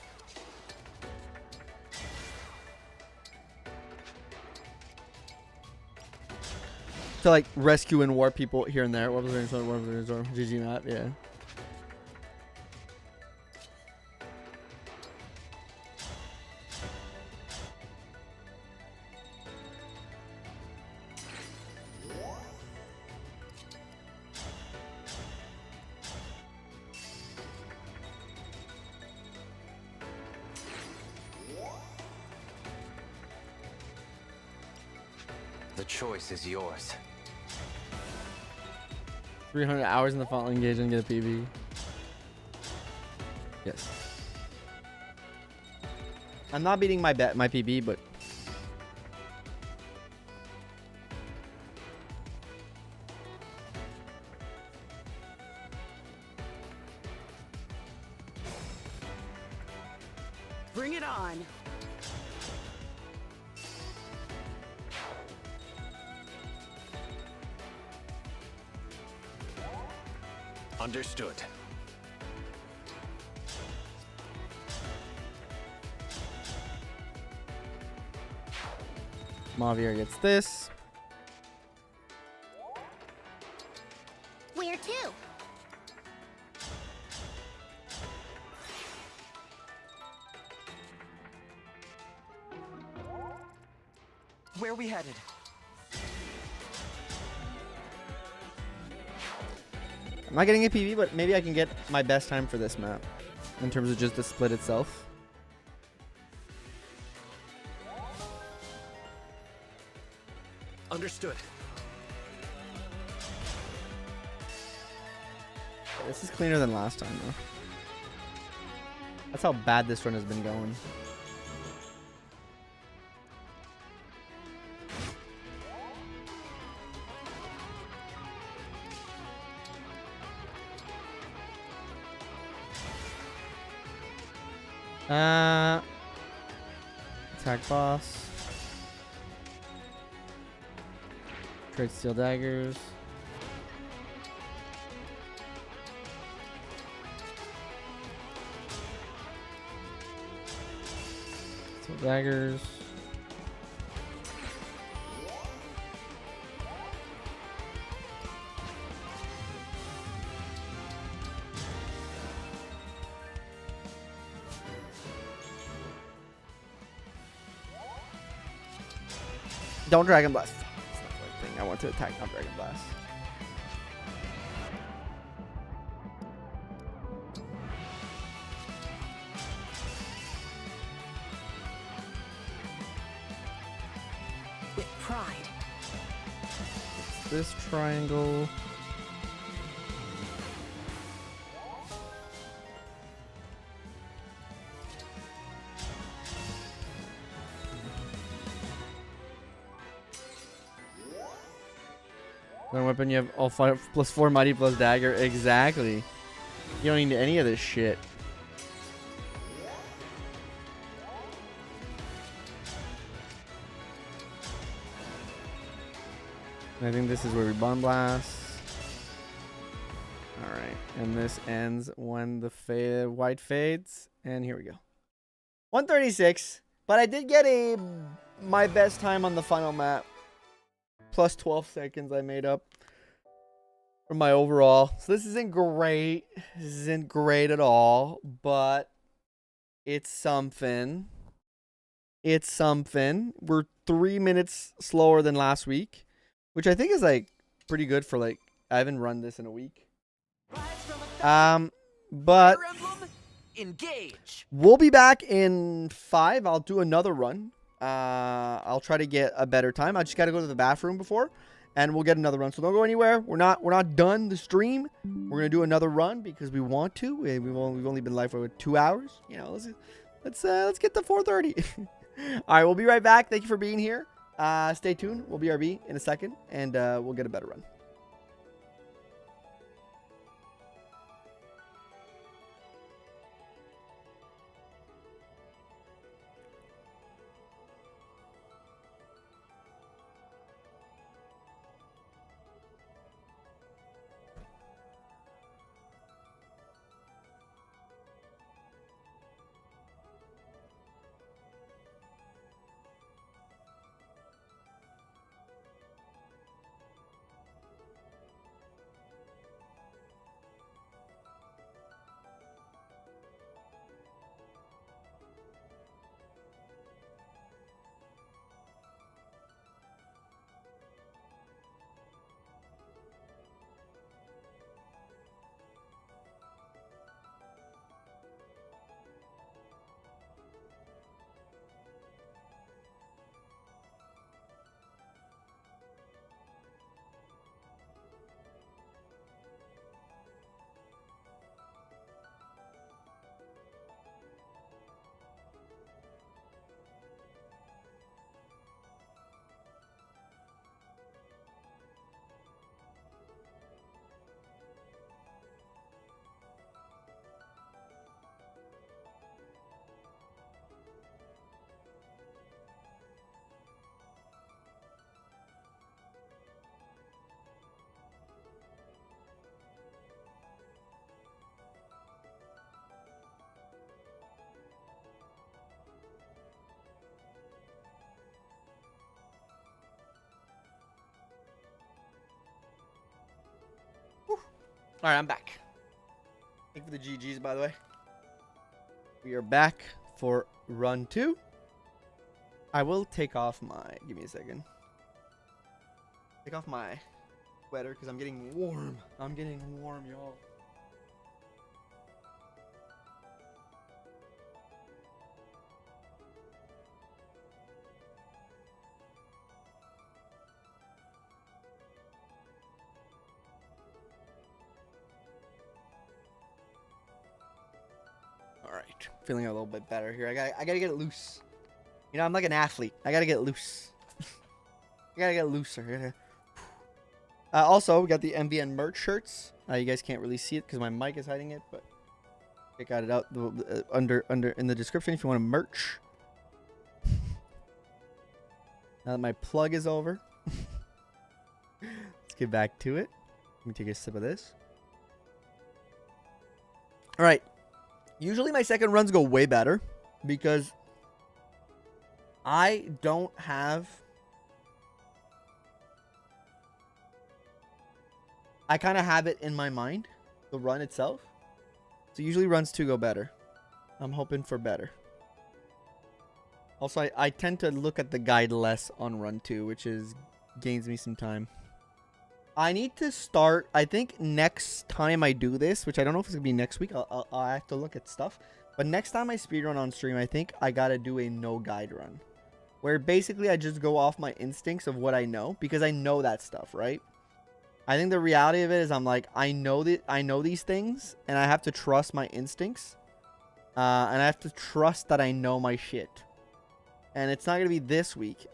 Speaker 3: To like rescue and warp people here and there. What was there? GG not, yeah.
Speaker 4: The choice is yours.
Speaker 3: 300 hours in the fall engage and get a PB. Yes. I'm not beating my PB, but
Speaker 10: Bring it on.
Speaker 5: Understood.
Speaker 3: Mavier gets this.
Speaker 6: Where to?
Speaker 8: Where are we headed?
Speaker 3: I'm not getting a PB, but maybe I can get my best time for this map in terms of just the split itself.
Speaker 7: Understood.
Speaker 3: This is cleaner than last time, though. That's how bad this run has been going. Attack boss. Trade steel daggers. Steel daggers. Don't Dragon Blast. That's not the right thing. I want to attack, not Dragon Blast.
Speaker 10: With pride.
Speaker 3: This triangle. One weapon, you have all 5 plus 4 mighty plus dagger. Exactly. You don't need any of this shit. I think this is where we bond blast. Alright. And this ends when the white fades. And here we go. 136.
Speaker 1: But I did get my best time on the final map. Plus 12 seconds I made up from my overall. So this isn't great. This isn't great at all. But it's something. It's something. We're 3 minutes slower than last week. Which I think is like pretty good for like, I haven't run this in a week. But
Speaker 7: Emblem, engage.
Speaker 1: we'll be back in 5. I'll do another run. I'll try to get a better time. I just got to go to the bathroom before, and we'll get another run. So don't go anywhere. We're not done the stream. We're gonna do another run because we want to. We've only been live for 2 hours. You know, let's get to 4:30. All right, we'll be right back. Thank you for being here. Stay tuned. We'll BRB in a second, and we'll get a better run. All right, I'm back. Thank you for the GGs, by the way. We are back for run 2. I will take off my... Give me a second. Take off my sweater because I'm getting warm. I'm getting warm, y'all. Alright, feeling a little bit better here. I gotta get it loose. You know, I'm like an athlete. I gotta get loose. I gotta get looser. Also, we got the MVN merch shirts. You guys can't really see it because my mic is hiding it, but check it out under in the description if you want to merch. Now that my plug is over, let's get back to it. Let me take a sip of this. All right. Usually my second runs go way better because I don't have... I kind of have it in my mind, the run itself. So usually runs 2 go better. I'm hoping for better. Also, I tend to look at the guide less on run 2, which gains me some time. I need to start, I think next time I do this, which I don't know if it's going to be next week. I'll have to look at stuff. But next time I speedrun on stream, I think I got to do a no guide run. Where basically I just go off my instincts of what I know. Because I know that stuff, right? I think the reality of it is I'm like, I know these things. And I have to trust my instincts. And I have to trust that I know my shit. And it's not going to be this week.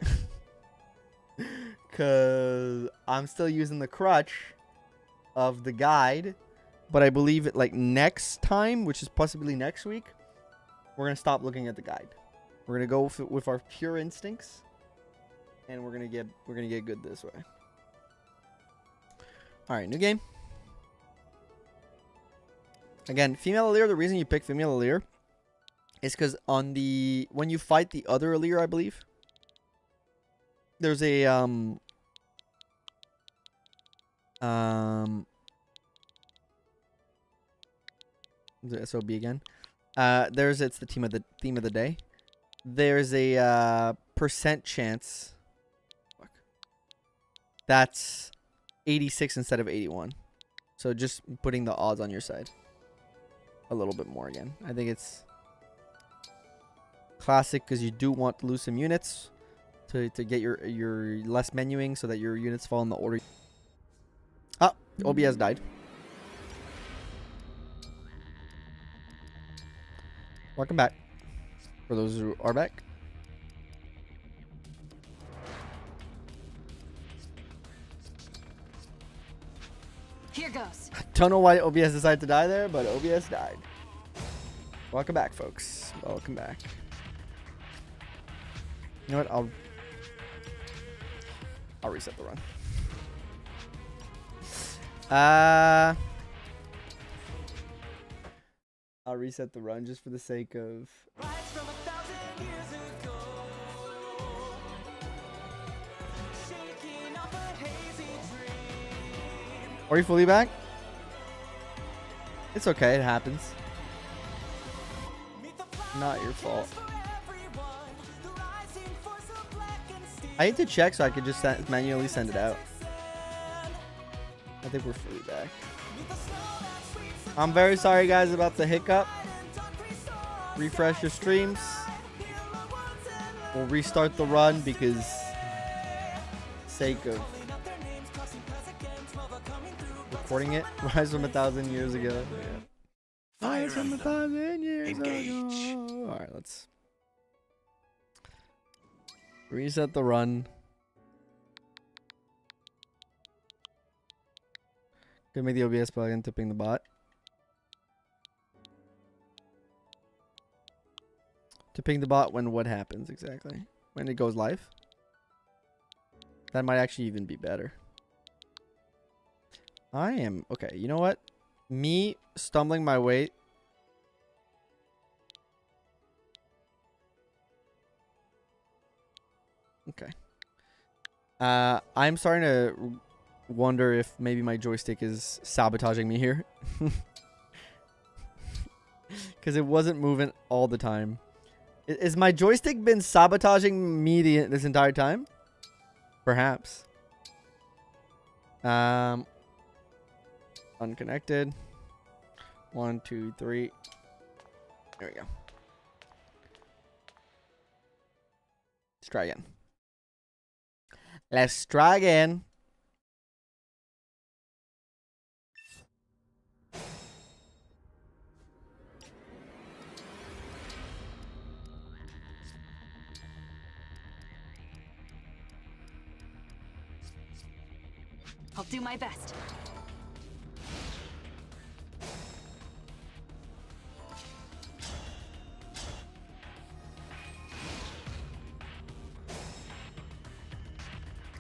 Speaker 1: Because I'm still using the crutch of the guide. But I believe it like next time, which is possibly next week, we're going to stop looking at the guide. We're going to go with our pure instincts. And we're going to get good this way. All right, new game. Again, female Alear, the reason you pick female Alear
Speaker 3: is because on the when you fight the other Alear, I believe, there's a the SOB again. It's the theme of the day. There's a percent chance. Fuck. That's 86 instead of 81. So just putting the odds on your side a little bit more again. I think it's classic because you do want to lose some units to get your less menuing so that your units fall in the order. Ah, OBS died. Welcome back. For those who are back.
Speaker 9: Here goes.
Speaker 3: Don't know why OBS decided to die there, but OBS died. Welcome back, folks. Welcome back. You know what? I'll reset the run. I'll reset the run just for the sake of. Are you fully back? It's okay, it happens. Not your fault. I need to check so I could just manually send it out. I think we're fully back. I'm very sorry, guys, about the hiccup. Refresh your streams. We'll restart the run because sake of recording it. Rise from 1,000 years ago. Yeah. Rise from 1,000 years ago. All right, let's reset the run. Gonna make the OBS plugin to ping the bot. To ping the bot when what happens exactly? When it goes live? That might actually even be better. Okay, you know what? Me stumbling my way. Okay. I'm starting to wonder if maybe my joystick is sabotaging me here. Because it wasn't moving all the time. Is my joystick been sabotaging me this entire time? Perhaps. Unconnected. 1, 2, 3. There we go. Let's try again. Let's try again.
Speaker 9: I'll do my best.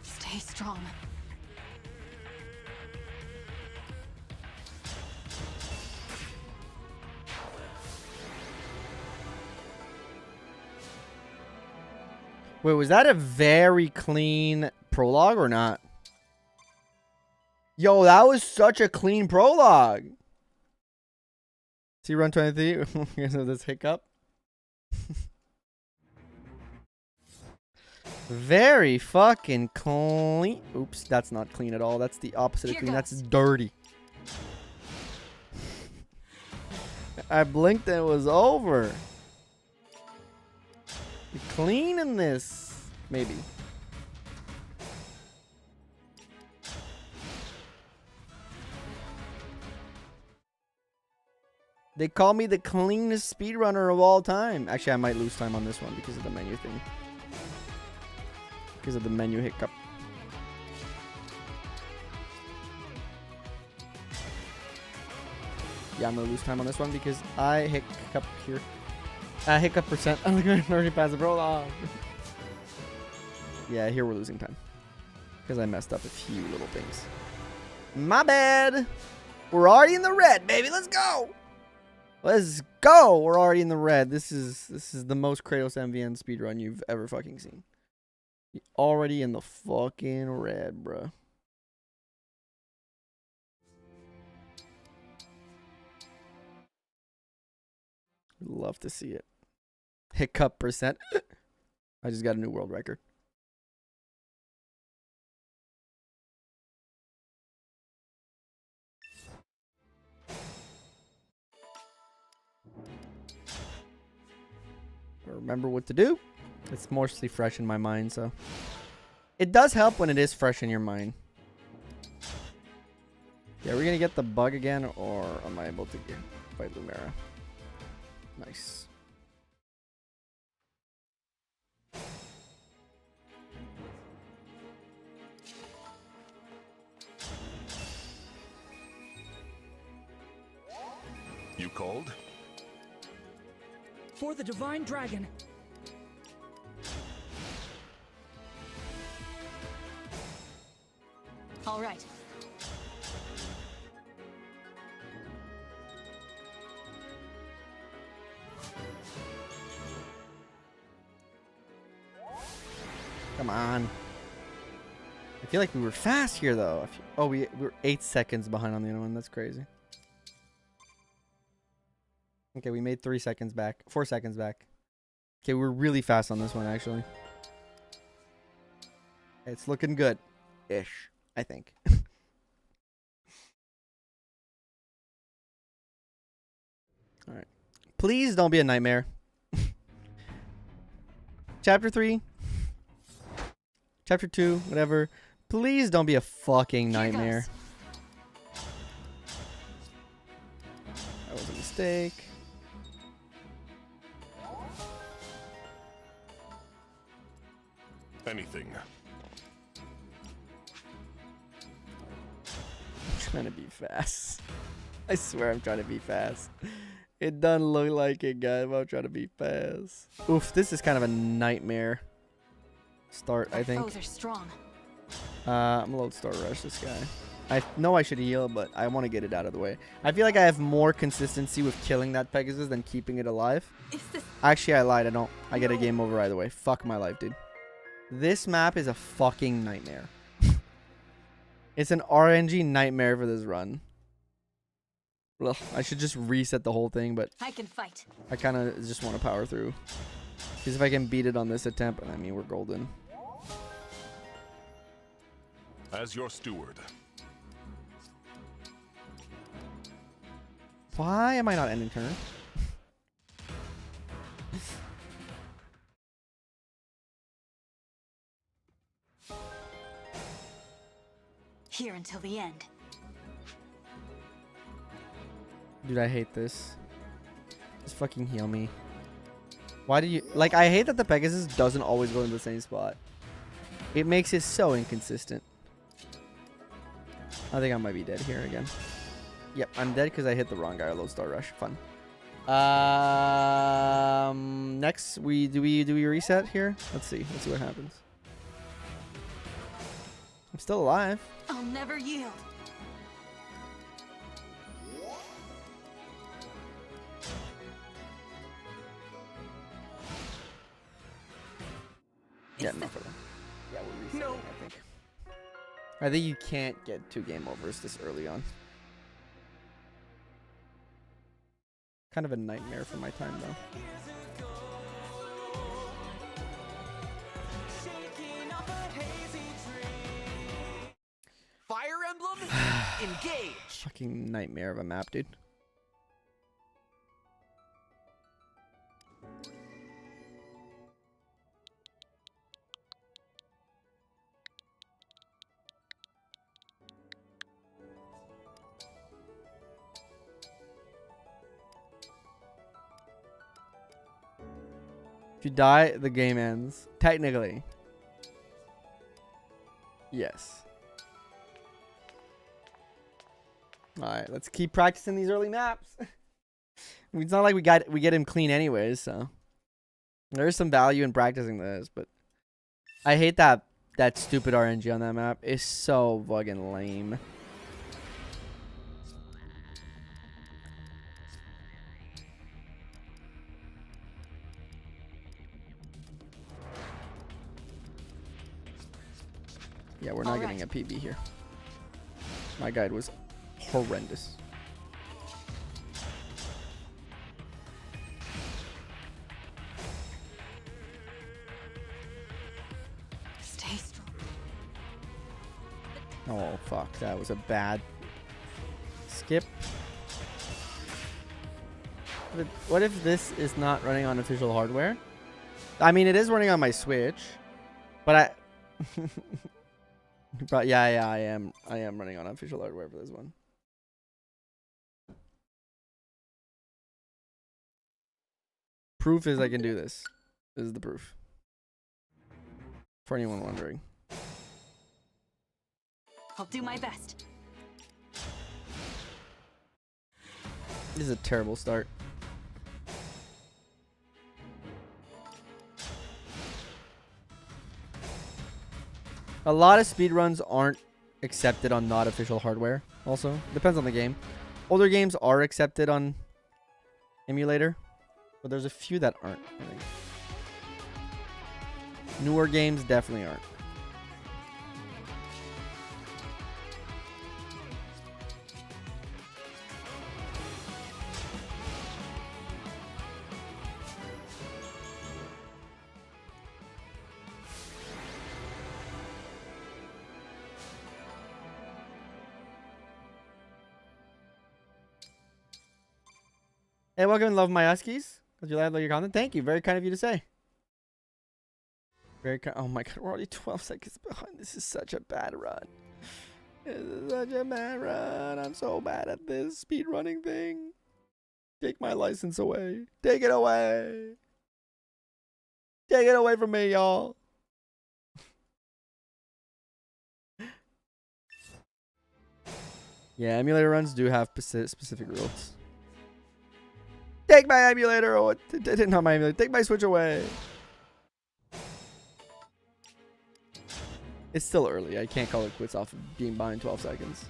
Speaker 9: Stay strong.
Speaker 3: Wait, was that a very clean prologue or not? Yo, that was such a clean prologue. See, run 23 because of this hiccup. Very fucking clean. Oops, that's not clean at all. That's the opposite of clean. That's dirty. I blinked and it was over. You're cleaning this. Maybe. They call me the cleanest speedrunner of all time. Actually, I might lose time on this one because of the menu thing. Because of the menu hiccup. Yeah, I'm going to lose time on this one because I hiccup here. Hiccup percent. I'm going to already pass the prologue. Yeah, here we're losing time. Because I messed up a few little things. My bad. We're already in the red, baby. Let's go.
Speaker 1: Let's go. We're already in the red. This is the most Kratos MVN speedrun you've ever fucking seen. You're already in the fucking red, bruh. Love to see it. Hiccup percent. I just got a new world record. Remember what to do. It's mostly fresh in my mind, so it does help when it is fresh in your mind. Yeah, are we gonna get the bug again, or am I able to fight Lumera? Nice.
Speaker 5: You called?
Speaker 7: For the divine dragon.
Speaker 9: All right.
Speaker 1: Come on. I feel like we were fast here, though. Oh, we were 8 seconds behind on the other one. That's crazy. Okay, we made 3 seconds back. 4 seconds back. Okay, we're really fast on this one, actually. It's looking good-ish, I think. All right. Please don't be a nightmare. Chapter 3. Chapter 2, whatever. Please don't be a fucking nightmare. That was a mistake.
Speaker 5: Anything.
Speaker 1: I'm trying to be fast. I swear I'm trying to be fast. It doesn't look like it, guys, but I'm trying to be fast. Oof, this is kind of a nightmare start, I think.
Speaker 9: Foes are strong.
Speaker 1: I'm a little start rush this guy. I know I should heal, but I want to get it out of the way. I feel like I have more consistency with killing that Pegasus than keeping it alive. Actually, I lied. I don't. I get a game over either way. Fuck my life, dude. This map is a fucking nightmare. It's an RNG nightmare for this run. Ugh, I should just reset the whole thing, but
Speaker 9: I can fight.
Speaker 1: I kind of just want to power through. Because if I can beat it on this attempt, I mean, we're golden.
Speaker 5: As your steward.
Speaker 1: Why am I not ending turn?
Speaker 9: Here until the end.
Speaker 1: Dude, I hate this. Just fucking heal me. Why do you... Like, I hate that the Pegasus doesn't always go in the same spot. It makes it so inconsistent. I think I might be dead here again. Yep, I'm dead because I hit the wrong guy. Low star rush. Fun. Next, do we reset here? Let's see. Let's see what happens. I'm still alive.
Speaker 9: I'll never yield.
Speaker 1: Yeah, enough of them. Yeah, we're resetting, no. I think. I think you can't get 2 game overs this early on. Kind of a nightmare for my time, though.
Speaker 7: Fire Emblem, engage.
Speaker 1: Fucking nightmare of a map, dude. If you die, the game ends. Technically. Yes. Alright, let's keep practicing these early maps. It's not like we get him clean anyways, so. There's some value in practicing this, but I hate that stupid RNG on that map. It's so fucking lame.
Speaker 3: Yeah, we're not getting a PB here. My guide was horrendous.
Speaker 9: Stay strong.
Speaker 3: Oh, fuck. That was a bad skip. What if this is not running on official hardware? I mean, it is running on my Switch, but I... but yeah, I am running on official hardware for this one. Proof is I can do this. This is the proof. For anyone wondering.
Speaker 9: I'll do my best.
Speaker 3: This is a terrible start. A lot of speedruns aren't accepted on not official hardware. Also, depends on the game. Older games are accepted on emulator, but there's a few that aren't, I think. Newer games definitely aren't. Hey, welcome, love my Huskies. Did you like your content? Thank you. Very kind of you to say. Very kind. Oh my god, we're already 12 seconds behind. This is such a bad run. This is such a bad run. I'm so bad at this speed running thing. Take my license away. Take it away. Take it away from me, y'all. Yeah, emulator runs do have specific rules. Take my emulator, or not my emulator. Take my Switch away. It's still early. I can't call it quits off of being behind 12 seconds.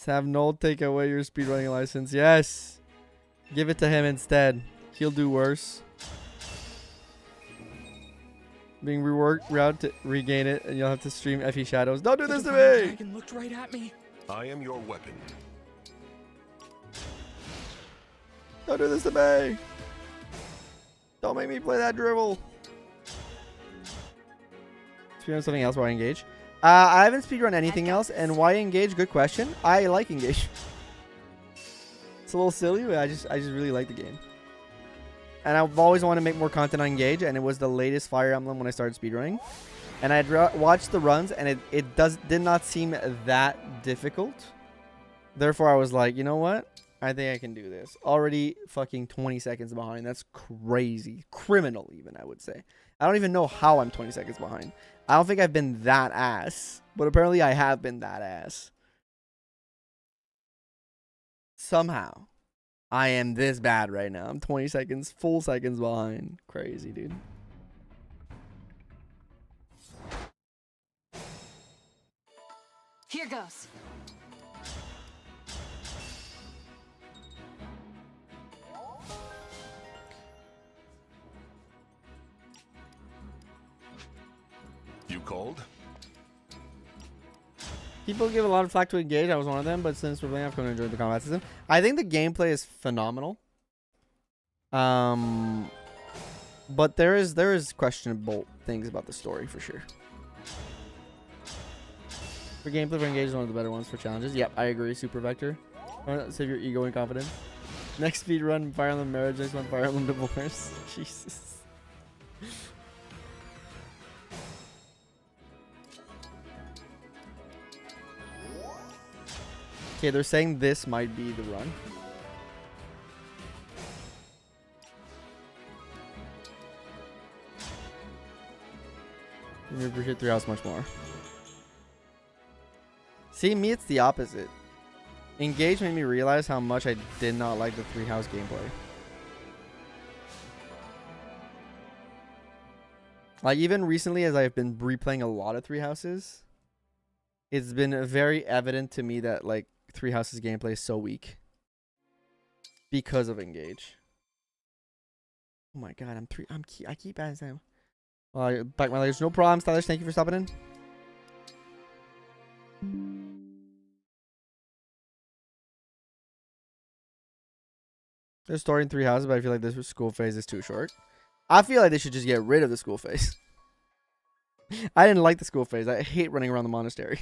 Speaker 3: Have Noel take away your speedrunning license. Yes. Give it to him instead. He'll do worse. Being reworked route to regain it, and you'll have to stream FE Shadows. Don't do this to me!
Speaker 7: Dragon looked right at me.
Speaker 5: I am your weapon.
Speaker 3: Don't do this to me! Don't make me play that dribble. Speedrun something else while I engage. I haven't speedrun anything else, and why engage? Good question. I like engage. It's a little silly, but I just really like the game. And I've always wanted to make more content on engage, and it was the latest Fire Emblem when I started speedrunning. And I'd watched the runs, and it did not seem that difficult. Therefore, I was like, you know what? I think I can do this. Already fucking 20 seconds behind. That's crazy. Criminal, even, I would say. I don't even know how I'm 20 seconds behind. I don't think I've been that ass. But apparently, I have been that ass. Somehow, I am this bad right now. I'm 20 seconds, full seconds behind. Crazy, dude.
Speaker 9: Here goes.
Speaker 5: You called?
Speaker 3: People give a lot of flack to engage. I was one of them, but since we're playing, I've come to enjoy the combat system. I think the gameplay is phenomenal. But there is questionable things about the story for sure. For gameplay, for engage is one of the better ones for challenges. Yep, I agree. Super Vector. Save your ego and confidence. Next speed run, Fire Emblem Marriage. Next one, Fire Emblem Divorce. Jesus. Okay, they're saying this might be the run. We appreciate 3 House much more. See, me, it's the opposite. Engage made me realize how much I did not like the 3 House gameplay. Like, even recently, as I've been replaying a lot of 3 Houses, it's been very evident to me that, like, 3 Houses gameplay is so weak. Because of engage. Oh my god, I keep asking. Back my legs. No problem, Stylish. Thank you for stopping in. There's story in 3 houses, but I feel like this school phase is too short. I feel like they should just get rid of the school phase. I didn't like the school phase. I hate running around the monastery.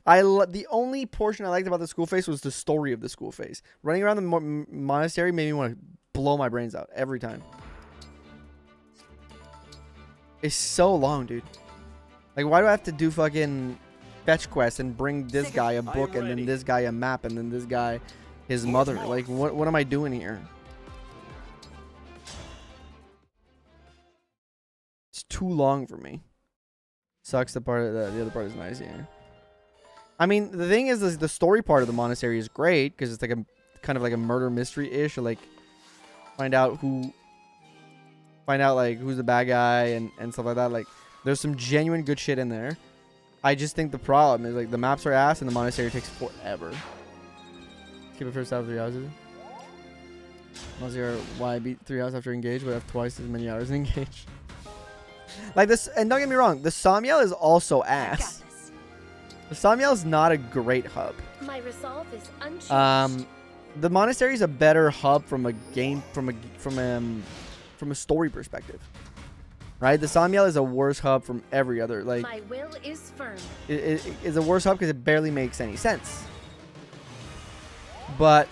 Speaker 3: The only portion I liked about the school phase was the story of the school phase. Running around the monastery made me want to blow my brains out every time. It's so long, dude. Like, why do I have to do fucking fetch quests and bring this guy a book and then this guy a map and then this guy his mother? Like, what am I doing here? It's too long for me. Sucks. The other part is nice. Yeah. I mean, the thing is, the story part of the monastery is great because it's like a kind of like a murder mystery ish, or like find out like who's the bad guy and stuff like that. Like, there's some genuine good shit in there. I just think the problem is like the maps are ass and the monastery takes forever. Keep it first out of 3 houses. Monastery, why I beat 3 houses after engage, but I have twice as many hours in engage. Like this, and don't get me wrong, the Somyel is also ass. The Somyel is not a great hub.
Speaker 6: My resolve is unchanged.
Speaker 3: The monastery is a better hub from a game from a story perspective, right? The Somyel is a worse hub from every other. Like,
Speaker 6: my will is firm.
Speaker 3: It is a worse hub because it barely makes any sense. But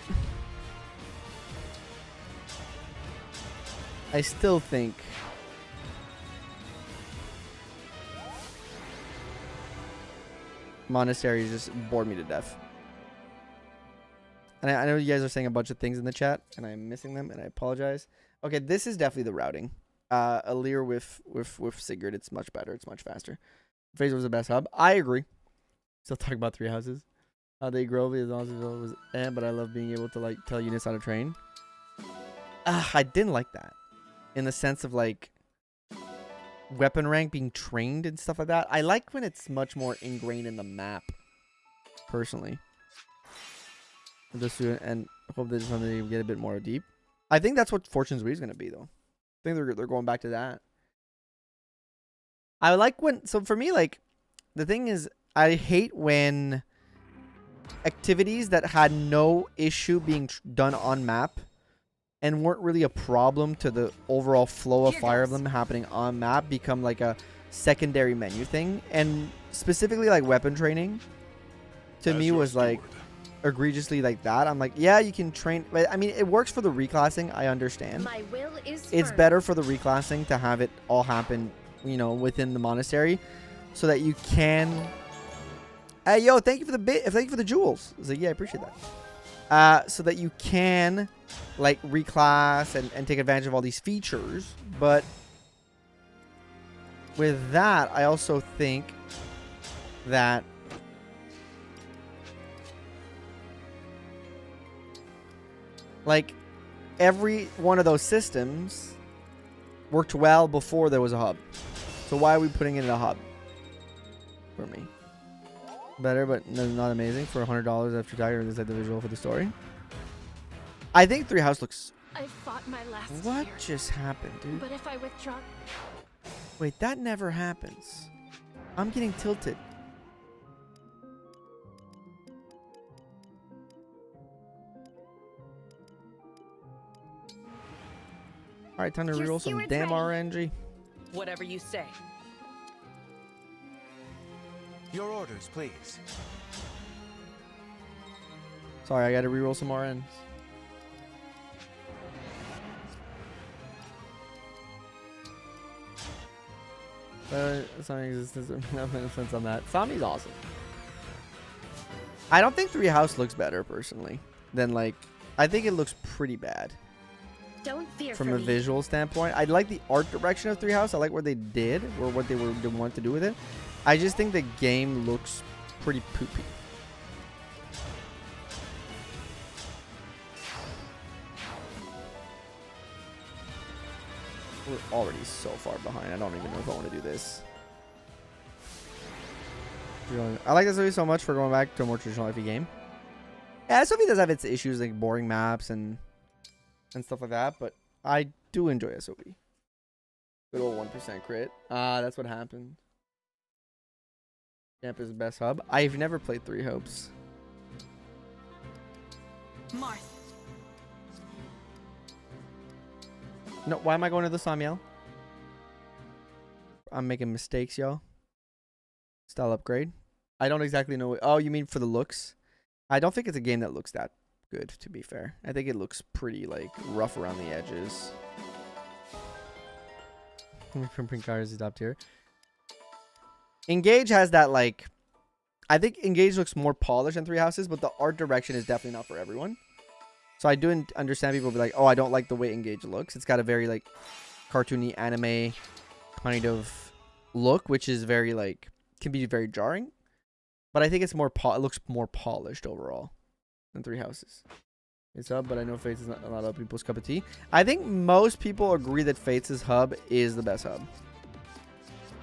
Speaker 3: I still think monastery just bored me to death. And I know you guys are saying a bunch of things in the chat, and I'm missing them, and I apologize. Okay, this is definitely the routing. Alear with Sigurd, it's much better. It's much faster. Phaser was the best hub. I agree. Still talking about 3 houses. They grow as long as it was, but I love being able to like tell units how to train. I didn't like that, in the sense of like weapon rank being trained and stuff like that. I like when it's much more ingrained in the map, personally. And hope they just want to get a bit more deep. I think that's what Fortune's Weave is going to be, though. I think they're going back to that. I like when, so for me, like, the thing is, I hate when activities that had no issue being done on map and weren't really a problem to the overall flow of Fire Emblem happening on map become like a secondary menu thing. And specifically like weapon training to me was like egregiously like that. I'm like, yeah, you can train, but I mean, it works for the reclassing. I understand.
Speaker 6: My will is
Speaker 3: it's
Speaker 6: firm.
Speaker 3: better for the reclassing to have it all happen, you know, within the monastery, so that you can. Hey, yo, thank you for the thank you for the jewels. I was like, yeah, I appreciate that. So that you can like reclass and take advantage of all these features. But with that, I also think that like every one of those systems worked well before there was a hub. So why are we putting it in a hub? For me. Better, but not amazing. For $100 after Tiger, is that the visual for the story? I think 3 House looks...
Speaker 6: I fought my last
Speaker 3: What
Speaker 6: year,
Speaker 3: just happened, dude?
Speaker 6: but if I withdraw...
Speaker 3: Wait, that never happens. I'm getting tilted. Alright, time to
Speaker 6: Your
Speaker 3: reroll some
Speaker 6: steward's
Speaker 3: damn
Speaker 6: ready.
Speaker 3: RNG.
Speaker 7: Whatever you say.
Speaker 4: Your orders, please.
Speaker 3: Sorry, I gotta reroll some RNs. Some existence of no influence on that. Sami's awesome. I don't think 3 House looks better, personally, than like... I think it looks pretty bad.
Speaker 6: Don't fear
Speaker 3: From
Speaker 6: for
Speaker 3: a
Speaker 6: me.
Speaker 3: visual standpoint. I like the art direction of 3 House. I like what they did, or what they wanted to do with it. I just think the game looks pretty poopy. We're already so far behind. I don't even know if I want to do this. I like this movie so much for going back to a more traditional FE game. Yeah, this movie does have its issues, like boring maps and stuff like that, but I do enjoy SOB. Good old 1% crit. Ah, that's what happened. Camp is the best hub. I've never played 3 hubs.
Speaker 9: Marth.
Speaker 3: No, why am I going to the Samiel? I'm making mistakes, y'all. Style upgrade. I don't exactly know. Oh, you mean for the looks? I don't think it's a game that looks that good, to be fair. I think it looks pretty, like, rough around the edges. Print cars is top tier. Engage has that, like... I think Engage looks more polished than Three Houses, but the art direction is definitely not for everyone. So I do understand people be like, oh, I don't like the way Engage looks. It's got a very, like, cartoony anime kind of look, which is very, like, can be very jarring. But I think it's more, it looks more polished overall than Three Houses. It's up, but I know Fates is not a lot of people's cup of tea. I think most people agree that Fates' hub is the best hub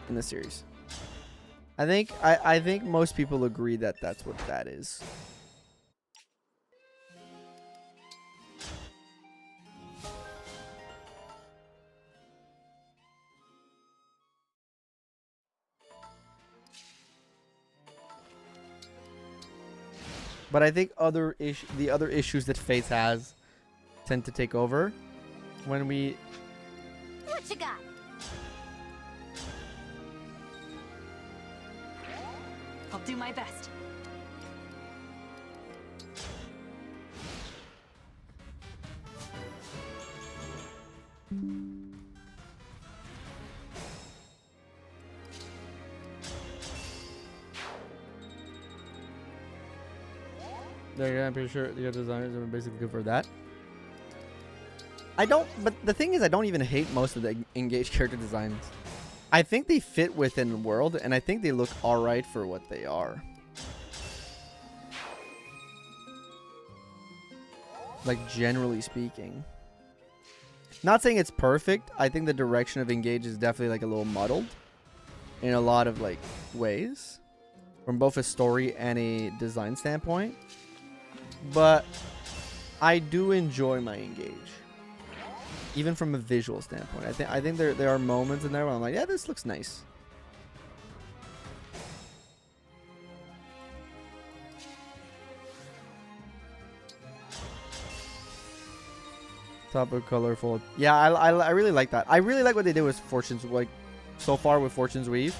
Speaker 3: in the series. I think most people agree that that's what that is. But I think the other issues that Fates has tend to take over when we...
Speaker 9: What you got? I'll do my best.
Speaker 3: Yeah, I'm pretty sure the other designers are basically good for that. I don't, but the thing is, I don't even hate most of the engaged character designs. I think they fit within the world, and I think they look alright for what they are. Like, generally speaking. Not saying it's perfect. I think the direction of Engage is definitely, like, a little muddled. In a lot of, like, ways. From both a story and a design standpoint. But I do enjoy my Engage. Even from a visual standpoint. I think there are moments in there where I'm like, yeah, this looks nice. Top of colorful. Yeah, I really like that. I really like what they did with Fortune's, like, so far with Fortune's Weave.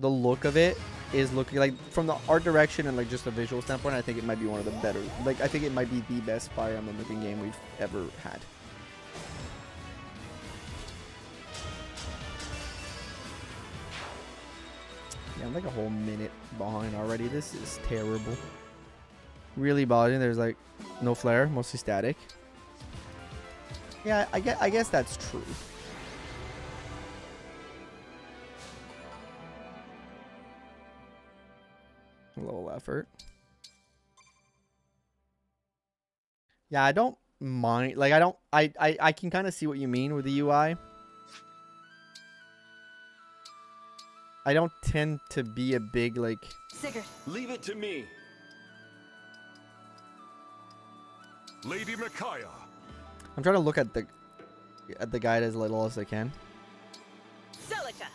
Speaker 3: The look of it is looking like, from the art direction and like just a visual standpoint, I think it might be one of the better, like, I think it might be the best Fire Emblem looking game we've ever had. Yeah, I'm like a whole minute behind already. This is terrible. Really bothering. There's like no flare, mostly static. Yeah, I guess that's true. Low effort. Yeah, I don't mind. Like, I can kind of see what you mean with the UI. I don't tend to be a big, like...
Speaker 9: Sigurd.
Speaker 4: Leave it to me.
Speaker 5: Lady Micaiah.
Speaker 3: I'm trying to look at the guide as little as I can.
Speaker 9: Celica.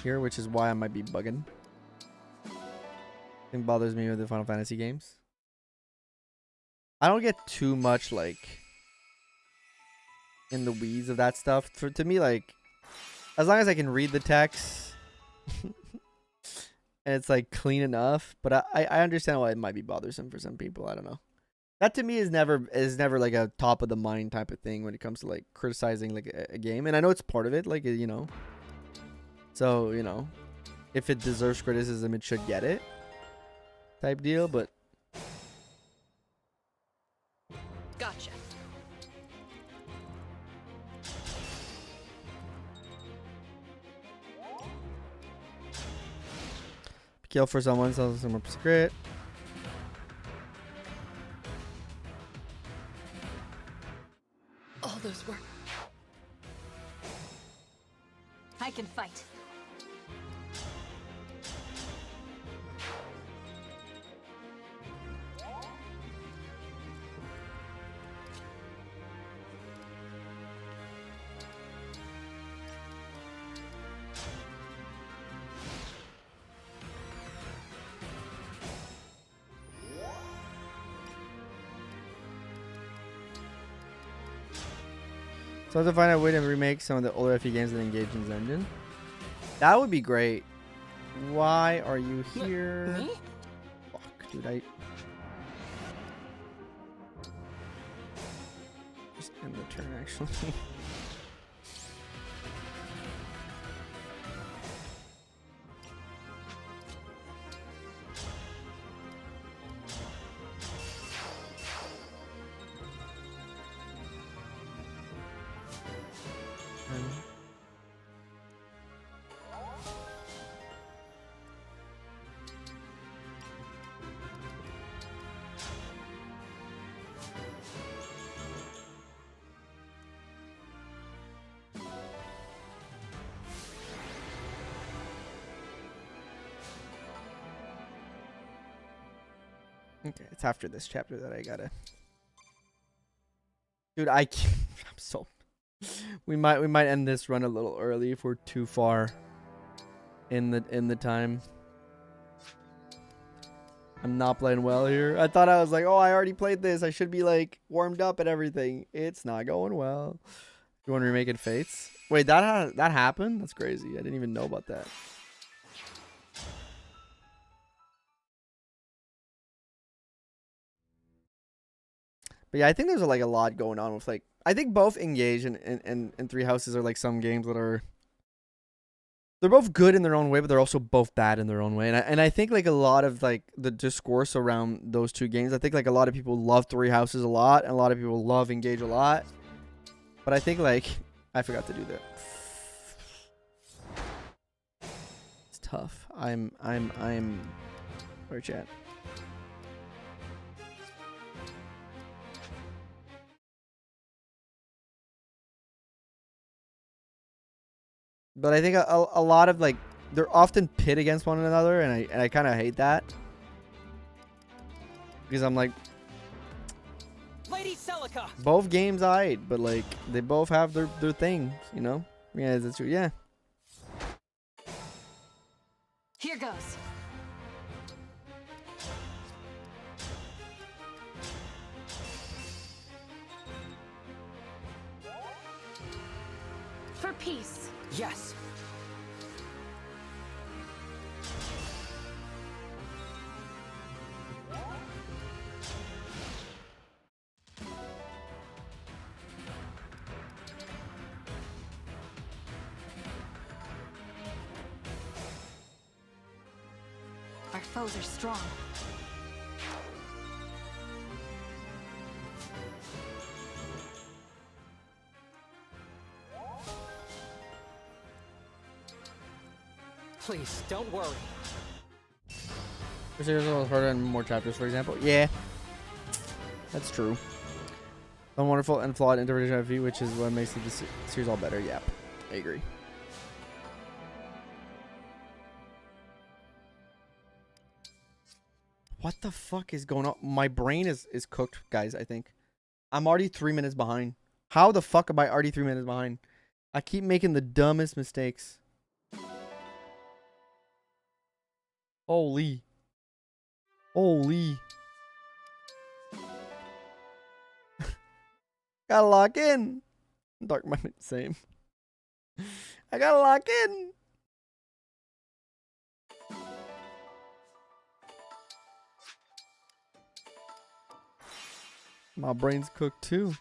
Speaker 3: Here, which is why I might be bugging. Thing bothers me with the Final Fantasy games. I don't get too much, like, in the weeds of that stuff. To me, like, as long as I can read the text and it's like clean enough, but I understand why it might be bothersome for some people. I don't know. That to me is never like a top of the mind type of thing when it comes to like criticizing like a game. And I know it's part of it, like, you know. So, you know, if it deserves criticism, it should get it. Type deal, but
Speaker 9: Gotcha.
Speaker 3: kill for someone, sells some more secret.
Speaker 9: All those were. I can fight.
Speaker 3: So I have to find a way to remake some of the older FE games and engage in the engine. That would be great. Why are you here?
Speaker 7: Me?
Speaker 3: Fuck, dude, I... Just end the turn, actually. Okay, it's after this chapter that I gotta. Dude, I can't. I'm so. We might end this run a little early if we're too far in the time. I'm not playing well here. I thought I was like, oh, I already played this. I should be like warmed up and everything. It's not going well. You want to remake it, Fates? Wait, that happened? That's crazy. I didn't even know about that. But yeah, I think there's like a lot going on with like I think both Engage and Three Houses are like some games that are they're both good in their own way, but they're also both bad in their own way. And I think like a lot of like the discourse around those two games, I think like a lot of people love Three Houses a lot, and a lot of people love Engage a lot. But I think like I forgot to do that. It's tough. I'm where's chat? But I think a lot of like they're often pit against one another, and I kind of hate that because I'm like,
Speaker 7: Lady Celica.
Speaker 3: both games but like they both have their things, you know. Yeah, that's true. Yeah.
Speaker 9: Here goes.
Speaker 6: For peace.
Speaker 7: Yes.
Speaker 9: Our foes are strong.
Speaker 7: Please, don't worry.
Speaker 3: There's a little harder and more chapters, for example. Yeah, that's true. A wonderful and flawed interpretation of V, which is what makes the series all better. Yep, I agree. What the fuck is going on? My brain is cooked, guys, I think. I'm already 3 minutes behind. How the fuck am I already 3 minutes behind? I keep making the dumbest mistakes. Holy. Holy. Gotta lock in. Dark Minded, same. I gotta lock in. My brain's cooked too.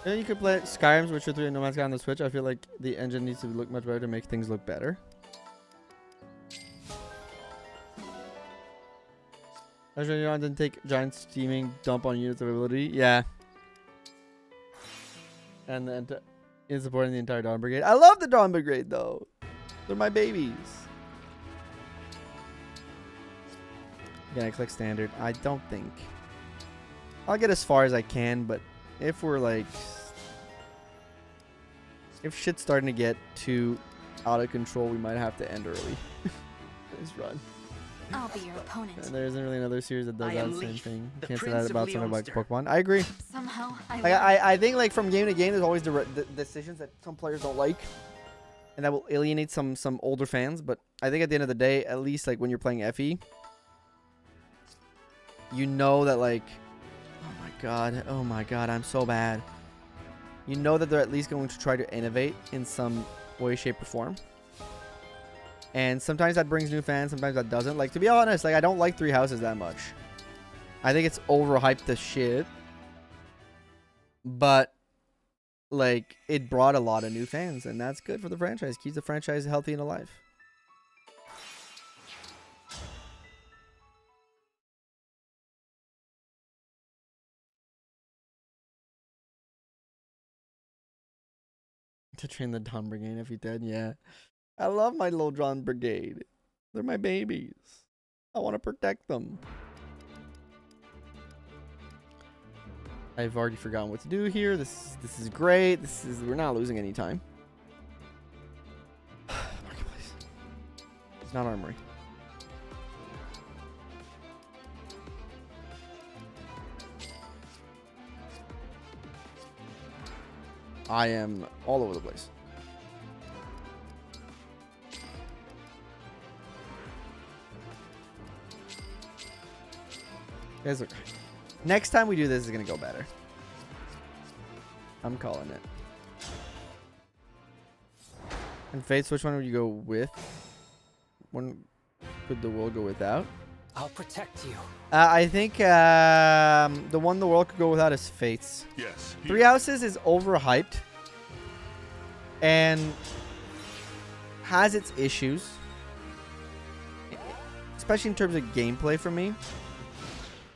Speaker 3: Yeah, you could play Skyrim's Witcher 3 and No Man's Sky on the Switch. I feel like the engine needs to look much better to make things look better. Actually, you didn't take giant steaming dump on units of ability. Yeah. And then is supporting the entire Dawn Brigade. I love the Dawn Brigade though. They're my babies. Again, I click standard. I don't think I'll get as far as I can, but if we're like, if shit's starting to get too out of control, we might have to end early. This run.
Speaker 9: I'll be your opponent.
Speaker 3: And there isn't really another series that does that same thing. You can't say
Speaker 8: Prince
Speaker 3: that
Speaker 8: of
Speaker 3: about something like
Speaker 8: Leonster.
Speaker 3: Pokemon. I agree.
Speaker 9: Somehow,
Speaker 3: I think like from game to game, there's always the decisions that some players don't like. and that will alienate some older fans. But I think at the end of the day, at least like when you're playing FE, you know that like, oh my god, I'm so bad. You know that they're at least going to try to innovate in some way, shape, or form. And sometimes that brings new fans, sometimes that doesn't. Like, to be honest, like I don't like Three Houses that much. I think it's overhyped as shit. But like it brought a lot of new fans, and that's good for the franchise. Keeps the franchise healthy and alive. To train the Dawn Brigade if you did, yeah. I love my little Dawn Brigade. They're my babies. I want to protect them. I've already forgotten what to do here. This is great. We're not losing any time. Marketplace. It's not armory. I am all over the place. Guys, look. Next time we do this is gonna go better. I'm calling it. And Fates, which one would you go with? One could the world go without?
Speaker 7: I'll protect you.
Speaker 3: I think the one the world could go without is Fates.
Speaker 5: Yes.
Speaker 3: Three Houses is overhyped and has its issues, especially in terms of gameplay for me.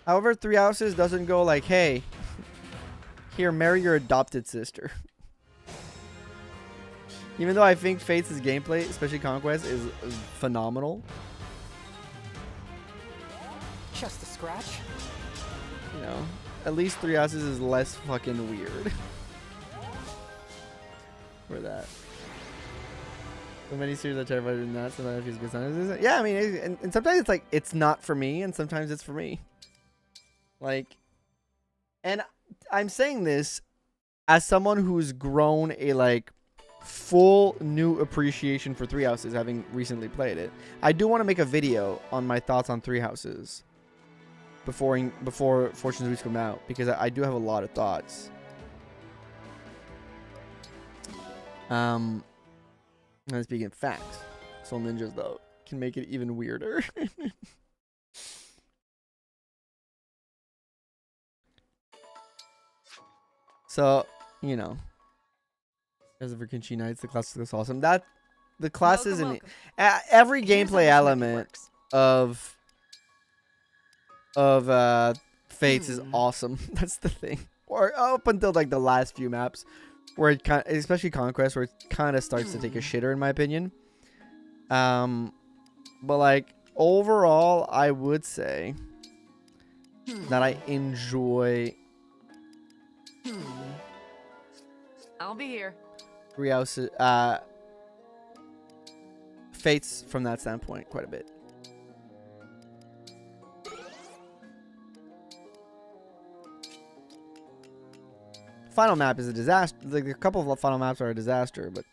Speaker 3: However, Three Houses doesn't go like, hey, here, marry your adopted sister. Even though I think Fates' gameplay, especially Conquest, is phenomenal.
Speaker 7: Just a scratch.
Speaker 3: You know, at least Three Houses is less fucking weird. For that. So many series are terrified of that, sometimes he's good. Sometimes yeah, I mean, and sometimes it's like, it's not for me, and sometimes it's for me. Like, and I'm saying this as someone who's grown a, like, full new appreciation for Three Houses, having recently played it. I do want to make a video on my thoughts on Three Houses before Fortune's Weeks come out, because I do have a lot of thoughts. And speaking of facts, Soul Ninjas though can make it even weirder. So, you know, as for Kinchi Knights, the class looks awesome. That the classes and every gameplay element of Fates is awesome. That's the thing. Or up until like the last few maps, where it kind, especially Conquest, where it kind of starts to take a shitter, in my opinion. But like overall, I would say that I enjoy.
Speaker 9: I'll be here.
Speaker 3: Three Houses, Fates from that standpoint quite a bit. Final map is a disaster. Like a couple of final maps are a disaster, but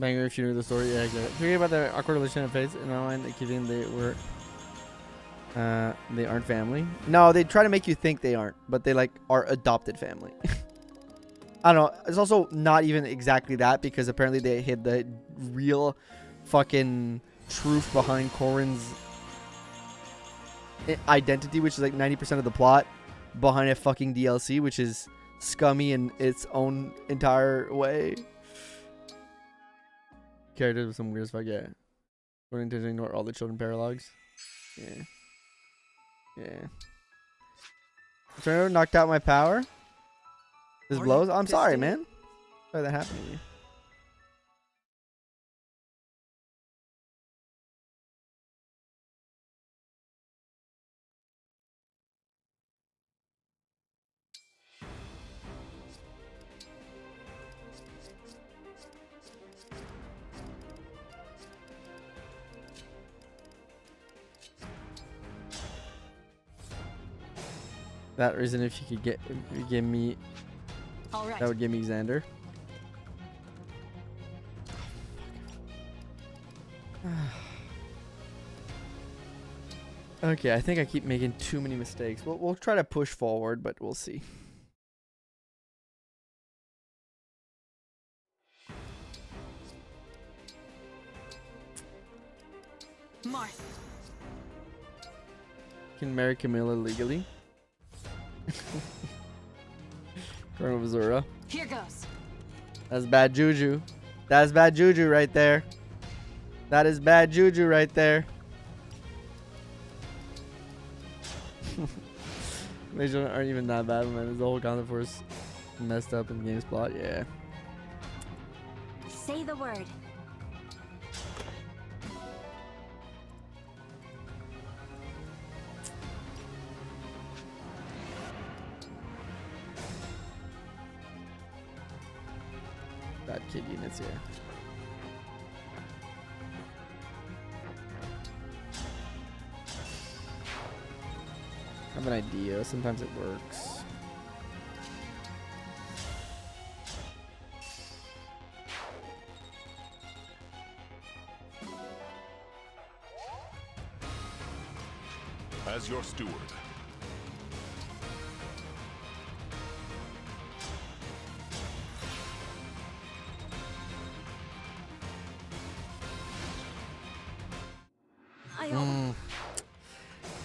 Speaker 3: Banger if you knew the story. Yeah, exactly. Forget about the awkward relation of Fates in my mind, keeping they aren't family. No, they try to make you think they aren't, but they like are adopted family. I don't know. It's also not even exactly that, because apparently they hid the real fucking truth behind Corrin's identity, which is like 90% of the plot, behind a fucking DLC, which is scummy in its own entire way. Characters with some weird as fuck, yeah. Going to ignore all the children paralogs. Yeah. Yeah. Tornado knocked out my power. This blows. I'm sorry, man. Sorry that happened to you. That reason, if you could give me,
Speaker 9: All right.
Speaker 3: that would give me Xander. Okay, I think I keep making too many mistakes. We'll try to push forward, but we'll see.
Speaker 9: Marth.
Speaker 3: Can marry Camilla legally. Colonel Vizura.
Speaker 9: Here goes.
Speaker 3: That's bad juju. That's bad juju right there. That is bad juju right there. Major aren't even that bad, man. Is the whole counter force messed up in the game's plot? Yeah.
Speaker 6: Say the word.
Speaker 3: Bad kid units here. I have an idea. Sometimes it works.
Speaker 5: As your steward.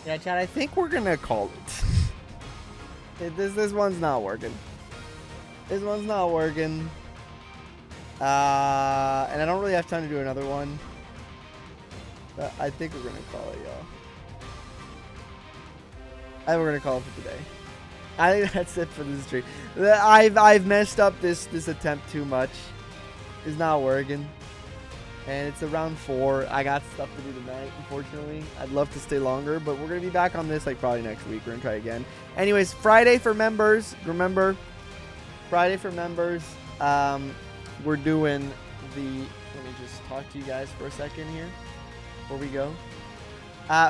Speaker 3: Yeah, Chad, I think we're gonna call it. This one's not working. This one's not working. And I don't really have time to do another one. But I think we're gonna call it, y'all. I think we're gonna call it for today. I think that's it for this stream. I've messed up this attempt too much. It's not working. And it's around 4. I got stuff to do tonight, unfortunately. I'd love to stay longer, but we're going to be back on this like probably next week. We're going to try again. Anyways, Friday for members. Remember, Friday for members. We're doing the... Let me just talk to you guys for a second here before we go.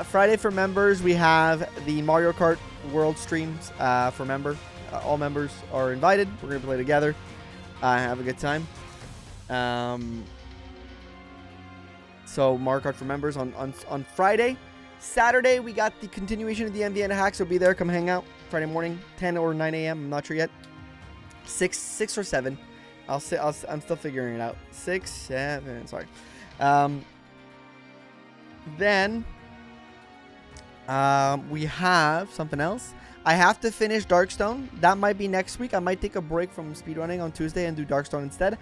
Speaker 3: Friday for members, we have the Mario Kart World streams for member. All members are invited. We're going to play together. Have a good time. So Mario Kart for members on Friday. Saturday, we got the continuation of the MVN hack, so be there. Come hang out Friday morning, 10 or 9 a.m. I'm not sure yet. 6 or 7. I'm still figuring it out. 6, 7. Sorry. Then we have something else. I have to finish Darkstone. That might be next week. I might take a break from speedrunning on Tuesday and do Darkstone instead.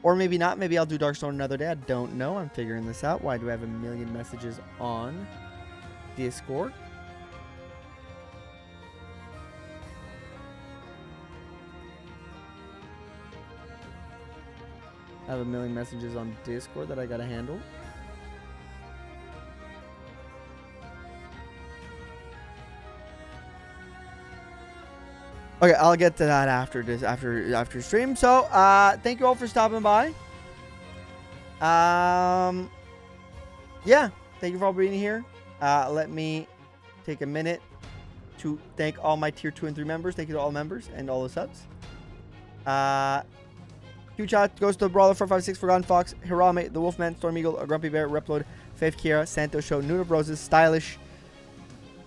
Speaker 3: Or maybe not. Maybe I'll do Darkstone another day. I don't know. I'm figuring this out. Why do I have a million messages on Discord? I have a million messages on Discord that I gotta handle. Okay, I'll get to that after this, after stream. So, thank you all for stopping by. Yeah, thank you for all being here. Let me take a minute to thank all my tier 2 and 3 members. Thank you to all members and all the subs. Huge shout goes to Brawler 456, Forgotten Fox, Hirame, The Wolfman, Storm Eagle, A Grumpy Bear, Repload, Faith Kira, Santos Show, Noon of Roses, Stylish,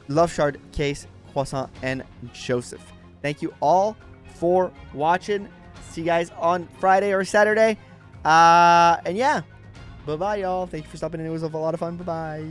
Speaker 3: Love Shard, Case, Croissant, and Joseph. Thank you all for watching. See you guys on Friday or Saturday. And yeah, bye-bye, y'all. Thank you for stopping in. It was a lot of fun. Bye-bye.